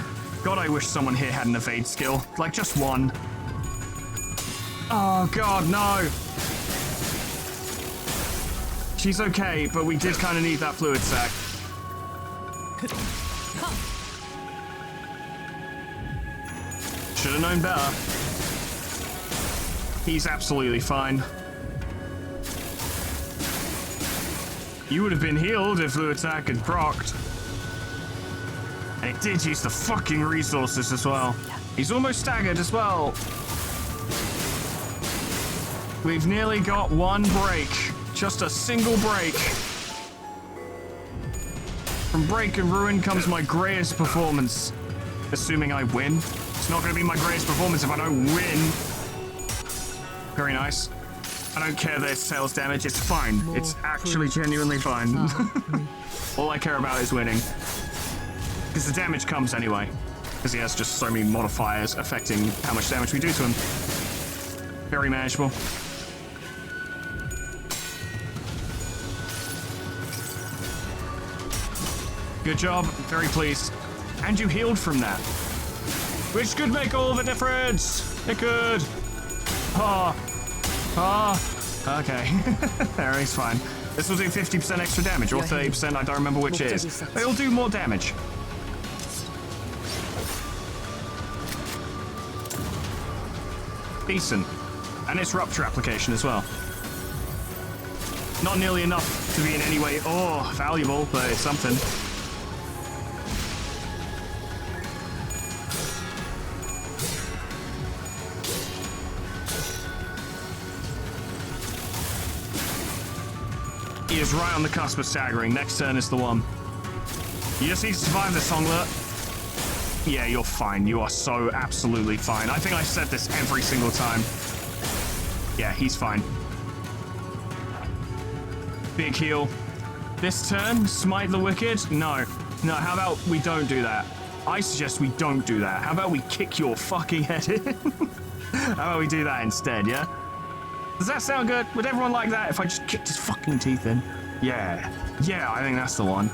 God, I wish someone here had an evade skill. Like, just one. Oh, God, no. She's okay, but we did kind of need that fluid sac. Should have known better. He's absolutely fine. You would have been healed if fluid sac had procced. And it did use the fucking resources as well. He's almost staggered as well. We've nearly got one break. Just a single break. From Break and Ruin comes my greatest performance. Assuming I win. It's not going to be my greatest performance if I don't win. Very nice. I don't care that it's sales damage. It's fine. It's actually genuinely fine. All I care about is winning. Because the damage comes anyway. Because he has just so many modifiers affecting how much damage we do to him. Very manageable. Good job. Very pleased. And you healed from that. Which could make all the difference. It could. Ah. Ah. Okay. There, he's fine. This will do 50% extra damage, or 30%, I don't remember which it is. But it'll do more damage. Decent. And it's Rupture application as well. Not nearly enough to be in any way, valuable, but it's something. He is right on the cusp of staggering. Next turn is the one. You just need to survive this, Hongler. Yeah, you're fine. You are so absolutely fine. I think I said this every single time. Yeah, he's fine. Big heal. This turn, smite the wicked? No. No, how about we don't do that? I suggest we don't do that. How about we kick your fucking head in? How about we do that instead, yeah? Does that sound good? Would everyone like that if I just kicked his fucking teeth in? Yeah. Yeah, I think that's the one.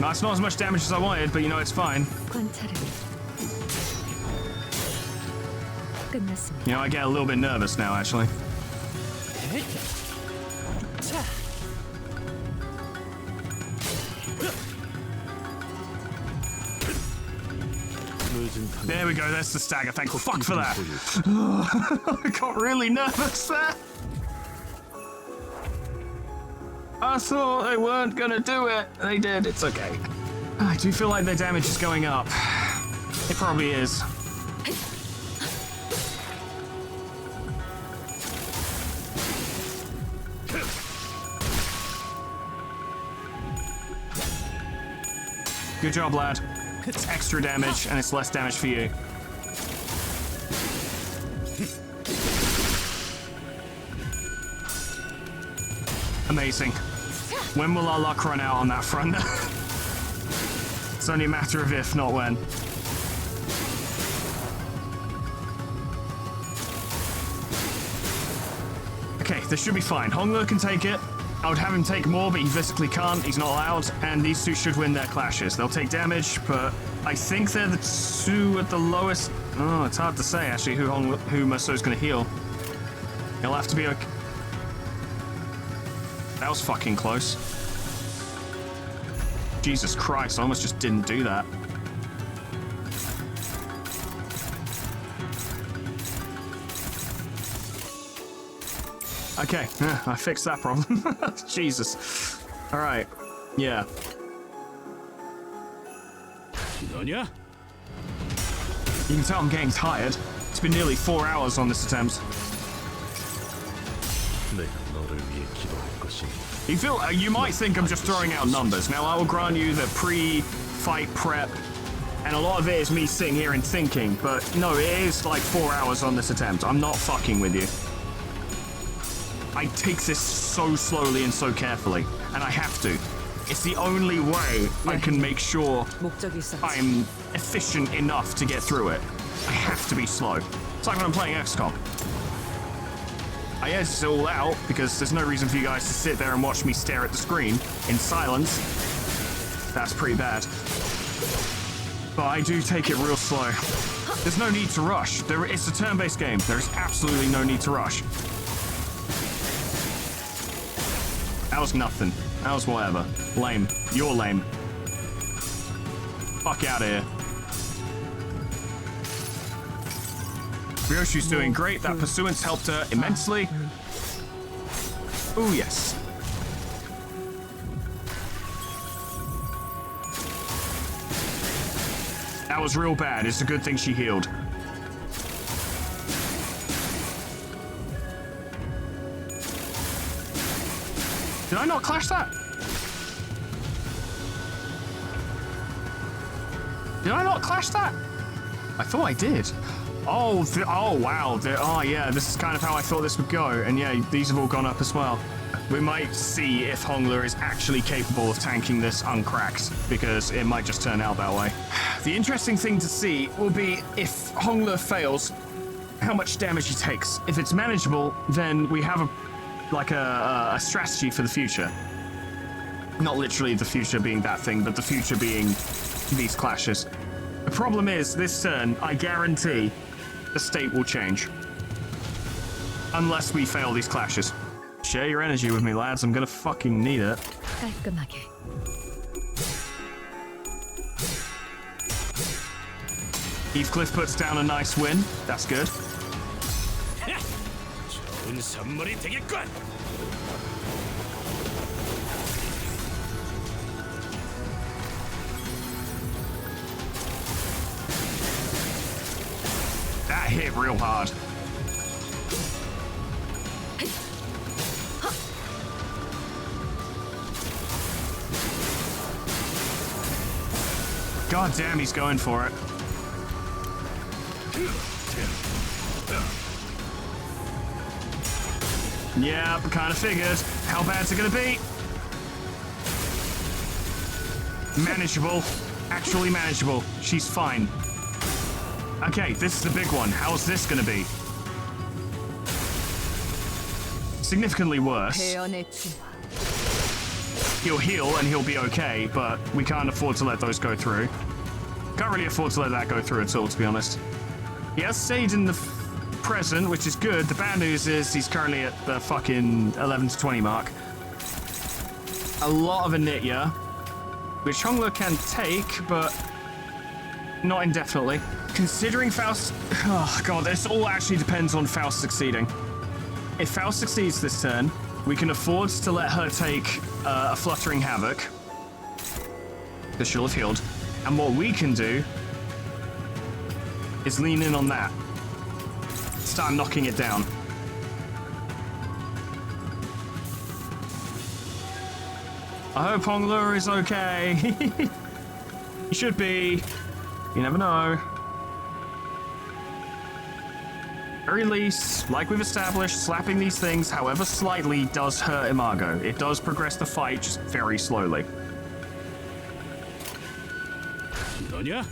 No, it's not as much damage as I wanted, but you know, it's fine. You know, I get a little bit nervous now, actually. There we go, that's the stagger. Thank fuck for that. I got really nervous there. I thought they weren't gonna do it. They did, it's okay. I do feel like their damage is going up. It probably is. Good job, lad. It's extra damage, and it's less damage for you. Amazing. When will our luck run out on that front? It's only a matter of if, not when. Okay, this should be fine. Hongler can take it. I would have him take more, but he physically can't. He's not allowed. And these two should win their clashes. They'll take damage, but I think they're the two at the lowest. Oh, it's hard to say, actually, who Maso's going to heal. He'll have to be okay. That was fucking close. Jesus Christ, I almost just didn't do that. Okay, I fixed that problem. Jesus. All right. Yeah. 너냐? You can tell I'm getting tired. It's been nearly 4 hours on this attempt. 내가 너를 위해 기도할 것이니. You might think I'm just throwing out numbers. Now, I will grant you the pre-fight prep, and a lot of it is me sitting here and thinking, but no, it is like 4 hours on this attempt. I'm not fucking with you. I take this so slowly and so carefully, and I have to. It's the only way I can make sure 목적이 있었지. I'm efficient enough to get through it. I have to be slow. It's like when I'm playing XCOM. I edit it all out because there's no reason for you guys to sit there and watch me stare at the screen in silence. That's pretty bad. But I do take it real slow. There's no need to rush. It's a turn-based game. There's absolutely no need to rush. That was nothing. That was whatever. Lame. You're lame. Fuck out of here. Ryoshu's doing great. That pursuance helped her immensely. Oh, yes. That was real bad. It's a good thing she healed. Did I not clash that? Did I not clash that? I thought I did. Oh, wow. Oh, yeah, this is kind of how I thought this would go. And yeah, these have all gone up as well. We might see if Hongler is actually capable of tanking this uncracked, because it might just turn out that way. The interesting thing to see will be if Hongler fails, how much damage he takes. If it's manageable, then we have a strategy for the future. Not literally the future being that thing, but the future being these clashes. The problem is, this turn, I guarantee the state will change. Unless we fail these clashes. Share your energy with me, lads. I'm gonna fucking need it. 깔끔하게. Heathcliff puts down a nice win. That's good. 좋은 선물이 되겠군. That hit real hard. God damn, he's going for it. Yeah, kind of figured. How bad's it gonna be? Manageable. Actually manageable. She's fine. Okay, this is the big one. How's this gonna be? Significantly worse. He'll heal and he'll be okay, but we can't afford to let those go through. Can't really afford to let that go through at all, to be honest. He has stayed in the present, which is good. The bad news is he's currently at the fucking 11 to 20 mark. A lot of Anitya, which Hongler can take, but not indefinitely. Considering Faust... Oh, God, this all actually depends on Faust succeeding. If Faust succeeds this turn, we can afford to let her take a Fluttering Havoc, because she'll have healed. And what we can do is lean in on that. Start knocking it down. I hope Hongler is okay. He should be. You never know. Very least, like we've established, slapping these things, however slightly, does hurt Imago. It does progress the fight, just very slowly. 너냐?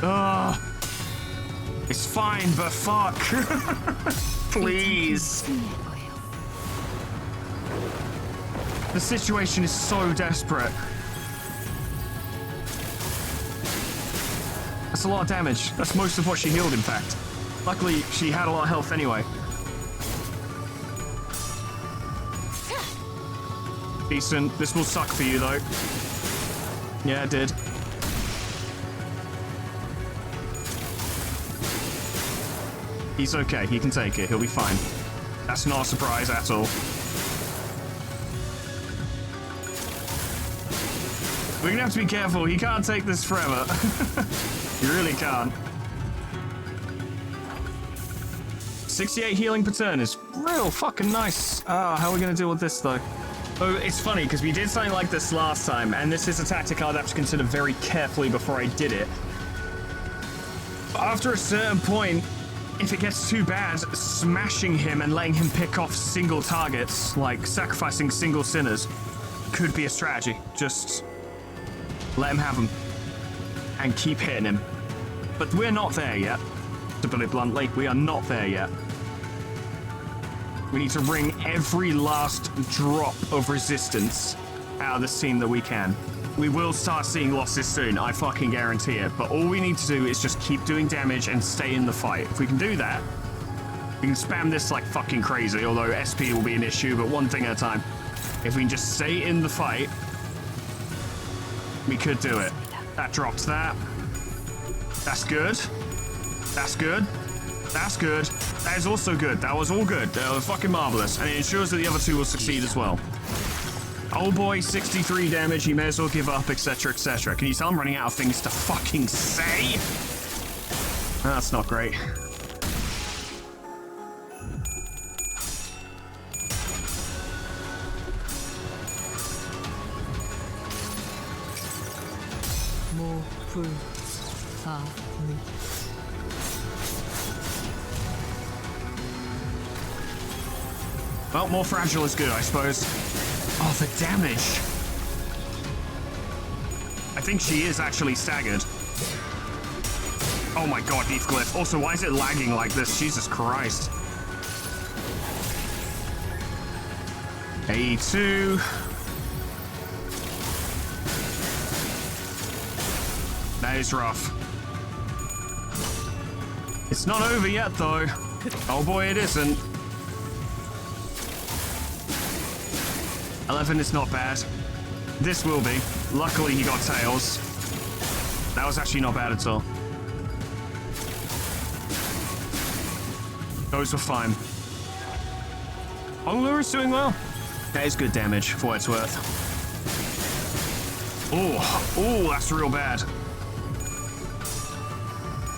Ugh. It's fine, but fuck. Please. The situation is so desperate. That's a lot of damage. That's most of what she healed, in fact. Luckily, she had a lot of health anyway. Decent. This will suck for you, though. Yeah, it did. He's okay. He can take it. He'll be fine. That's not a surprise at all. We're gonna have to be careful. He can't take this forever. He really can't. 68 healing per turn is real fucking nice. How are we gonna deal with this though? Oh, it's funny because we did something like this last time, and this is a tactic I'd have to consider very carefully before I did it. After a certain point, if it gets too bad, smashing him and letting him pick off single targets, like sacrificing single sinners, could be a strategy. Just let him have them and keep hitting him. But we're not there yet. To put it bluntly, we are not there yet. We need to wring every last drop of resistance out of this team that we can. We will start seeing losses soon, I fucking guarantee it. But all we need to do is just keep doing damage and stay in the fight. If we can do that, we can spam this like fucking crazy, although SP will be an issue, but one thing at a time. If we can just stay in the fight, we could do it. That dropped that. That's good. That's good. That's good. That is also good. That was all good. That was fucking marvelous. And it ensures that the other two will succeed as well. Oh boy, 63 damage. He may as well give up, etc., etc. Can you tell I'm running out of things to fucking say? That's not great. 모, 불, 사, 의. Well, more fragile is good, I suppose. Oh, the damage. I think she is actually staggered. Oh my god, Heathcliff. Also, why is it lagging like this? Jesus Christ. A2. That is rough. It's not over yet, though. Oh boy, it isn't. 11 is not bad. This will be. Luckily, he got tails. That was actually not bad at all. Those were fine. Oh, is doing well. That is good damage, for what it's worth. Oh, that's real bad.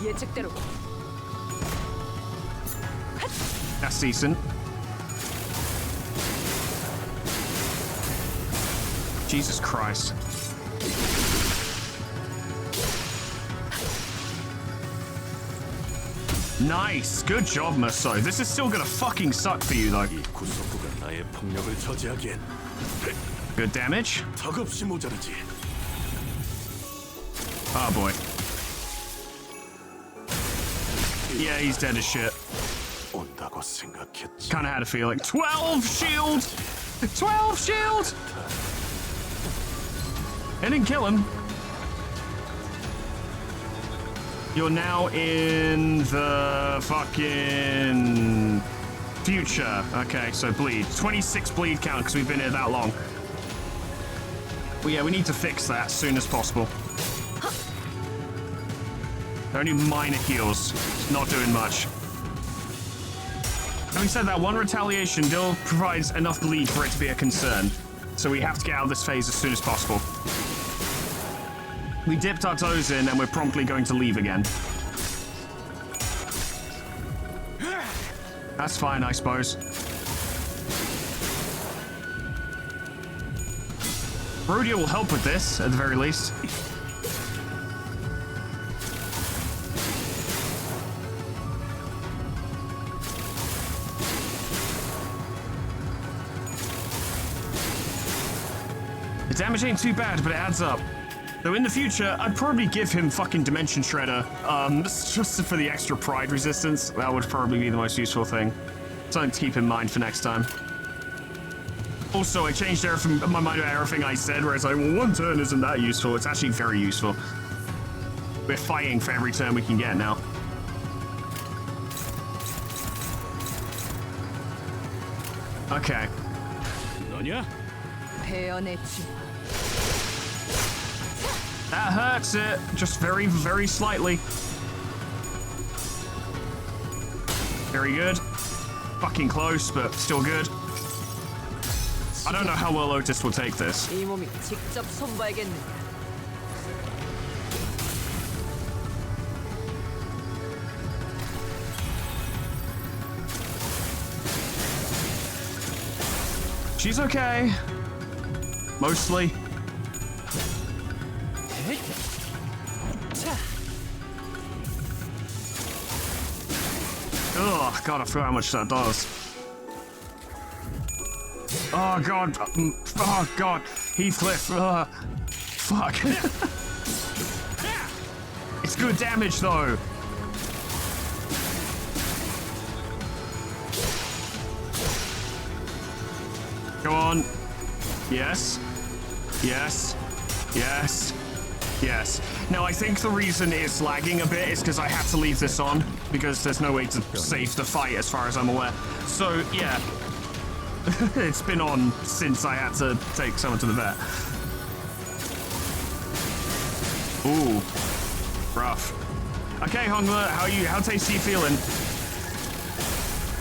예측대로. That's decent. Jesus Christ. Nice. Good job, Merceau. This is still gonna fucking suck for you, though. 이 구속구가 나의 폭력을 저지하기엔 Good damage. 턱없이 모자르지. Oh, boy. Yeah, he's dead as shit. 온다고 생각했지. Kinda had a feeling. 12 shield! 12 shield! It didn't kill him. You're now in the fucking future. Okay, so bleed. 26 bleed count because we've been here that long. Well, yeah, we need to fix that as soon as possible. Only minor heals. Not doing much. Having said that, one retaliation still provides enough bleed for it to be a concern. So we have to get out of this phase as soon as possible. We dipped our toes in and we're promptly going to leave again. That's fine, I suppose. Rhodia will help with this, at the very least. The damage ain't too bad, but it adds up. Though in the future, I'd probably give him fucking Dimension Shredder, just for the extra pride resistance. That would probably be the most useful thing. Something to keep in mind for next time. Also, I changed my mind about everything I said, where it's like, well, one turn isn't that useful. It's actually very useful. We're fighting for every turn we can get now. Okay. 너냐? 베어냈지. That hurts it, just very, very slightly. Very good. Fucking close, but still good. I don't know how well Otis will take this. 이 몸이 직접 손봐야겠는데. She's okay. Mostly. Oh, God, I forgot how much that does. Oh, God. Oh, God. Heathcliff. Fuck. It's good damage, though. Go on. Yes. Yes. Yes. Yes. Now, I think the reason it's lagging a bit is because I had to leave this on, because there's no way to save the fight as far as I'm aware. So, yeah. It's been on since I had to take someone to the vet. Ooh. Rough. Okay, Hongler, how tasty you feeling?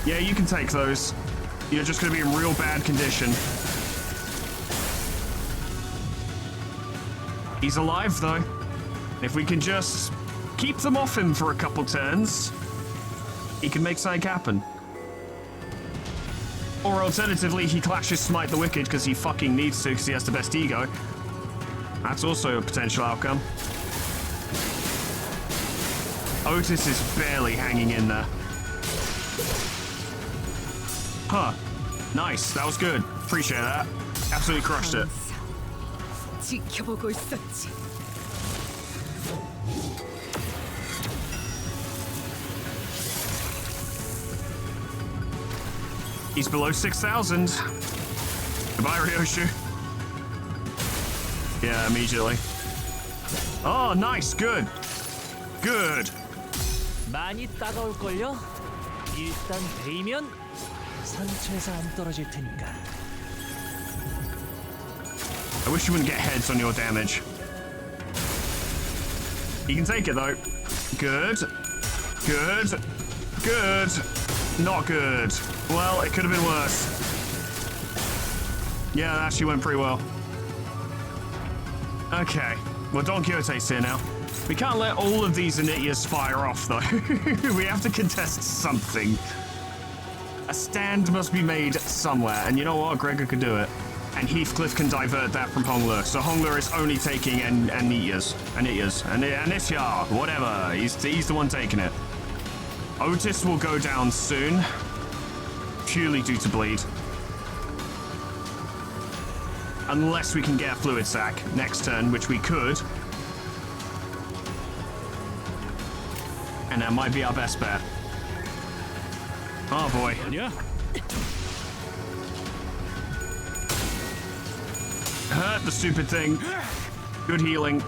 Yeah, you can take those. You're just gonna be in real bad condition. He's alive, though. If we can just keep them off him for a couple turns, he can make something happen. Or alternatively, he clashes Smite the Wicked because he fucking needs to because he has the best ego. That's also a potential outcome. Otis is barely hanging in there. Huh. Nice. That was good. Appreciate that. Absolutely crushed it. 지켜보고 있었지. He's below 6,000. Goodbye, Ryoshu. Yeah, immediately. Oh, nice. Good. Good. 많이 따가울걸요? 일단 베이면 상처에서 안 떨어질 테니까. I wish you wouldn't get heads on your damage. You can take it, though. Good. Good. Good. Not good. Well, it could have been worse. Yeah, that actually went pretty well. Okay. Well, Don Quixote's here now. We can't let all of these Anitias fire off, though. We have to contest something. A stand must be made somewhere, and you know what? Gregor could do it. And Heathcliff can divert that from Hongler. So Hongler is only taking Anitia, whatever. He's the one taking it. Otis will go down soon, purely due to bleed. Unless we can get a fluid sac next turn, which we could. And that might be our best bet. Oh boy. 아니야? Hurt the stupid thing. Good healing.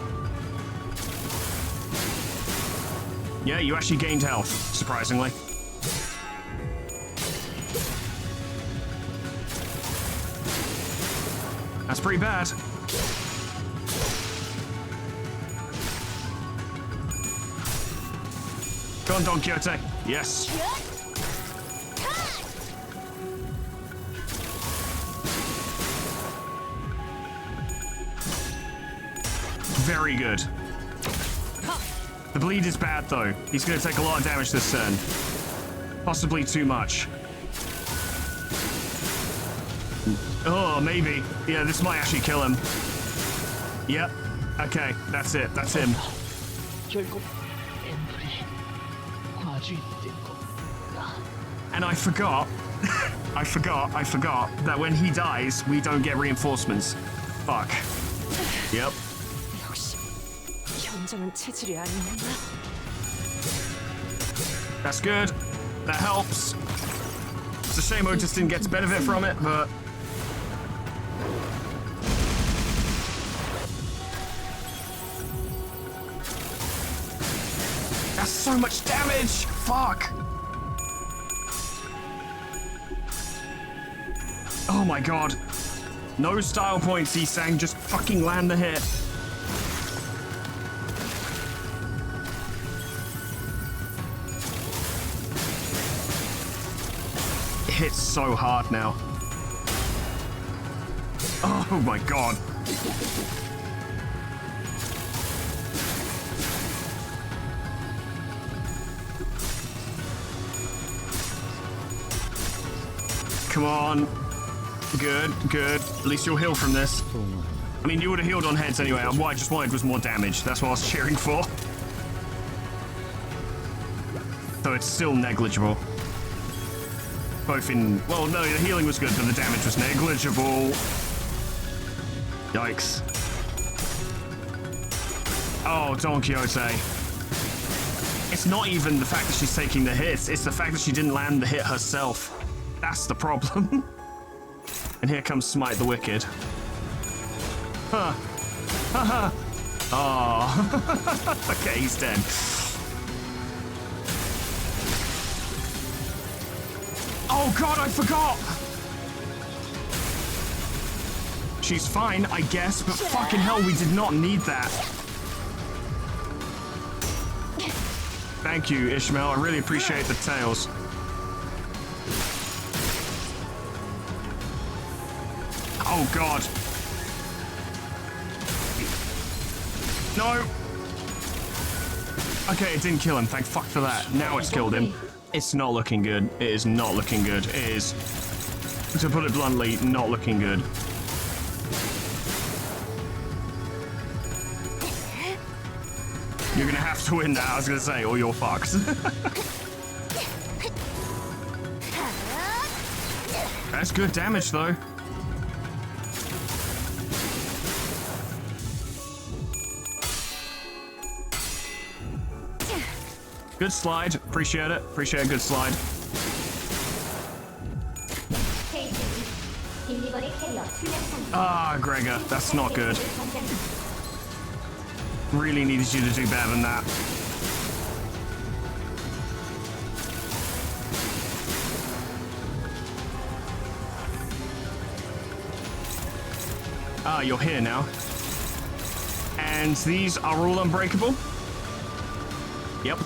Yeah, you actually gained health, surprisingly. That's pretty bad. Go on, Don Quixote. Yes. Very good. The bleed is bad, though. He's going to take a lot of damage this turn. Possibly too much. Oh, maybe. Yeah, this might actually kill him. Yep. Okay, that's it. That's him. 결국 앰플이 과주입된 건가? And I forgot. I forgot that when he dies, we don't get reinforcements. Fuck. Yep. 역시 현장은 체질이 아니었나? That's good. That helps. It's a shame Otis didn't get to benefit from it, but... That's so much damage! Fuck! Oh my god. No style points, Isang. Just fucking land the hit. hits so hard now. Oh my god. Come on. Good, good. At least you'll heal from this. I mean, you would have healed on heads anyway. What I just wanted was more damage. That's what I was cheering for. So it's still negligible. Both in... Well, no, the healing was good, but the damage was negligible. Yikes. Oh, Don Quixote. It's not even the fact that she's taking the hits. It's the fact that she didn't land the hit herself. That's the problem. And here comes Smite the Wicked. Huh. Haha. Oh. Okay, he's dead. Oh god, I forgot! She's fine, I guess, but fucking hell, we did not need that. Thank you, Ishmael. I really appreciate the tails. Oh god. No. Okay, it didn't kill him. Thank fuck for that. Now it's killed him. It's not looking good. It is not looking good. It is, to put it bluntly, not looking good. You're gonna have to win that, I was gonna say, or you're fucked. That's good damage, though. Good slide. Appreciate it. Appreciate a good slide. Ah, Gregor. That's not good. Really needed you to do better than that. Ah, you're here now. And these are all unbreakable? Yep.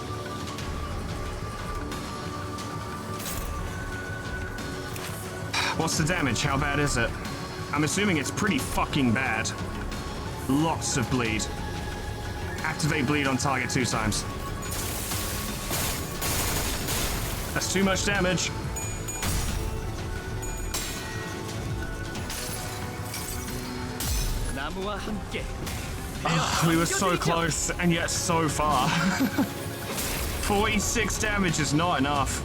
What's the damage? How bad is it? I'm assuming it's pretty fucking bad. Lots of bleed. Activate bleed on target 2 times. That's too much damage. Oh, we were so close and yet so far. 46 damage is not enough.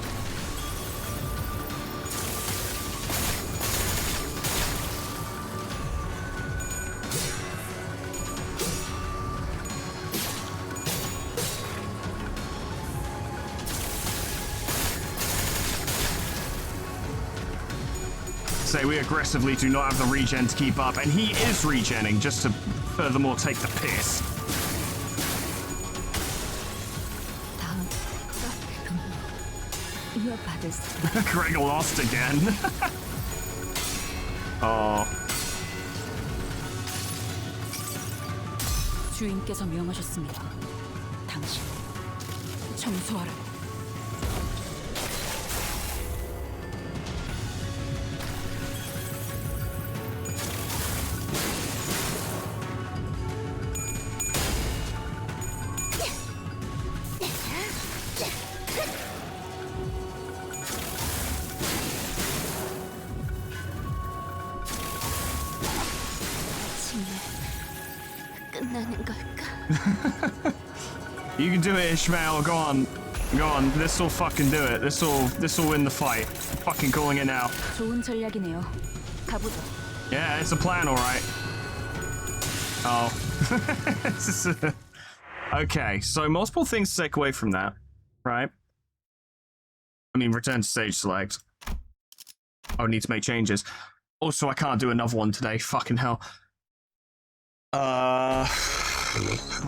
We aggressively do not have the regen to keep up, and he is regenning just to furthermore take the piss. Gregor lost again. Oh. 주인께서 명하셨습니다. 당신 청소하라. You can do it, Ishmael. Go on. Go on. This will fucking do it. This will win the fight. I'm fucking calling it now. 좋은 전략이네요. 가보죠. Yeah, it's a plan, all right. Oh. Okay, so multiple things to take away from that, right? I mean, return to stage select. I need to make changes. Also, I can't do another one today. Fucking hell.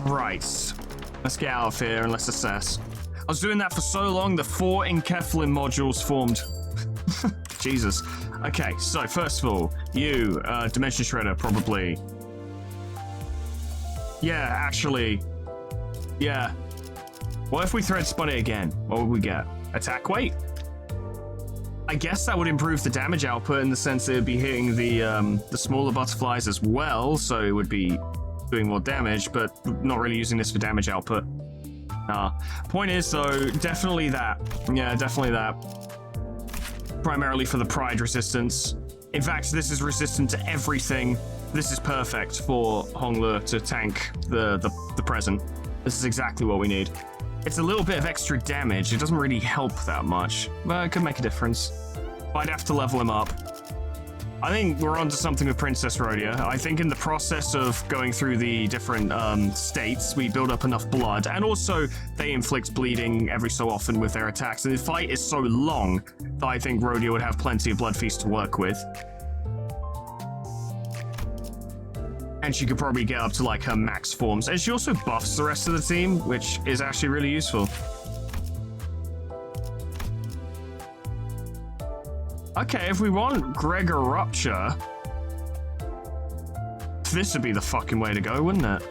Right. Let's get out of here and let's assess. I was doing that for so long, the 4 Enkephalin modules formed. Jesus. Okay, so first of all, you, Dimension Shredder, probably. Yeah, actually. Yeah. What if we thread spot it again? What would we get? Attack weight? I guess that would improve the damage output in the sense that it would be hitting the smaller butterflies as well, so it would be doing more damage, but not really using this for damage output. Point is, though, definitely that. Yeah, definitely that. Primarily for the pride resistance. In fact, this is resistant to everything. This is perfect for Honglu to tank the present. This is exactly what we need. It's a little bit of extra damage. It doesn't really help that much, but it could make a difference. I'd have to level him up. I think we're onto something with Princess Rhodia. I think in the process of going through the different states, we build up enough blood, and also they inflict bleeding every so often with their attacks. And the fight is so long that I think Rhodia would have plenty of Blood Feast to work with. And she could probably get up to like her max forms. And she also buffs the rest of the team, which is actually really useful. Okay, if we want Gregor Rupture, this would be the fucking way to go, wouldn't it?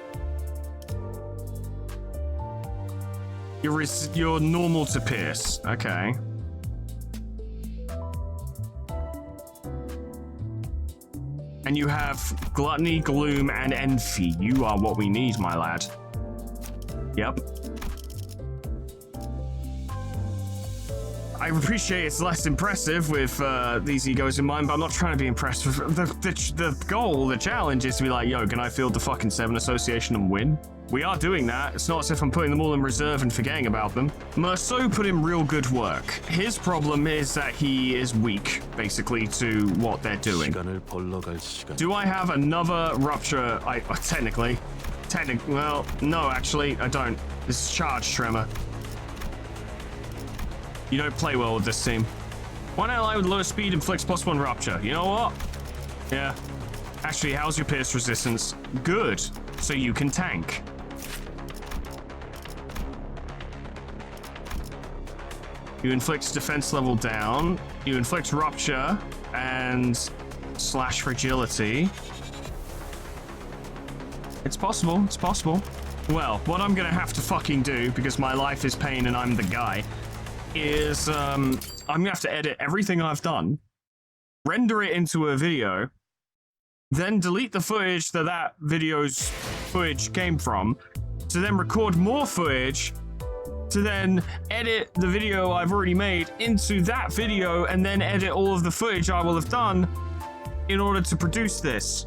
You're normal to pierce. Okay. And you have Gluttony, Gloom, and Envy. You are what we need, my lad. Yep. I appreciate it's less impressive with these egos in mind, but I'm not trying to be impressed with the goal, the challenge is to be like, yo, can I field the fucking 7 association and win? We are doing that. It's not as if I'm putting them all in reserve and forgetting about them. Merceau put in real good work. His problem is that he is weak, basically, to what they're doing. Do I have another Rupture? Technically, well, no, actually, I don't. This is Charge Tremor. You don't play well with this team. One ally with lower speed inflicts +1 Rupture. You know what? Yeah. Actually, how's your pierce resistance? Good. So you can tank. You inflict defense level down. You inflict Rupture and slash fragility. It's possible. It's possible. Well, what I'm gonna have to fucking do, because my life is pain and I'm the guy, is I'm gonna have to edit everything I've done, render it into a video, then delete the footage that video's footage came from, to then record more footage, to then edit the video I've already made into that video, and then edit all of the footage I will have done in order to produce this.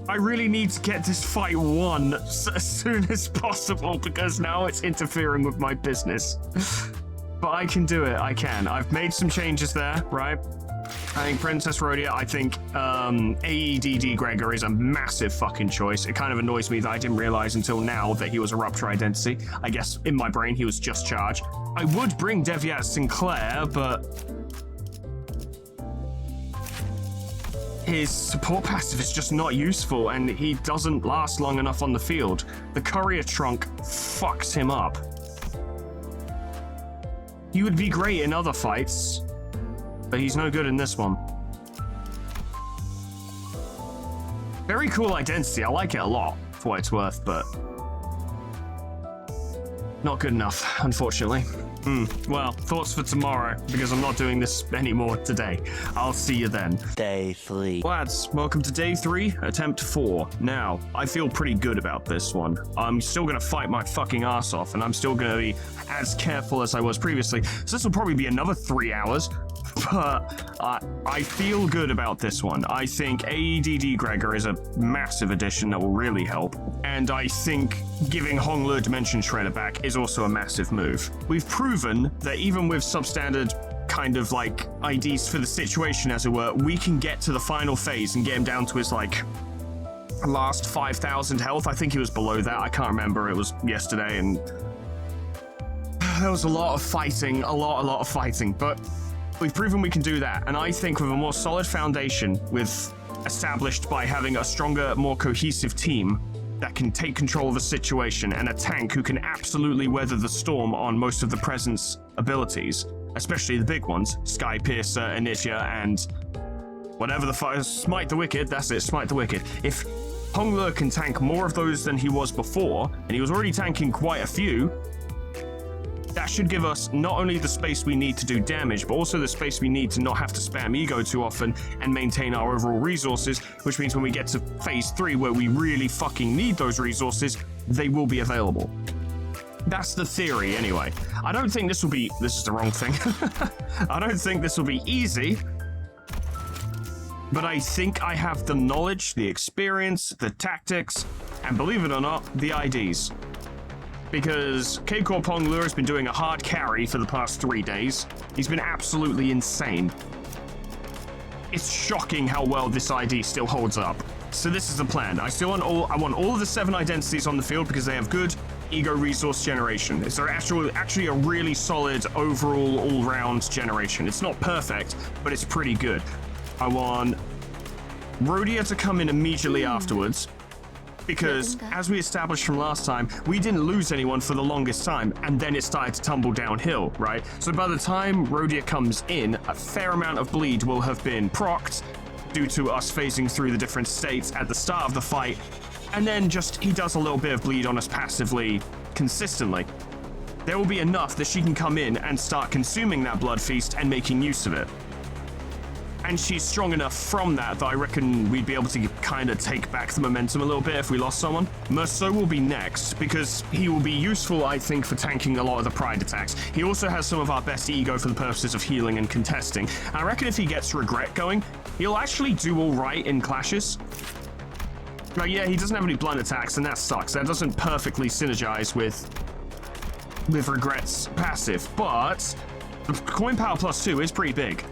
I really need to get this fight won as soon as possible, because now it's interfering with my business. But I can do it, I can. I've made some changes there, right? I think Princess Rhodia, I think AEDD Gregor is a massive fucking choice. It kind of annoys me that I didn't realize until now that he was a Rupture identity. I guess in my brain he was just Charge. I would bring Deviat Sinclair, but his support passive is just not useful, and he doesn't last long enough on the field. The Courier Trunk fucks him up. He would be great in other fights, but he's no good in this one. Very cool identity. I like it a lot, for what it's worth, but not good enough, unfortunately. Well, thoughts for tomorrow, because I'm not doing this anymore today. I'll see you then. Day 3. Lads, welcome to day 3, attempt 4. Now, I feel pretty good about this one. I'm still gonna fight my fucking ass off, and I'm still gonna be as careful as I was previously. So this will probably be another 3 hours, but I feel good about this one. I think AEDD Gregor is a massive addition that will really help, and I think giving Honglu Dimension Shredder back is also a massive move. We've proven that even with substandard kind of like IDs for the situation, as it were, we can get to the final phase and get him down to his like last 5,000 health. I think he was below that. I can't remember. It was yesterday, and there was a lot of fighting, a lot of fighting, but we've proven we can do that. And I think with a more solid foundation, established by having a stronger, more cohesive team that can take control of the situation, and a tank who can absolutely weather the storm on most of the presence abilities, especially the big ones, Sky Piercer, Initia, and whatever the fuck, Smite the Wicked, that's it, Smite the Wicked. If Honglu can tank more of those than he was before, and he was already tanking quite a few, That should give us not only the space we need to do damage, but also the space we need to not have to spam ego too often and maintain our overall resources, which means when we get to phase 3, where we really fucking need those resources, they will be available. That's the theory, anyway. I don't think this will be... This is the wrong thing. I don't think this will be easy, but I think I have the knowledge, the experience, the tactics, and believe it or not, the IDs. Because K-Corp Honglur has been doing a hard carry for the past 3 days. He's been absolutely insane. It's shocking how well this ID still holds up. So this is the plan. I want all of the 7 identities on the field because they have good ego resource generation. It's actually a really solid overall all-round generation. It's not perfect, but it's pretty good. I want Rhodia to come in immediately afterwards, because as we established from last time, we didn't lose anyone for the longest time, and then it started to tumble downhill, right? So by the time Rhodia comes in, a fair amount of bleed will have been procced due to us phasing through the different states at the start of the fight, and then just he does a little bit of bleed on us passively consistently. There will be enough that she can come in and start consuming that blood feast and making use of it. And she's strong enough from that I reckon we'd be able to kind of take back the momentum a little bit if we lost someone. Merceau will be next, because he will be useful, I think, for tanking a lot of the pride attacks. He also has some of our best ego for the purposes of healing and contesting. And I reckon if he gets Regret going, he'll actually do all right in clashes. Like, yeah, he doesn't have any blunt attacks, and that sucks. That doesn't perfectly synergize with Regret's passive, but the coin power +2 is pretty big.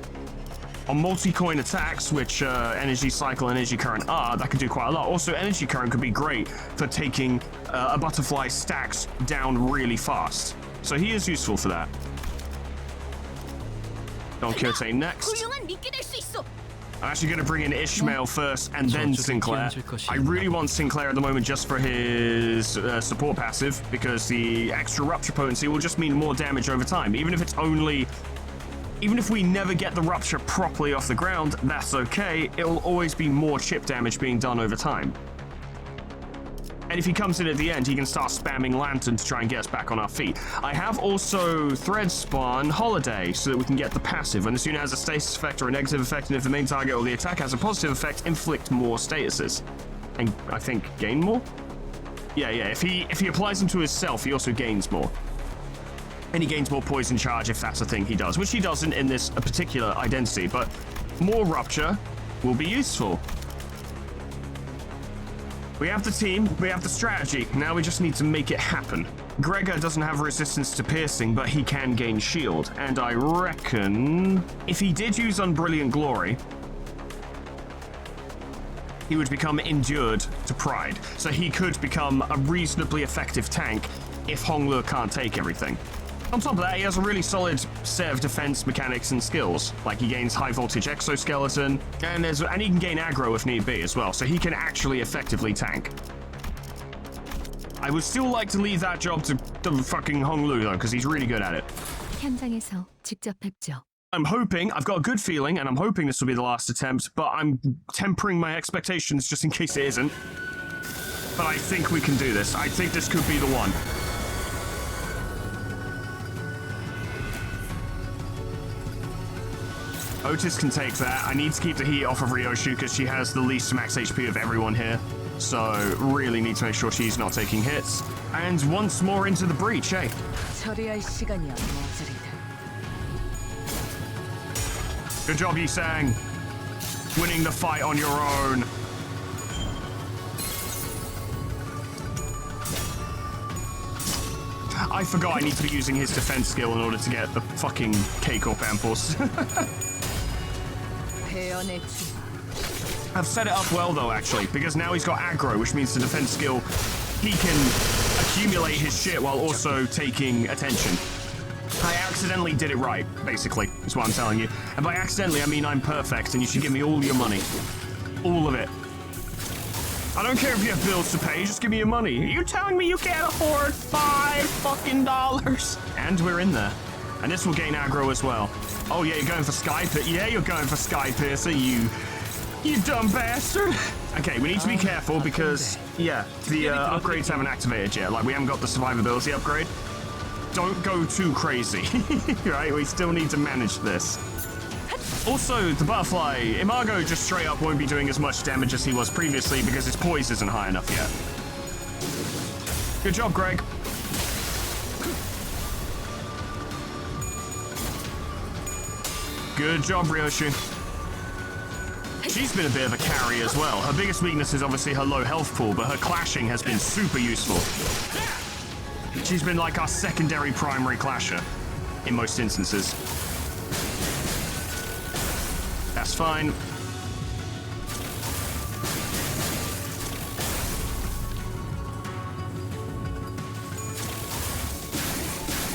On multi-coin attacks, which Energy Cycle and Energy Current are, that could do quite a lot. Also, Energy Current could be great for taking a butterfly stacks down really fast. So he is useful for that. Don Quixote next. I'm actually going to bring in Ishmael first and then Sinclair. I really want Sinclair at the moment just for his support passive, because the extra Rupture potency will just mean more damage over time. Even if we never get the Rupture properly off the ground, that's okay. It'll always be more chip damage being done over time. And if he comes in at the end, he can start spamming Lantern to try and get us back on our feet. I have also Thread Spawn Holiday so that we can get the passive. And as soon as a status effect or a negative effect, and if the main target or the attack has a positive effect, inflict more statuses. And I think gain more? Yeah, if he applies them to himself, he also gains more. And he gains more poison charge if that's a thing he does, which he doesn't in this particular identity, but more Rupture will be useful. We have the team, we have the strategy, now we just need to make it happen. Gregor doesn't have resistance to piercing, but he can gain shield, and I reckon if he did use Unbrilliant Glory, he would become endured to Pride, so he could become a reasonably effective tank if Honglur can't take everything. On top of that, he has a really solid set of defense mechanics and skills. Like, he gains high voltage exoskeleton, and he can gain aggro if need be as well, so he can actually effectively tank. I would still like to leave that job to fucking Honglur though, because he's really good at it. 현장에서 직접 뵙죠. I'm hoping, I've got a good feeling, and I'm hoping this will be the last attempt, but I'm tempering my expectations just in case it isn't. But I think we can do this. I think this could be the one. Otis can take that. I need to keep the heat off of Ryoshu because she has the least max HP of everyone here. So really need to make sure she's not taking hits. And once more into the breach, eh? Good job, Yi-sang. Winning the fight on your own. I forgot I need to be using his defense skill in order to get the fucking K-Corp amples. I've set it up well though, actually, because now he's got aggro, which means the defense skill, he can accumulate his shit while also taking attention. I accidentally did it right, basically, is what I'm telling you. And by accidentally, I mean I'm perfect, and you should give me all your money. All of it. I don't care if you have bills to pay, just give me your money. Are you telling me you can't afford $5 fucking? And we're in there. And this will gain aggro as well. Oh yeah, you're going for Sky Piercer? Yeah, you're going for Sky Piercer, you dumb bastard. Okay, we need to be careful because, yeah, the upgrades haven't activated yet. Like, we haven't got the survivability upgrade. don't go too crazy, right? We still need to manage this. Also, the butterfly, Imago just straight up won't be doing as much damage as he was previously because his poise isn't high enough yet. Good job, Greg. Good job, Ryoshi. She's been a bit of a carry as well. Her biggest weakness is obviously her low health pool, but her clashing has been super useful. She's been like our secondary primary clasher in most instances. That's fine.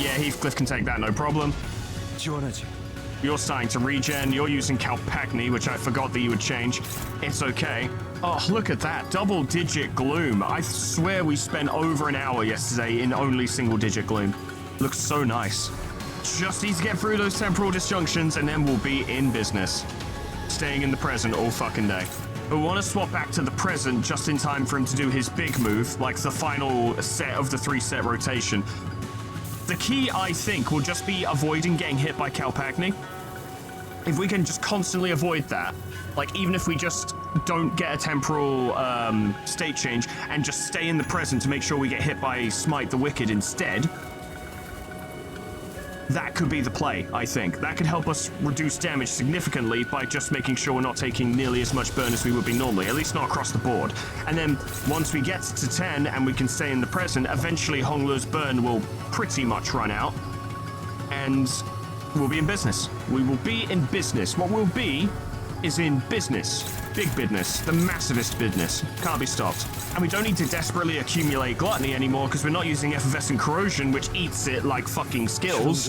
Yeah, Heathcliff can take that, no problem. 지원하지. You're starting to regen. You're using Calpagni, which I forgot that you would change. It's okay. Oh, look at that. Double-digit gloom. I swear we spent over an hour yesterday in only single-digit gloom. Looks so nice. Just need to get through those temporal disjunctions, and then we'll be in business. Staying in the present all fucking day. We want to swap back to the present just in time for him to do his big move, like the final set of the 3-set rotation. The key, I think, will just be avoiding getting hit by Calpagni. If we can just constantly avoid that, like even if we just don't get a temporal state change and just stay in the present to make sure we get hit by Smite the Wicked instead, that could be the play, I think. That could help us reduce damage significantly by just making sure we're not taking nearly as much burn as we would be normally, at least not across the board. And then once we get to 10 and we can stay in the present, eventually Honglu's burn will pretty much run out and we'll be in business. We will be in business. What we'll be is in business. Big business. The massivest business. Can't be stopped. And we don't need to desperately accumulate gluttony anymore because we're not using effervescent corrosion, which eats it like fucking skills.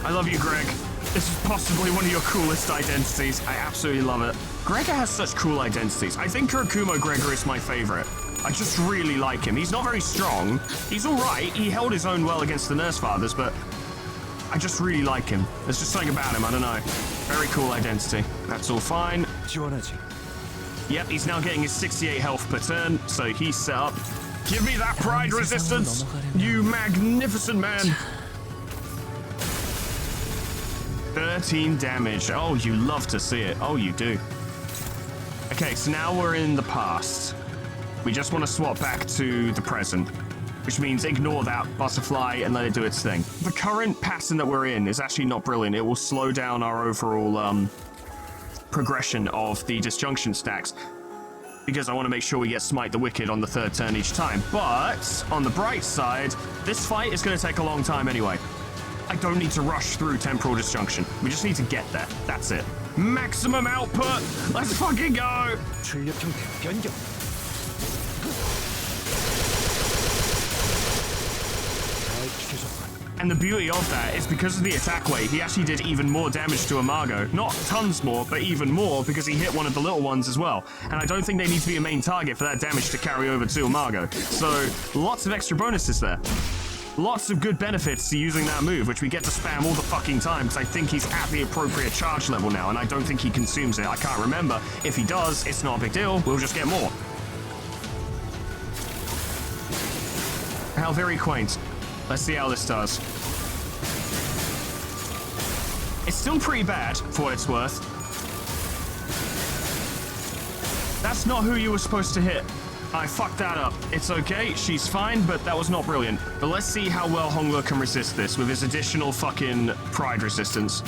I love you, Greg. This is possibly one of your coolest identities. I absolutely love it. Gregor has such cool identities. I think Kurkumo Gregor is my favorite. I just really like him. He's not very strong. He's all right. He held his own well against the Nurse Fathers, but I just really like him. There's just something about him, I don't know. Very cool identity. That's all fine. 지원하지. Yep, he's now getting his 68 health per turn, so he's set up. Give me that pride resistance, you magnificent man. 13 damage. Oh, you love to see it. Oh, you do. Okay, so now we're in the past. We just want to swap back to the present, which means ignore that butterfly and let it do its thing. The current pattern that we're in is actually not brilliant. It will slow down our overall progression of the disjunction stacks because I want to make sure we get Smite the Wicked on the 3rd turn each time. But on the bright side, this fight is going to take a long time anyway. I don't need to rush through temporal disjunction. We just need to get there. That's it. Maximum output. Let's fucking go. 출력 형태 변경. And the beauty of that is because of the attack weight, he actually did even more damage to Imago. Not tons more, but even more because he hit one of the little ones as well. And I don't think they need to be a main target for that damage to carry over to Imago. So lots of extra bonuses there. Lots of good benefits to using that move, which we get to spam all the fucking time because I think he's at the appropriate charge level now and I don't think he consumes it. I can't remember. If he does, it's not a big deal. We'll just get more. How very quaint. Let's see how this does. It's still pretty bad, for what it's worth. That's not who you were supposed to hit. I fucked that up. It's okay, she's fine, but that was not brilliant. But let's see how well Honglu can resist this with his additional fucking pride resistance.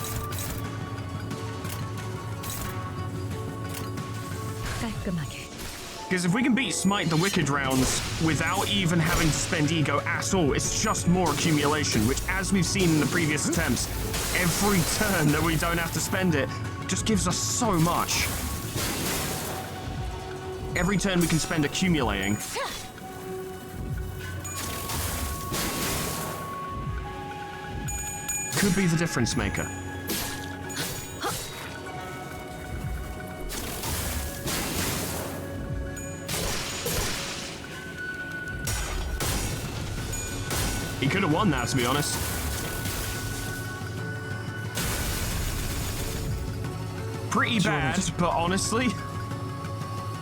깔끔하게. Because if we can beat Smite the Wicked rounds without even having to spend ego at all, it's just more accumulation, which as we've seen in the previous attempts, every turn that we don't have to spend it just gives us so much. Every turn we can spend accumulating. Could be the difference maker. He could have won that, to be honest. Pretty bad, but honestly,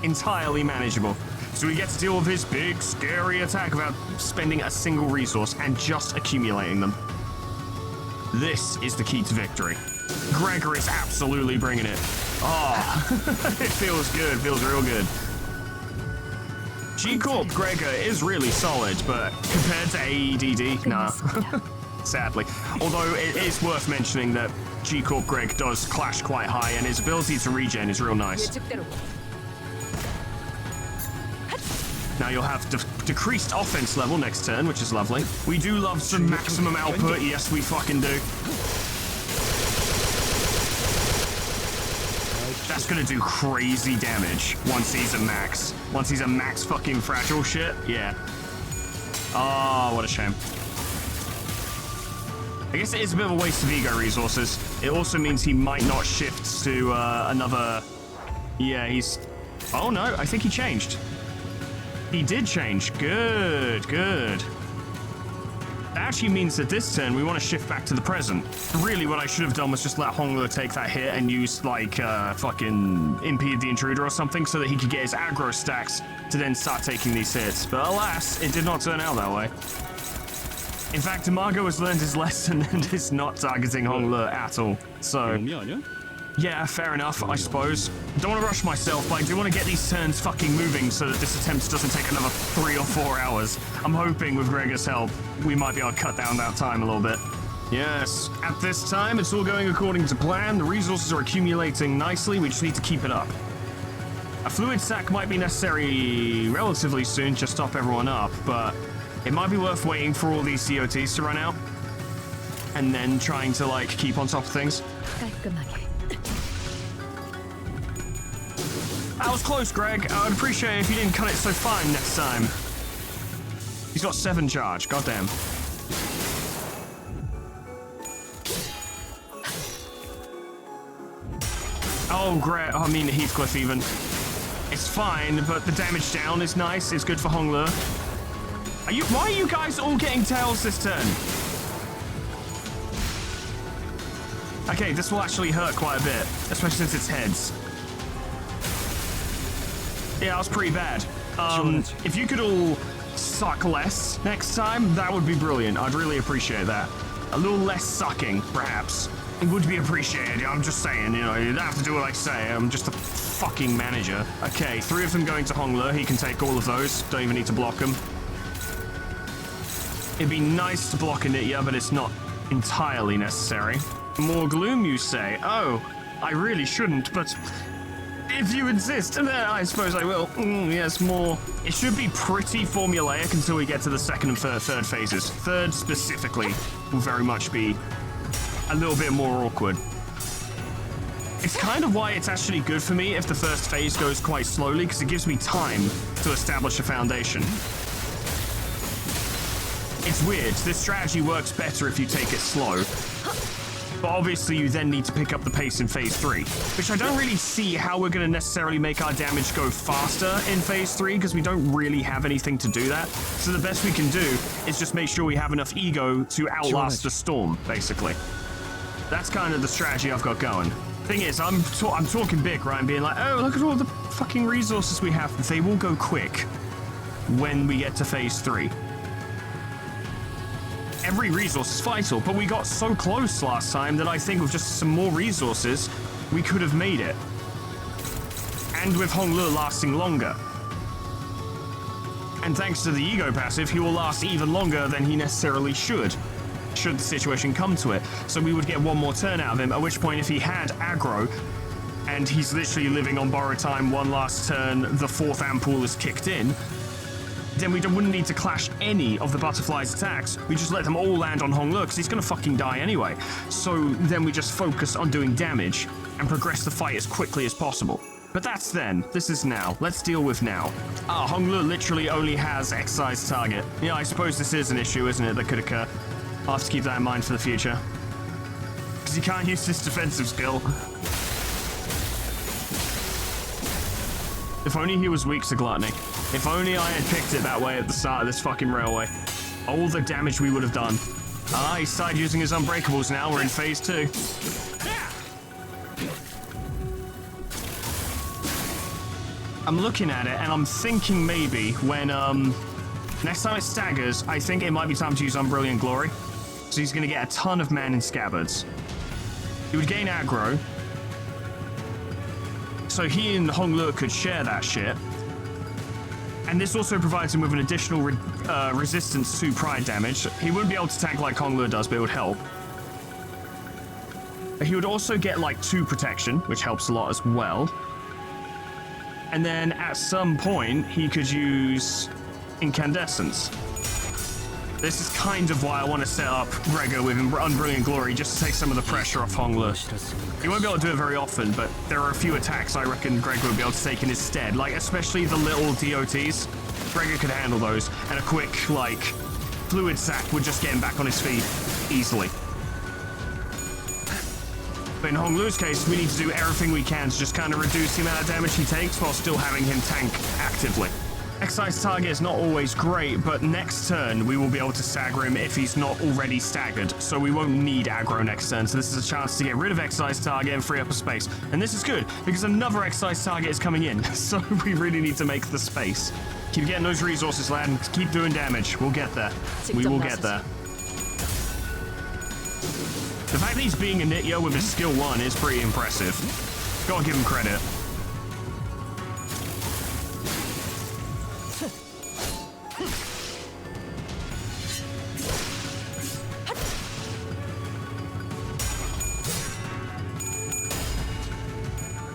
entirely manageable. So we get to deal with his big, scary attack without spending a single resource and just accumulating them. This is the key to victory. Gregor is absolutely bringing it. Oh, it feels good, feels real good. G-Corp Gregor is really solid, but compared to AEDD, nah. Sadly. Although it is worth mentioning that G-Corp Greg does clash quite high, and his ability to regen is real nice. 예측대로. Now you'll have decreased offense level next turn, which is lovely. We do love some maximum output, yes we fucking do. That's gonna do crazy damage once he's a max. Once he's a max fucking fragile shit, yeah. Oh, what a shame. I guess it is a bit of a waste of ego resources. It also means he might not shift to another... Yeah, he's... Oh no, I think he changed. He did change. Good, good. That actually means that this turn we want to shift back to the present. Really, what I should have done was just let Honglu take that hit and use, like, fucking Impede the Intruder or something so that he could get his aggro stacks to then start taking these hits. But alas, it did not turn out that way. In fact, Imago has learned his lesson and is not targeting Honglu at all. So, yeah, fair enough, I suppose. Don't want to rush myself, but I do want to get these turns fucking moving so that this attempt doesn't take another 3 or 4 hours. I'm hoping with Gregor's help, we might be able to cut down that time a little bit. Yes, at this time, it's all going according to plan. The resources are accumulating nicely. We just need to keep it up. A fluid sack might be necessary relatively soon to stop everyone up, but it might be worth waiting for all these COTs to run out and then trying to, like, keep on top of things. 깔끔하게. That was close, Greg. I would appreciate it if you didn't cut it so fine next time. He's got 7 charge, goddamn. Oh, Greg. I mean, Heathcliff even. It's fine, but the damage down is nice. It's good for Honglu. Why are you guys all getting tails this turn? Okay, this will actually hurt quite a bit, especially since it's heads. Yeah, that was pretty bad. If you could all suck less next time, that would be brilliant. I'd really appreciate that. A little less sucking, perhaps. It would be appreciated. I'm just saying, you know, you don't have to do what I say. I'm just a fucking manager. Okay, 3 of them going to Honglu. He can take all of those. Don't even need to block them. It'd be nice to block a Nitya, but it's not entirely necessary. More gloom, you say? Oh, I really shouldn't, but if you insist, then I suppose I will. Yes, more. It should be pretty formulaic until we get to the second and third phases. Third, specifically, will very much be a little bit more awkward. It's kind of why it's actually good for me if the first phase goes quite slowly, because it gives me time to establish a foundation. It's weird. This strategy works better if you take it slow. But obviously you then need to pick up the pace in phase 3, which I don't really see how we're going to necessarily make our damage go faster in phase 3, because we don't really have anything to do that. So the best we can do is just make sure we have enough ego to outlast the storm, basically. That's kind of the strategy I've got going. Thing is, I'm talking big, right? I'm being like, oh, look at all the fucking resources we have. They will go quick when we get to phase 3. Every resource is vital, but we got so close last time that I think with just some more resources, we could have made it. And with Honglu lasting longer. And thanks to the ego passive, he will last even longer than he necessarily should the situation come to it. So we would get 1 more turn out of him, at which point if he had aggro, and he's literally living on borrowed time 1 last turn, the 4th ampoule is kicked in, then we wouldn't need to clash any of the butterfly's attacks. We just let them all land on Honglu, because he's gonna fucking die anyway. So then we just focus on doing damage and progress the fight as quickly as possible. But that's then. This is now. Let's deal with now. Honglu literally only has X-size target. Yeah, I suppose this is an issue, isn't it, that could occur. I'll have to keep that in mind for the future. Because he can't use this defensive skill. If only he was weak to Gluttony. If only I had picked it that way at the start of this fucking railway. All the damage we would have done. He started using his unbreakables now. We're in phase 2. I'm looking at it and I'm thinking maybe when next time it staggers, I think it might be time to use Unbrilliant Glory. So he's gonna get a ton of man in scabbards. He would gain aggro. So he and Hong Luo could share that shit. And this also provides him with an additional resistance to pride damage. He wouldn't be able to tank like Hong Luo does, but it would help. He would also get like 2 protection, which helps a lot as well. And then at some point, he could use Incandescence. This is kind of why I want to set up Gregor with Unbrilliant Glory, just to take some of the pressure off Hong Luo. He won't be able to do it very often, but there are a few attacks I reckon Gregor would be able to take in his stead. Like, especially the little DOTs. Gregor could handle those, and a quick, like, fluid sac would just get him back on his feet easily. But in Hong Luo's case, we need to do everything we can to just kind of reduce the amount of damage he takes while still having him tank actively. Excise target is not always great, but next turn we will be able to stagger him if he's not already staggered, so we won't need aggro next turn. So this is a chance to get rid of excise target and free up a space. And this is good, because another excise target is coming in, so we really need to make the space. Keep getting those resources, lad, and keep doing damage. We'll get there. We will get there. The fact that he's being a Nityo with his skill 1 is pretty impressive. Gotta give him credit.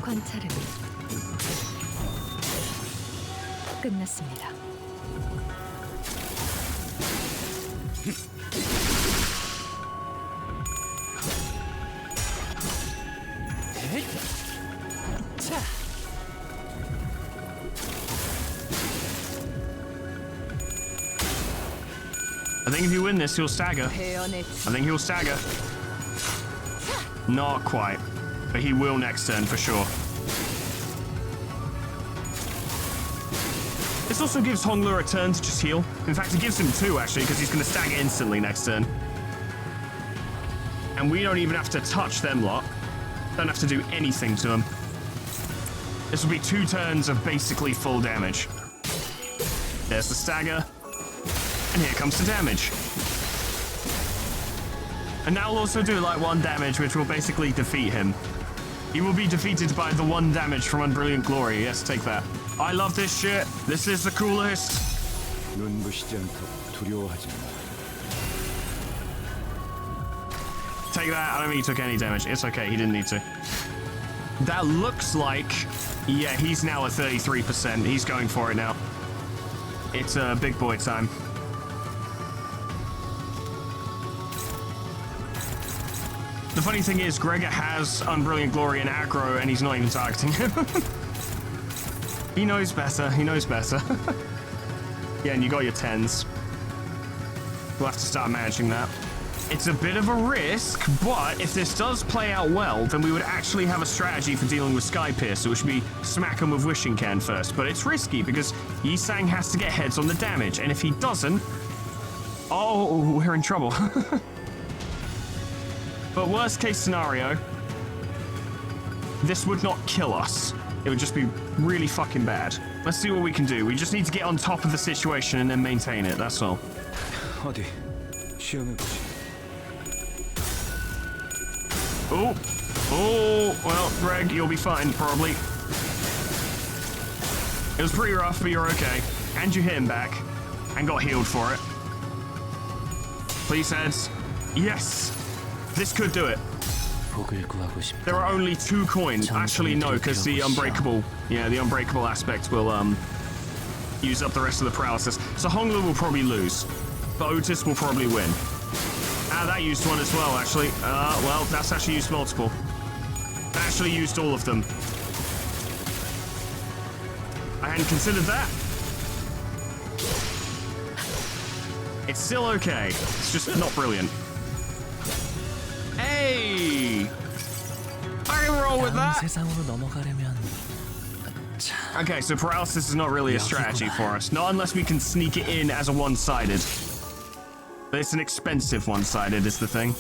관찰은 끝났습니다. I think if you win this, he'll stagger. I think he'll stagger. Not quite, but he will next turn for sure. This also gives Hong Luo a turn to just heal. In fact, it gives him 2 actually, because he's going to stagger instantly next turn. And we don't even have to touch them lot. Don't have to do anything to them. This will be 2 turns of basically full damage. There's the stagger. And here comes the damage. And now we'll also do like 1 damage, which will basically defeat him. He will be defeated by the 1 damage from Unbrilliant Glory. Yes, take that. I love this shit. This is the coolest. Take that. I don't think he took any damage. It's okay. He didn't need to. That looks like... Yeah, he's now at 33%. He's going for it now. It's big boy time. The funny thing is, Gregor has Unbrilliant Glory and aggro, and he's not even targeting him. He knows better. He knows better. Yeah, and you got your 10s. We'll have to start managing that. It's a bit of a risk, but if this does play out well, then we would actually have a strategy for dealing with Sky Piercer, which would be smack him with Wishing Can first. But it's risky, because Yi-Sang has to get heads on the damage, and if he doesn't... Oh, we're in trouble. But worst case scenario, this would not kill us. It would just be really fucking bad. Let's see what we can do. We just need to get on top of the situation and then maintain it, that's all. Oh, well, Greg, you'll be fine, probably. It was pretty rough, but you're okay. And you hit him back, and got healed for it. Please, heads. Yes! This could do it. There are only 2 coins. Actually, no, because the unbreakable... Yeah, the unbreakable aspect will, use up the rest of the paralysis. So Hong Luo will probably lose. But Otis will probably win. Ah, that used 1 as well, actually. Well, that's actually used multiple. That actually used all of them. I hadn't considered that. It's still okay. It's just not brilliant. Hey! I can roll with that! Okay, so paralysis is not really a strategy for us. Not unless we can sneak it in as a one-sided. But it's an expensive one-sided is the thing.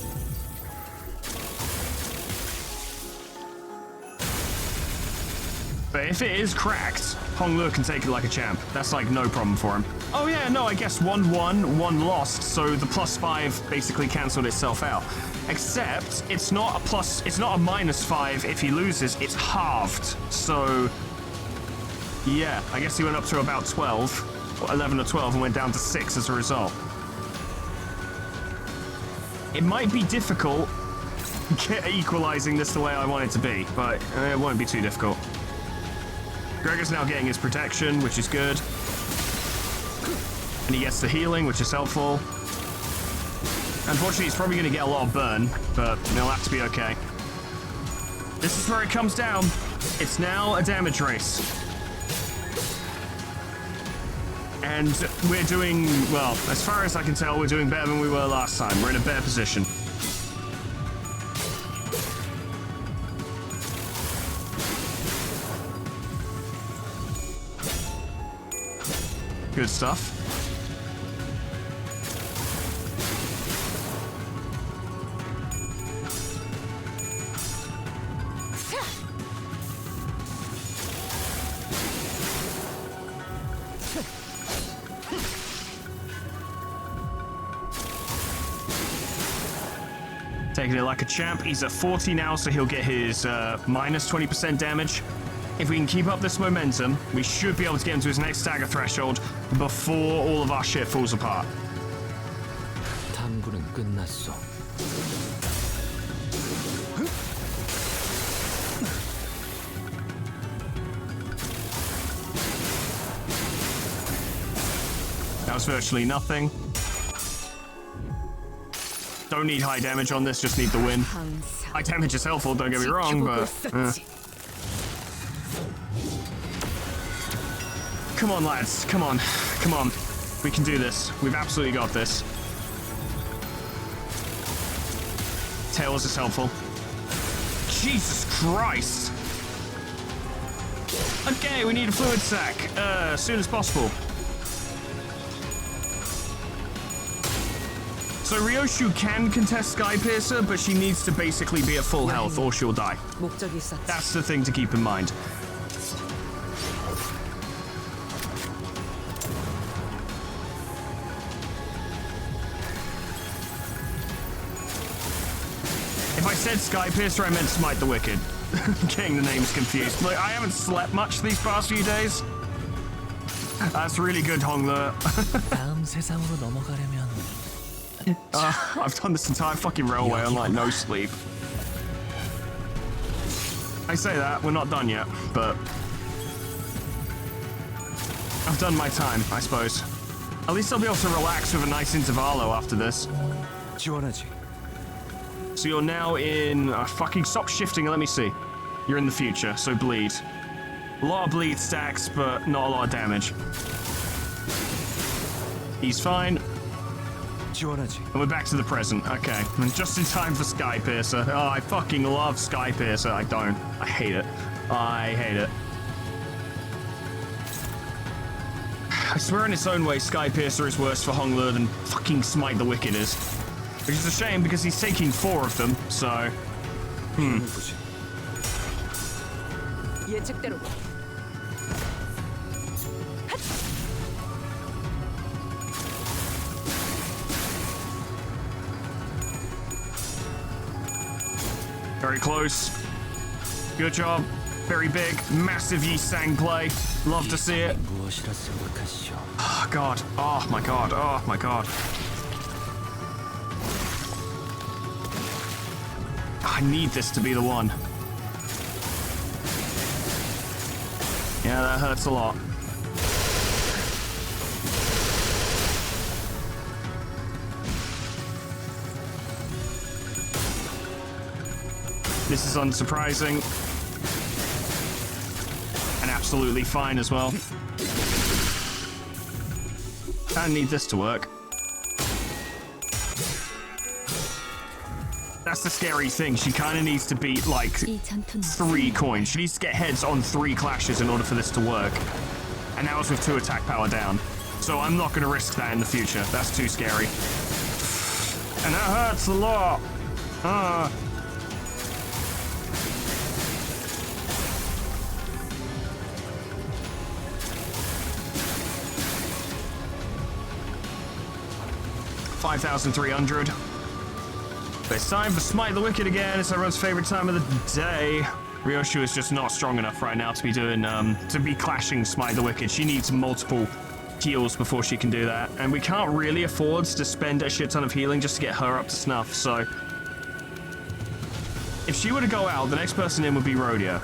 But if it is cracked, Honglu can take it like a champ. That's like no problem for him. Oh yeah, no, I guess 1-1, 1 lost, so the +5 basically cancelled itself out. Except it's not a -5 if he loses, it's halved. So yeah, I guess he went up to about 12, or 11 or 12, and went down to 6 as a result. It might be difficult equalizing this the way I want it to be, but it won't be too difficult. Gregor's now getting his protection, which is good. And he gets the healing, which is helpful. Unfortunately, he's probably going to get a lot of burn, but he'll have to be okay. This is where it comes down. It's now a damage race. And we're doing, well, as far as I can tell, we're doing better than we were last time. We're in a better position. Good stuff. Taking it like a champ. He's at 40 now, so he'll get his minus 20% damage. If we can keep up this momentum, we should be able to get into his next stagger threshold before all of our shit falls apart. 탐구는 끝났어. That was virtually nothing. Don't need high damage on this, just need the win. High damage is helpful, don't get me wrong, but... Come on, lads. Come on. Come on. We can do this. We've absolutely got this. Tails is helpful. Jesus Christ! Okay, we need a fluid sac. As soon as possible. So Ryoshu can contest Sky Piercer, but she needs to basically be at full health or she'll die. 목적이 있었지. That's the thing to keep in mind. If I said Sky Piercer, I meant Smite the Wicked. Getting the names confused. Look, I haven't slept much these past few days. That's really good, Hongler. 다음 세상으로 넘어가려면 I've done this entire fucking railway on like no sleep. I say that, we're not done yet, but I've done my time, I suppose. At least I'll be able to relax with a nice intervallo after this. 지원하지. So you're now in... fucking stop shifting, let me see. You're in the future, so bleed. A lot of bleed stacks, but not a lot of damage. He's fine. 지원하지. And we're back to the present. Okay. And just in time for Sky Piercer. Oh, I fucking love Sky Piercer. I don't. I hate it. I hate it. I swear in its own way, Sky Piercer is worse for Hongler than fucking Smite the Wicked is. Which is a shame because he's taking 4 of them, so... 예측대로. Very close. Good job. Very big. Massive Yi-Sang play. Love to see it. 무엇이라 생각하시오? Oh, God. Oh, my God. Oh, my God. I need this to be the one. Yeah, that hurts a lot. This is unsurprising. And absolutely fine as well. I need this to work. That's the scary thing. She kind of needs to beat, like, 3 coins. She needs to get heads on 3 clashes in order for this to work. And that was with 2 attack power down. So I'm not going to risk that in the future. That's too scary. And that hurts a lot. 5,300. But it's time for Smite the Wicked again. It's everyone's favorite time of the day. Ryoshu is just not strong enough right now to be doing, to be clashing Smite the Wicked. She needs multiple heals before she can do that. And we can't really afford to spend a shit ton of healing just to get her up to snuff, so... If she were to go out, the next person in would be Rhodia.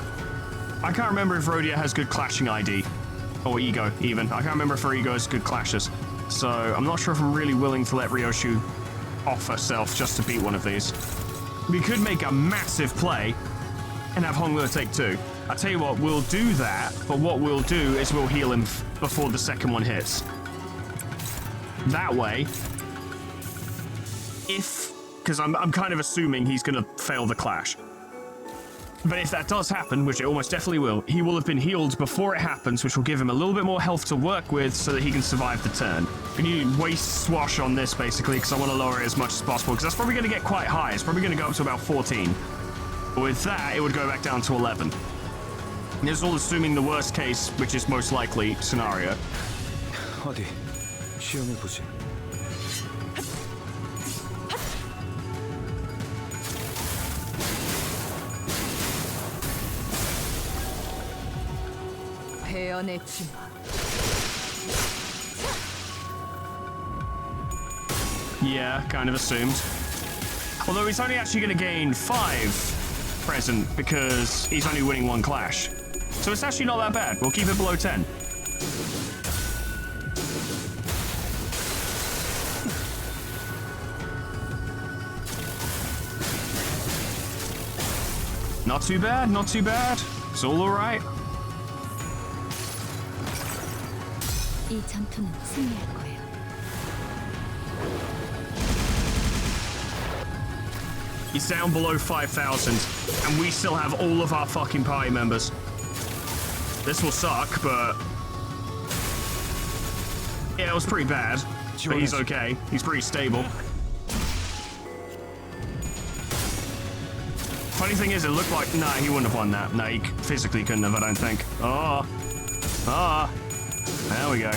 I can't remember if Rhodia has good clashing ID. Or ego, even. I can't remember if her ego has good clashes. So, I'm not sure if I'm really willing to let Ryoshu off herself just to beat one of these. We could make a massive play and have Honglu take 2. I'll tell you what, we'll do that, but what we'll do is we'll heal him before the second one hits. That way, because I'm kind of assuming he's going to fail the clash. But if that does happen, which it almost definitely will, he will have been healed before it happens, which will give him a little bit more health to work with so that he can survive the turn. We need waste swash on this, basically, because I want to lower it as much as possible, because that's probably going to get quite high. It's probably going to go up to about 14. But with that, it would go back down to 11. And this is all assuming the worst case, which is most likely, scenario. 어디 시험해 보지. 베어내지 마. Yeah, kind of assumed. Although he's only actually going to gain 5 present because he's only winning 1 clash. So it's actually not that bad. We'll keep it below 10. Not too bad, not too bad. It's all alright. 이 전투는 승리할 거예요. He's down below 5,000, and we still have all of our fucking party members. This will suck, but... Yeah, it was pretty bad, but he's okay. He's pretty stable. Funny thing is, it looked like... Nah, he wouldn't have won that. Nah, he physically couldn't have, I don't think. Oh. Ah. There we go.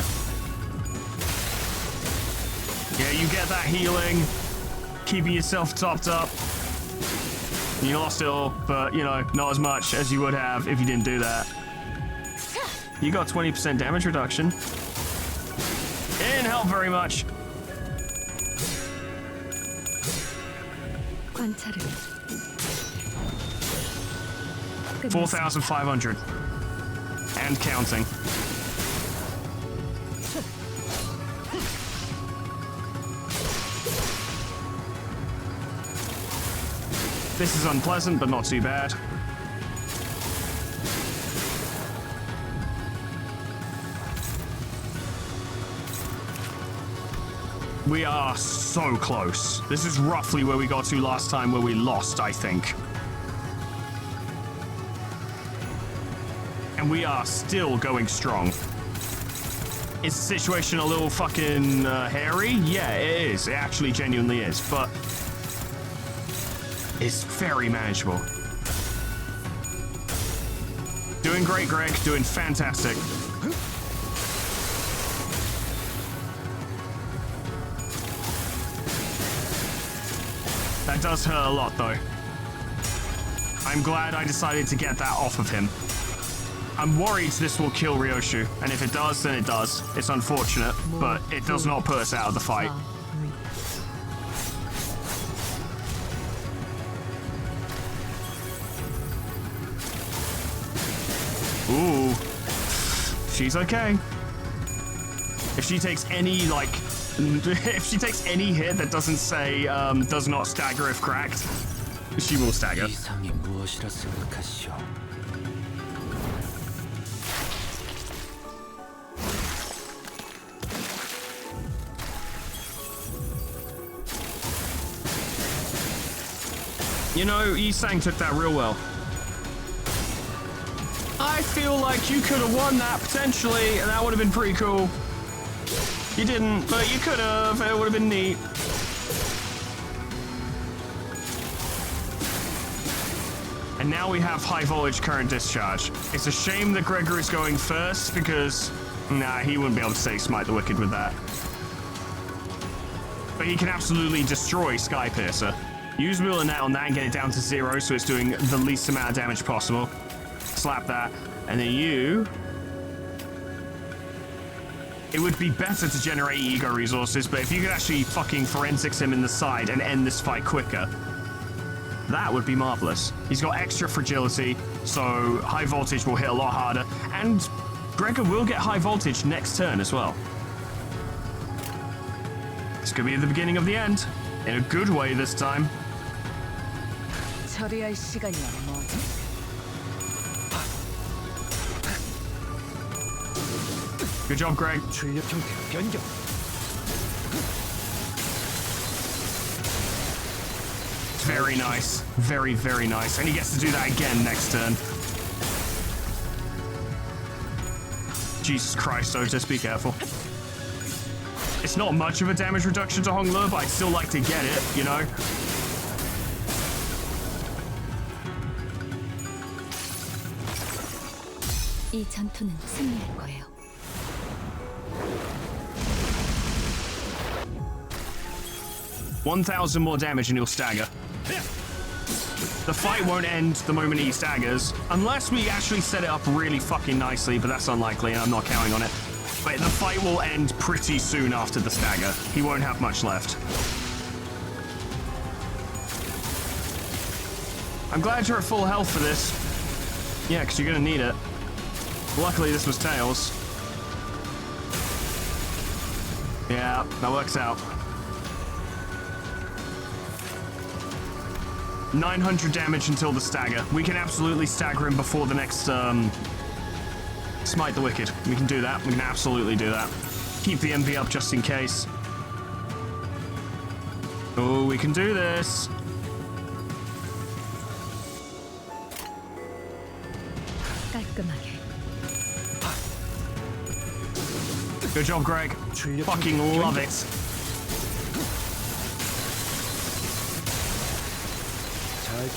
Yeah, you get that healing. Keeping yourself topped up. You lost it all, but, you know, not as much as you would have if you didn't do that. You got 20% damage reduction. It didn't help very much. 관찰을 4,500. And counting. This is unpleasant, but not too bad. We are so close. This is roughly where we got to last time where we lost, I think. And we are still going strong. Is the situation a little fucking hairy? Yeah, it is. It actually genuinely is, but it's very manageable. Doing great, Greg. Doing fantastic. That does hurt a lot, though. I'm glad I decided to get that off of him. I'm worried this will kill Ryoshu, and if it does, then it does. It's unfortunate, but it does not put us out of the fight. Ooh. She's okay. If she takes any, like... if she takes any hit that doesn't say, does not stagger if cracked, she will stagger. 이상이 무엇이라 생각하시오? You know, Isang took that real well. I feel like you could have won that potentially, and that would have been pretty cool. You didn't, but you could have. It would have been neat. And now we have high voltage current discharge. It's a shame that Gregory's going first because, nah, he wouldn't be able to say Smite the Wicked with that. But he can absolutely destroy Skypiercer. Use Wheel of Net on that and get it down to 0 so it's doing the least amount of damage possible. Slap that. And then you... It would be better to generate ego resources, but if you could actually fucking forensics him in the side and end this fight quicker, that would be marvelous. He's got extra fragility, so high voltage will hit a lot harder, and Gregor will get high voltage next turn as well. This could be the beginning of the end, in a good way this time. 처리할 시간이야 뭐지? Good job, Greg. 출력 형태 변경. Very nice. Very, very nice. And he gets to do that again next turn. Jesus Christ, Otis, be careful. It's not much of a damage reduction to Honglu, but I'd still like to get it, you know? 이 전투는 승리할 거예요. 1,000 more damage and he'll stagger. The fight won't end the moment he staggers, unless we actually set it up really fucking nicely, but that's unlikely and I'm not counting on it. But the fight will end pretty soon after the stagger. He won't have much left. I'm glad you're at full health for this. Yeah, because you're going to need it. Luckily, this was Tails. Yeah, that works out. 900 damage until the stagger. We can absolutely stagger him before the next, Smite the Wicked. We can do that. We can absolutely do that. Keep the MV up just in case. Oh, we can do this. 깔끔하게. Good job, Greg. Fucking love it.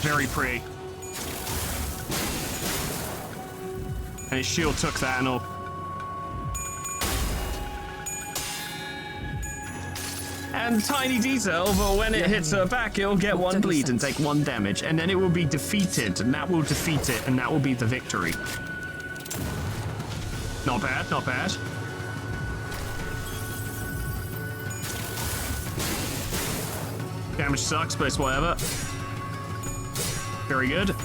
Very pretty. And his shield took that and all. And tiny detail, but when it hits her back, it'll get 1 bleed and take 1 damage, and then it will be defeated, and that will defeat it, and that will be the victory. Not bad, not bad. Damage sucks, but it's whatever. Very good.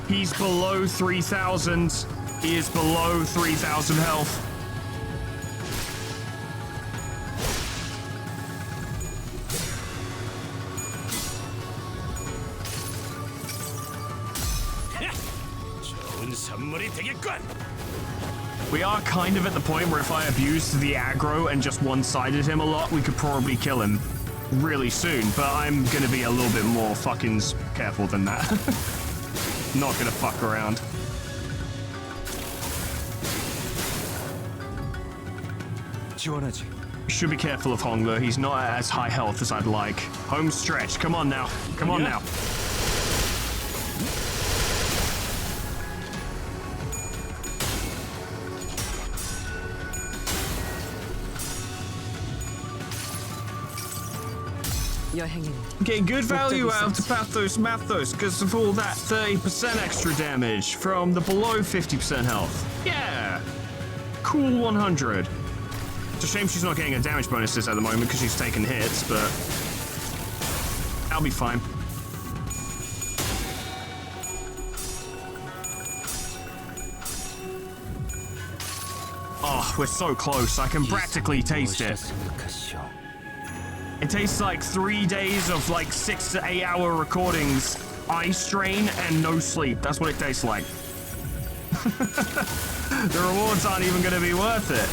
He's below 3,000. He is below 3,000 health. We are kind of at the point where if I abused the aggro and just one-sided him a lot, we could probably kill him really soon, but I'm gonna be a little bit more fucking careful than that. Not gonna fuck around. 지원하지. Should be careful of Honglu. He's not at as high health as I'd like. Home stretch. Come on now. Come on now. 여행은 Getting good value out of Pathos Mathos because of all that 30% extra damage from the below 50% health. Yeah! Cool 100. It's a shame she's not getting her damage bonuses at the moment because she's taking hits, but that'll be fine. Oh, we're so close. I can practically taste it. It tastes like 3 days of like 6 to 8 hour recordings, eye strain, and no sleep. That's what it tastes like. The rewards aren't even going to be worth it.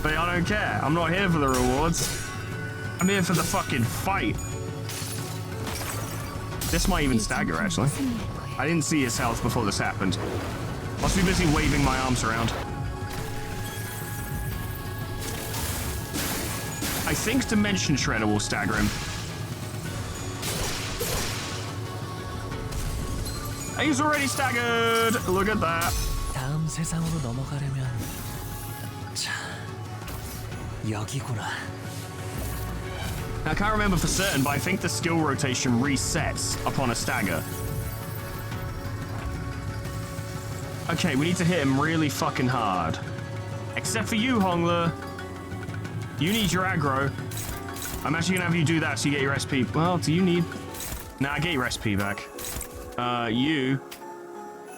But I don't care. I'm not here for the rewards. I'm here for the fucking fight. This might even stagger, actually. I didn't see his health before this happened. Must be busy waving my arms around. I think Dimension Shredder will stagger him. He's already staggered! Look at that. 다음 세상으로 넘어가려면 자, 여기구나. I can't remember for certain, but I think the skill rotation resets upon a stagger. Okay, we need to hit him really fucking hard. Except for you, Hongler. You need your aggro. I'm actually gonna have you do that so you get your SP. Well, do you need... Nah, get your SP back.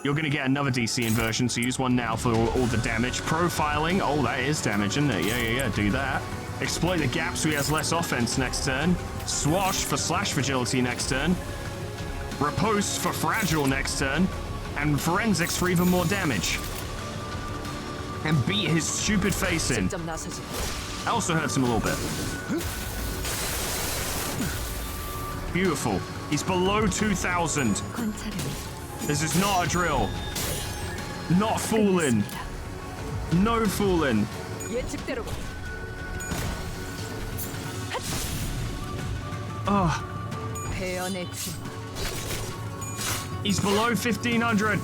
You're gonna get another DC inversion, so use one now for all the damage. Profiling. Oh, that is damage, isn't it? Yeah, do that. Exploit the gap so he has less offense next turn. Swash for slash fragility next turn. Riposte for fragile next turn. And forensics for even more damage. And beat his stupid face in. 직접 나서지. That also hurts him a little bit. Beautiful. He's below 2,000. 관찰은 This is not a drill. Not fooling. No fooling. 예측대로. Oh, 배연의 춤. he's below 1,500.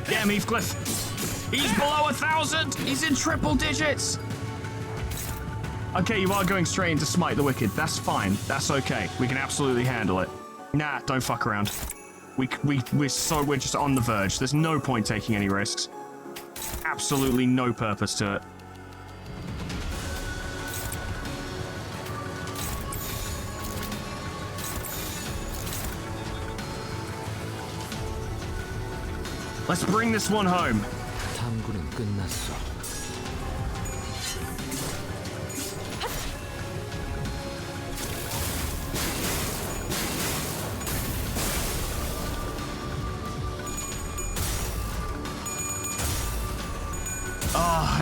Damn, Heathcliff. He's below 1,000. He's in triple digits. Okay, you are going straight into Smite the Wicked. That's fine. That's okay. We can absolutely handle it. Nah, don't fuck around. We're just on the verge. There's no point taking any risks. Absolutely no purpose to it. Let's bring this one home. 탐구는 끝났어.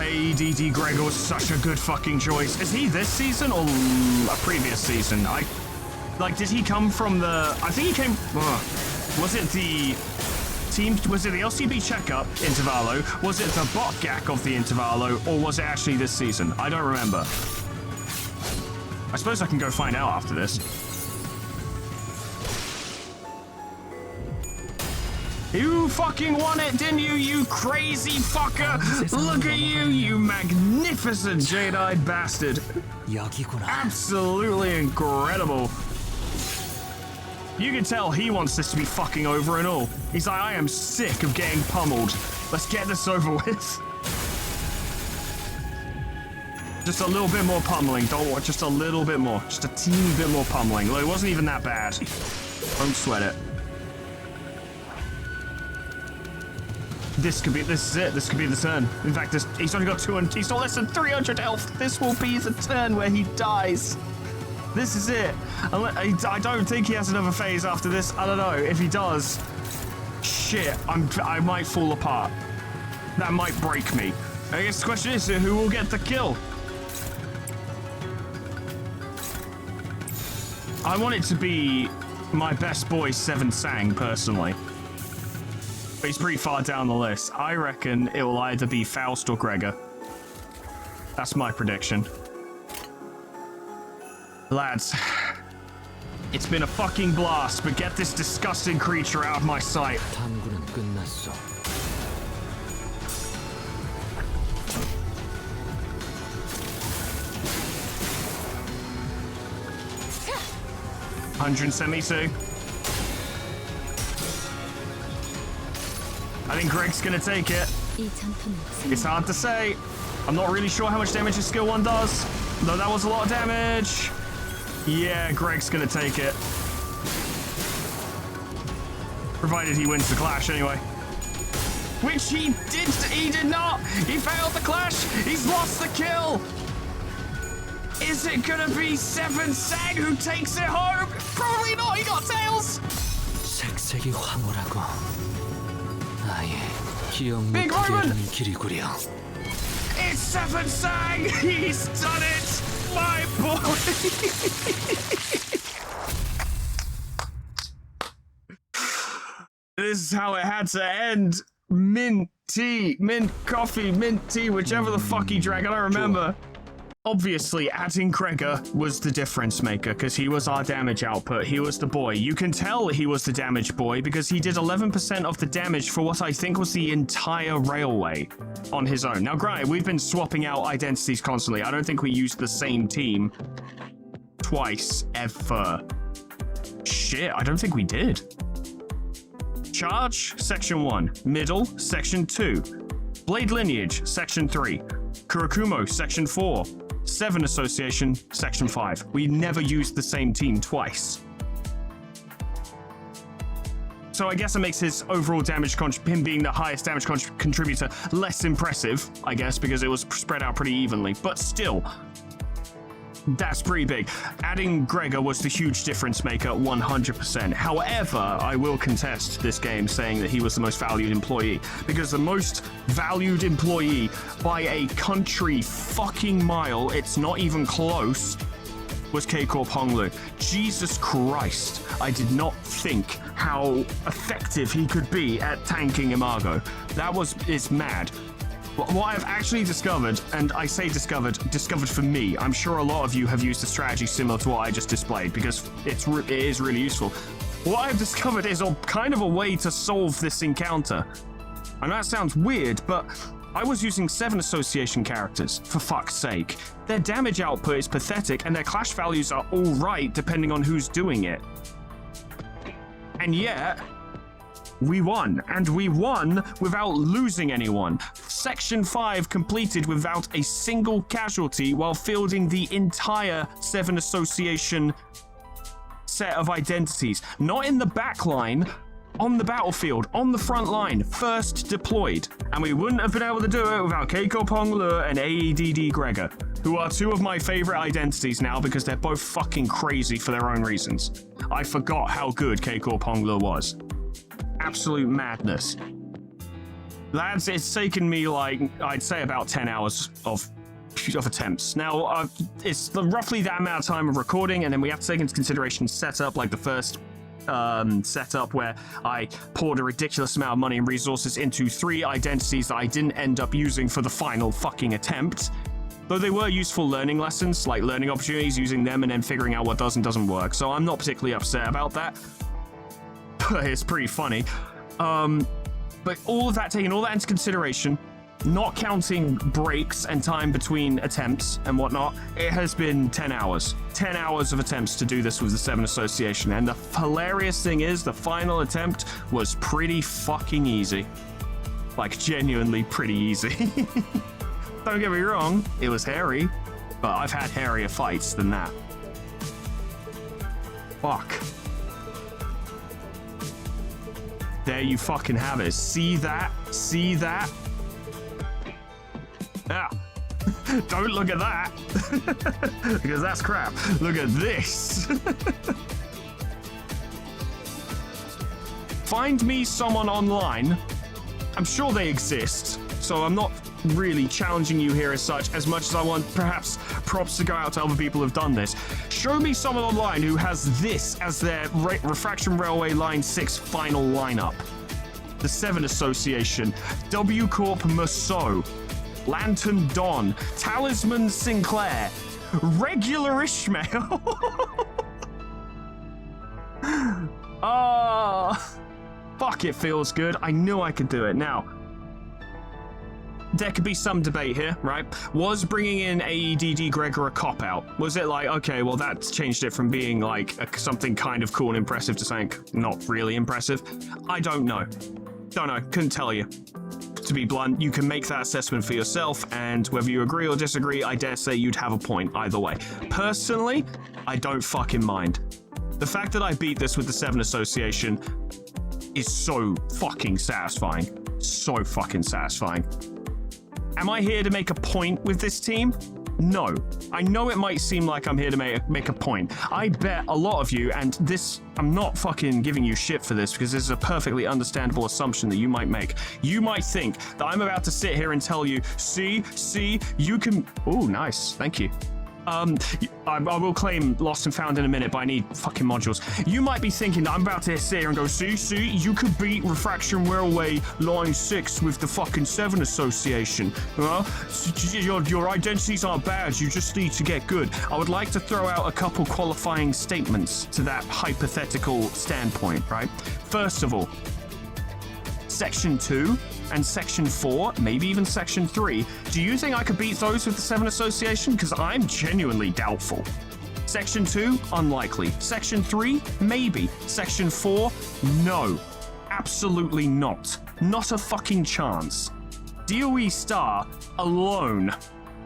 ADD Gregor was such a good fucking choice. Is he this season or a previous season? Did he come from the... I think he came... was it the team... Was it the LCB checkup Intervallo? Was it the bot gack of the Intervallo? Or was it actually this season? I don't remember. I suppose I can go find out after this. You fucking won it, didn't you, you crazy fucker? Look at you, you magnificent jade-eyed bastard. 여기구나. Absolutely incredible. You can tell he wants this to be fucking over and all. He's like, I am sick of getting pummeled. Let's get this over with. Just a little bit more pummeling, don't worry, just a little bit more. Just a teeny bit more pummeling. Look, it wasn't even that bad. Don't sweat it. This is it. This could be the turn. In fact, he's only got 200. He's not less than 300 health. This will be the turn where he dies. This is it. I don't think he has another phase after this. I don't know. If he does, shit, I might fall apart. That might break me. I guess the question is, who will get the kill? I want it to be my best boy, Seven Sang, personally. But he's pretty far down the list. I reckon it will either be Faust or Gregor. That's my prediction. Lads, it's been a fucking blast, but get this disgusting creature out of my sight. 탐구는 끝났어. $172. I think Greg's gonna take it. 이 전투는 It's hard to say. I'm not really sure how much damage his skill 1 does. Though that was a lot of damage. Yeah, Greg's gonna take it. Provided he wins the clash anyway. Which he did not! He failed the clash! He's lost the kill! Is it gonna be Seven Sang who takes it home? Probably not, he got tails! 색색이 황홀하고 아예 기억 Big 못하게 Foreman! 하는 길이구려. It's Seven Sang! He's done it! My boy! This is how it had to end. Mint tea, mint coffee, mint tea, whichever the fuck he drank, I don't remember. Obviously, adding Gregor was the difference maker because he was our damage output. He was the boy. You can tell he was the damage boy because he did 11% of the damage for what I think was the entire railway on his own. Now, granted, we've been swapping out identities constantly. I don't think we used the same team twice ever. Shit, I don't think we did. Charge, Section 1. Middle, Section 2. Blade Lineage, Section 3. Kurakumo, Section 4. 7 Association, Section 5. We never used the same team twice. So I guess it makes his overall damage, him being the highest damage contributor, less impressive, I guess, because it was spread out pretty evenly. But still, that's pretty big. Adding Gregor was the huge difference maker, 100%. However, I will contest this game saying that he was the most valued employee, because the most valued employee by a country fucking mile, it's not even close, was K-Corp Honglu. Jesus Christ, I did not think how effective he could be at tanking Imago. It's mad. What I've actually discovered, and I say discovered for me, I'm sure a lot of you have used a strategy similar to what I just displayed, because it is really useful. What I've discovered is kind of a way to solve this encounter. I know that sounds weird, but I was using 7 association characters, for fuck's sake. Their damage output is pathetic, and their clash values are alright depending on who's doing it. And yet, we won, and we won without losing anyone. Section 5 completed without a single casualty while fielding the entire 7 Association set of identities. Not in the back line, on the battlefield, on the front line, first deployed. And we wouldn't have been able to do it without Keiko Ponglur and AEDD Gregor, who are 2 of my favorite identities now because they're both fucking crazy for their own reasons. I forgot how good Keiko Ponglur was. Absolute madness. Lads, it's taken me I'd say about 10 hours of attempts. Now, it's roughly that amount of time of recording, and then we have to take into consideration setup, like the first setup where I poured a ridiculous amount of money and resources into 3 identities that I didn't end up using for the final fucking attempt. Though they were useful learning lessons, like learning opportunities, using them and then figuring out what does and doesn't work. So I'm not particularly upset about that. It's pretty funny. But taking all that into consideration, not counting breaks and time between attempts and whatnot, it has been 10 hours. 10 hours of attempts to do this with the 7 Association. And the hilarious thing is, the final attempt was pretty fucking easy. Like, genuinely pretty easy. Don't get me wrong, it was hairy, but I've had hairier fights than that. Fuck. There you fucking have it. See that? See that? Yeah. Don't look at that. Because that's crap. Look at this. Find me someone online. I'm sure they exist, so I'm not really challenging you here as much as I want perhaps props to go out to other people who've done this. Show me someone online who has this as their Refraction Railway Line 6 final lineup. The 7 Association, W Corp Musso, Lantern Don, Talisman Sinclair, Regular Ishmael. Fuck, it feels good. I knew I could do it. Now, there could be some debate here, right? Was bringing in AEDD Gregor a cop-out? Was it like, okay, well, that's changed it from being like something kind of cool and impressive to something not really impressive? I don't know. Don't know. Couldn't tell you. To be blunt, you can make that assessment for yourself, and whether you agree or disagree, I dare say you'd have a point either way. Personally, I don't fucking mind. The fact that I beat this with the 7 Association is so fucking satisfying. So fucking satisfying. Am I here to make a point with this team? No. I know it might seem like I'm here to make a point. I bet a lot of you, and this, I'm not fucking giving you shit for this because this is a perfectly understandable assumption that you might make. You might think that I'm about to sit here and tell you, see, you can... Oh, nice. Thank you. I will claim Lost and Found in a minute, but I need fucking modules. You might be thinking that I'm about to sit here and go, see, you could beat Refraction Railway Line 6 with the fucking 7 Association. Your identities aren't bad, you just need to get good. I would like to throw out a couple qualifying statements to that hypothetical standpoint, right? First of all, Section 2 and Section 4, maybe even Section 3, do you think I could beat those with the 7 Association? Because I'm genuinely doubtful. Section 2, unlikely. Section 3, maybe. Section 4, no. Absolutely not. Not a fucking chance. DOE Star alone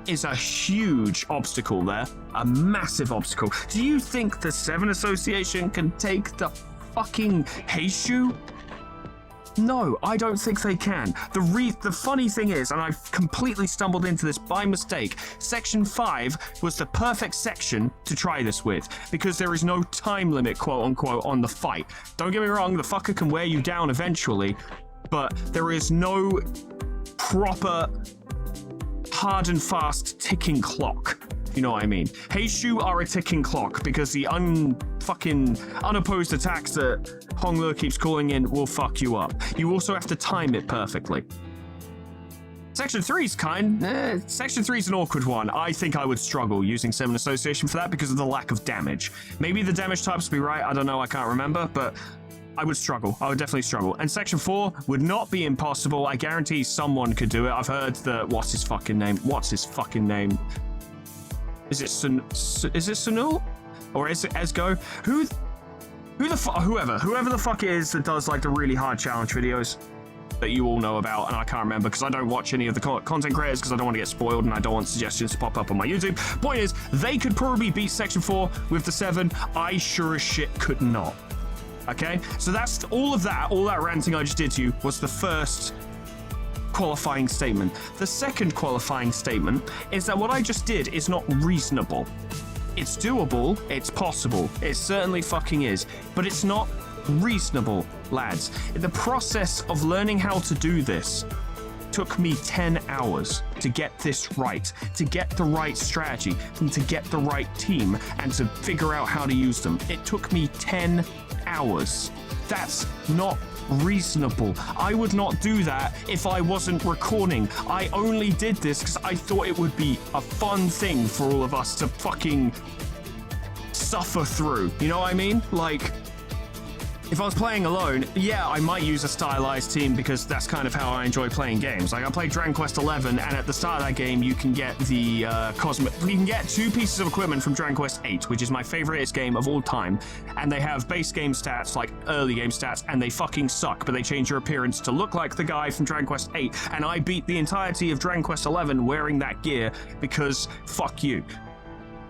is a huge obstacle there. A massive obstacle. Do you think the 7 Association can take the fucking Heishu? No, I don't think they can. The funny thing is, and I've completely stumbled into this by mistake, Section 5 was the perfect section to try this with, because there is no time limit, quote-unquote, on the fight. Don't get me wrong, the fucker can wear you down eventually, but there is no proper hard and fast ticking clock. You know what I mean? Heishu are a ticking clock because the unopposed attacks that Hongler keeps calling in will fuck you up. You also have to time it perfectly. Section 3's Section 3's an awkward one. I think I would struggle using 7 Association for that because of the lack of damage. Maybe the damage types will be right, I don't know, I can't remember, but I would struggle. I would definitely struggle. And Section 4 would not be impossible. I guarantee someone could do it. I've heard that, what's his fucking name? Is it Sunul? Or is it Esgo? Whoever the fuck it is that does like the really hard challenge videos that you all know about, and I can't remember because I don't watch any of the content creators because I don't want to get spoiled and I don't want suggestions to pop up on my YouTube. Point is, they could probably beat Section 4 with the 7. I sure as shit could not. Okay? So that's all that ranting I just did to you was the first qualifying statement. The second qualifying statement is that what I just did is not reasonable. It's doable, it's possible, it certainly fucking is, but it's not reasonable, lads. The process of learning how to do this took me 10 hours to get this right, to get the right strategy, and to get the right team, and to figure out how to use them. It took me 10 hours. That's not reasonable. I would not do that if I wasn't recording. I only did this because I thought it would be a fun thing for all of us to fucking suffer through. You know what I mean? Like, if I was playing alone, yeah, I might use a stylized team because that's kind of how I enjoy playing games. Like, I played Dragon Quest 11, and at the start of that game, you can get the you can get 2 pieces of equipment from Dragon Quest 8, which is my favoriteest game of all time. And they have base game stats, like early game stats, and they fucking suck, but they change your appearance to look like the guy from Dragon Quest 8. And I beat the entirety of Dragon Quest 11 wearing that gear because fuck you.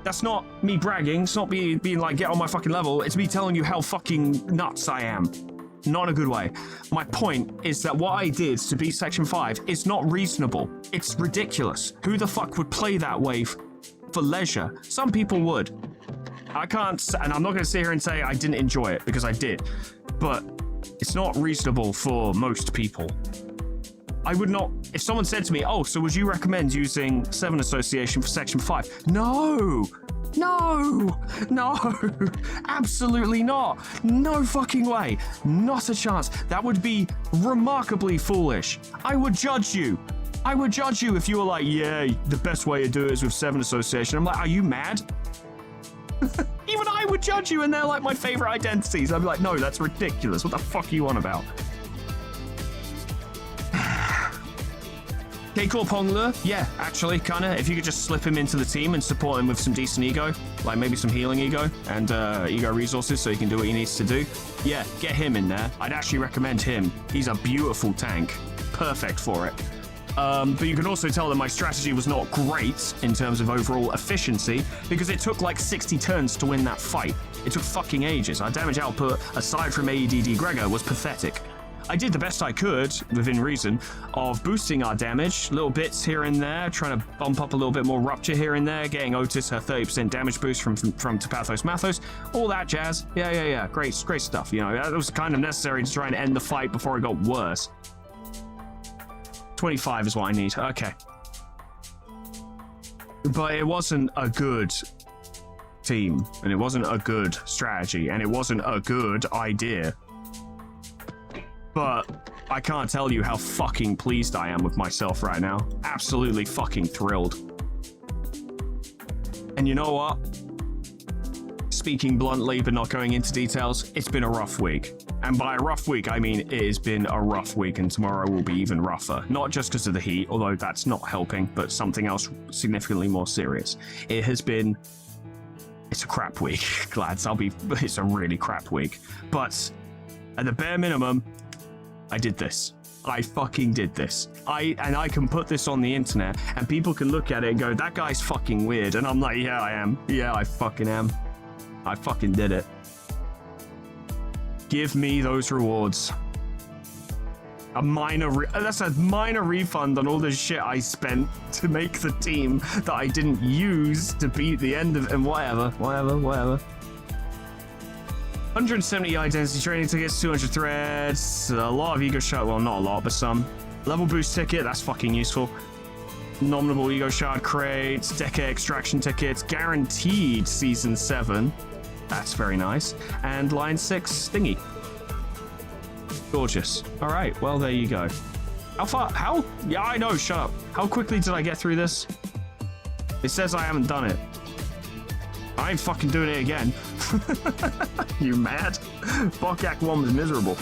That's not me bragging, it's not being like, get on my fucking level, it's me telling you how fucking nuts I am. Not in a good way. My point is that what I did to beat Section 5 is not reasonable. It's ridiculous. Who the fuck would play that way for leisure? Some people would. I can't, and I'm not going to sit here and say I didn't enjoy it, because I did. But it's not reasonable for most people. I would not, if someone said to me, oh, so would you recommend using 7 Association for Section 5? No, absolutely not. No fucking way. Not a chance. That would be remarkably foolish. I would judge you. If you were like, yeah, the best way to do it is with 7 Association. I'm like, are you mad? Even I would judge you, and they're like my favorite identities. I'd be like, no, that's ridiculous. What the fuck are you on about? K-Corp Hongler, yeah, actually, kinda. If you could just slip him into the team and support him with some decent ego, like maybe some healing ego and ego resources so he can do what he needs to do. Yeah, get him in there. I'd actually recommend him. He's a beautiful tank. Perfect for it. But you can also tell that my strategy was not great in terms of overall efficiency because it took like 60 turns to win that fight. It took fucking ages. Our damage output, aside from AEDD Gregor, was pathetic. I did the best I could, within reason, of boosting our damage, little bits here and there, trying to bump up a little bit more rupture here and there, getting Otis her 30% damage boost from Tapathos Mathos, all that jazz. Yeah, great stuff, you know, that was kind of necessary to try and end the fight before it got worse. 25 is what I need, okay. but it wasn't a good team, and it wasn't a good strategy, and it wasn't a good idea. But I can't tell you how fucking pleased I am with myself right now. Absolutely fucking thrilled. And you know what? Speaking bluntly, but not going into details, it's been a rough week. And by a rough week, I mean it has been a rough week, and tomorrow will be even rougher. Not just because of the heat, although that's not helping, but something else significantly more serious. It's a crap week, lads. It's a really crap week. But at the bare minimum, I did this. I fucking did this. I can put this on the internet, and people can look at it and go, that guy's fucking weird. And I'm like, yeah, I am. Yeah, I fucking am. I fucking did it. Give me those rewards. That's a minor refund on all the shit I spent to make the team that I didn't use to beat the end of, and whatever. 170 identity training tickets, 200 threads, a lot of ego shard, well, not a lot, but some. Level boost ticket, that's fucking useful. Nominable ego shard crates, Decade extraction tickets, guaranteed season 7. That's very nice. And line 6 thingy. Gorgeous. All right, well, there you go. Yeah, I know, shut up. How quickly did I get through this? It says I haven't done it. I ain't fucking doing it again. You mad? Fuck Act 1 was miserable.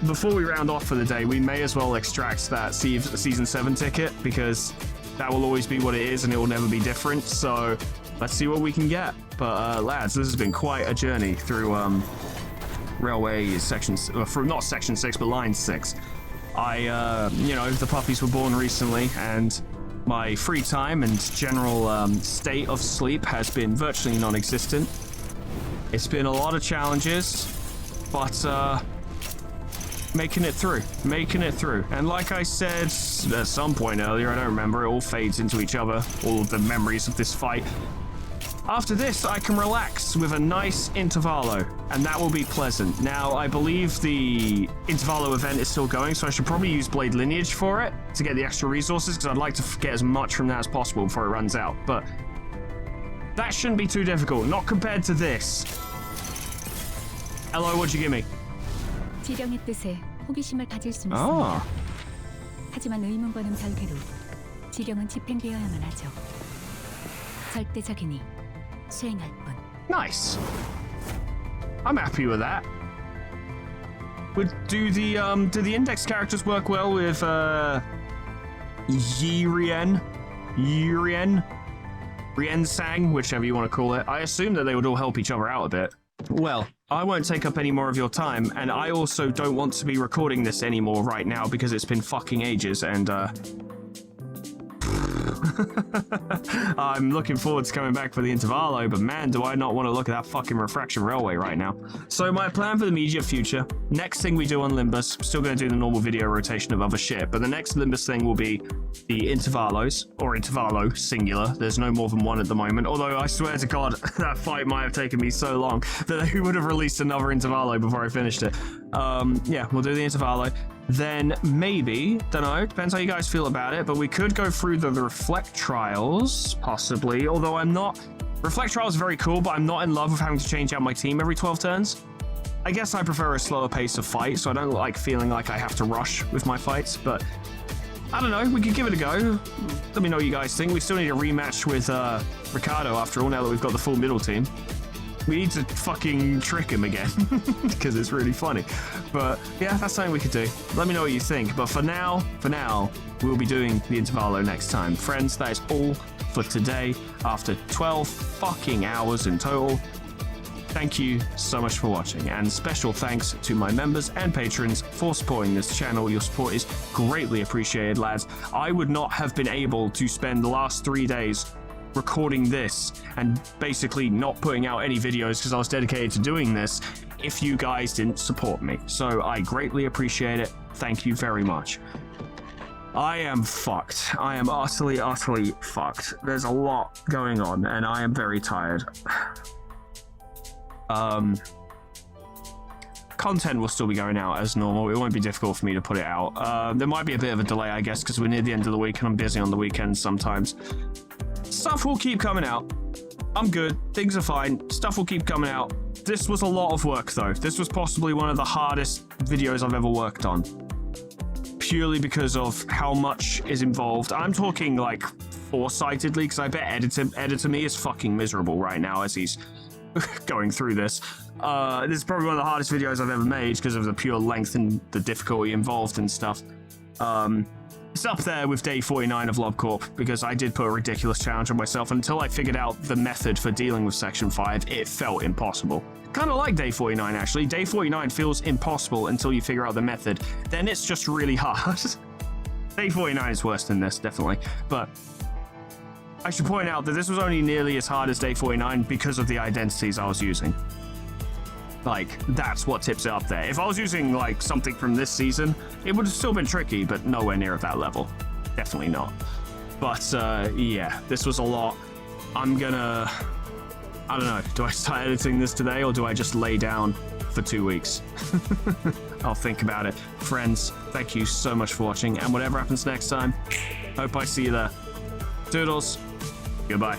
Before we round off for the day, we may as well extract that season 7 ticket, because that will always be what it is and it will never be different. So let's see what we can get. But lads, this has been quite a journey through railway sections, not section 6, but line 6. The puppies were born recently, and my free time and general state of sleep has been virtually non-existent. It's been a lot of challenges, but making it through. And like I said at some point earlier, I don't remember, it all fades into each other, all of the memories of this fight. After this, I can relax with a nice intervallo, and that will be pleasant. Now, I believe the intervallo event is still going, so I should probably use Blade Lineage for it to get the extra resources, because I'd like to get as much from that as possible before it runs out. But that shouldn't be too difficult, not compared to this. Hello, what'd you give me? 지령의 뜻에 호기심을 가질 수 있습니다. 하지만 의문과는 별개로 지령은 집행되어야만 하죠. 절대적이니 수행할 뿐. Nice. I'm happy with that. Do the index characters work well with Yirien, Riensang, whichever you want to call it? I assume that they would all help each other out a bit. Well, I won't take up any more of your time, and I also don't want to be recording this anymore right now because it's been fucking ages, and I'm looking forward to coming back for the Intervallo, but man, do I not want to look at that fucking Refraction Railway right now. So my plan for the immediate future, next thing we do on Limbus, still going to do the normal video rotation of other shit, but the next Limbus thing will be the Intervallos, or Intervallo, singular. There's no more than one at the moment, although I swear to God, that fight might have taken me so long that they would have released another Intervallo before I finished it. Yeah, we'll do the Intervallo. Then maybe, don't know, depends how you guys feel about it, but we could go through the Reflect Trials, possibly, although I'm not... Reflect Trials is very cool, but I'm not in love with having to change out my team every 12 turns. I guess I prefer a slower pace of fight, so I don't like feeling like I have to rush with my fights, but I don't know, we could give it a go. Let me know what you guys think. We still need a rematch with Ricardo after all, now that we've got the full middle team. We need to fucking trick him again, because it's really funny. But yeah, that's something we could do. Let me know what you think. But for now, we'll be doing the Intervallo next time. Friends, that is all for today. After 12 fucking hours in total, thank you so much for watching. And special thanks to my members and patrons for supporting this channel. Your support is greatly appreciated, lads. I would not have been able to spend the last 3 days recording this and basically not putting out any videos because I was dedicated to doing this if you guys didn't support me. So I greatly appreciate it. Thank you very much. I am fucked. I am utterly fucked. There's a lot going on and I am very tired. Content will still be going out as normal. It won't be difficult for me to put it out. There might be a bit of a delay, I guess, because we're near the end of the week and I'm busy on the weekends sometimes. Stuff will keep coming out. I'm good. Things are fine. Stuff will keep coming out. This was a lot of work, though. This was possibly one of the hardest videos I've ever worked on. Purely because of how much is involved. I'm talking, like, foresightedly, because I bet editor me is fucking miserable right now as he's going through this. This is probably one of the hardest videos I've ever made because of the pure length and the difficulty involved and stuff. It's up there with day 49 of LobCorp because I did put a ridiculous challenge on myself. Until I figured out the method for dealing with Section 5, it felt impossible. Kind of like day 49, actually. Day 49 feels impossible until you figure out the method. Then it's just really hard. Day 49 is worse than this, definitely. But I should point out that this was only nearly as hard as day 49 because of the identities I was using. Like, that's what tips it up there. If I was using, like, something from this season, it would have still been tricky, but nowhere near at that level. Definitely not. But, yeah, this was a lot. I'm gonna... I don't know. Do I start editing this today, or do I just lay down for 2 weeks? I'll think about it. Friends, thank you so much for watching, and whatever happens next time, hope I see you there. Toodles. Goodbye.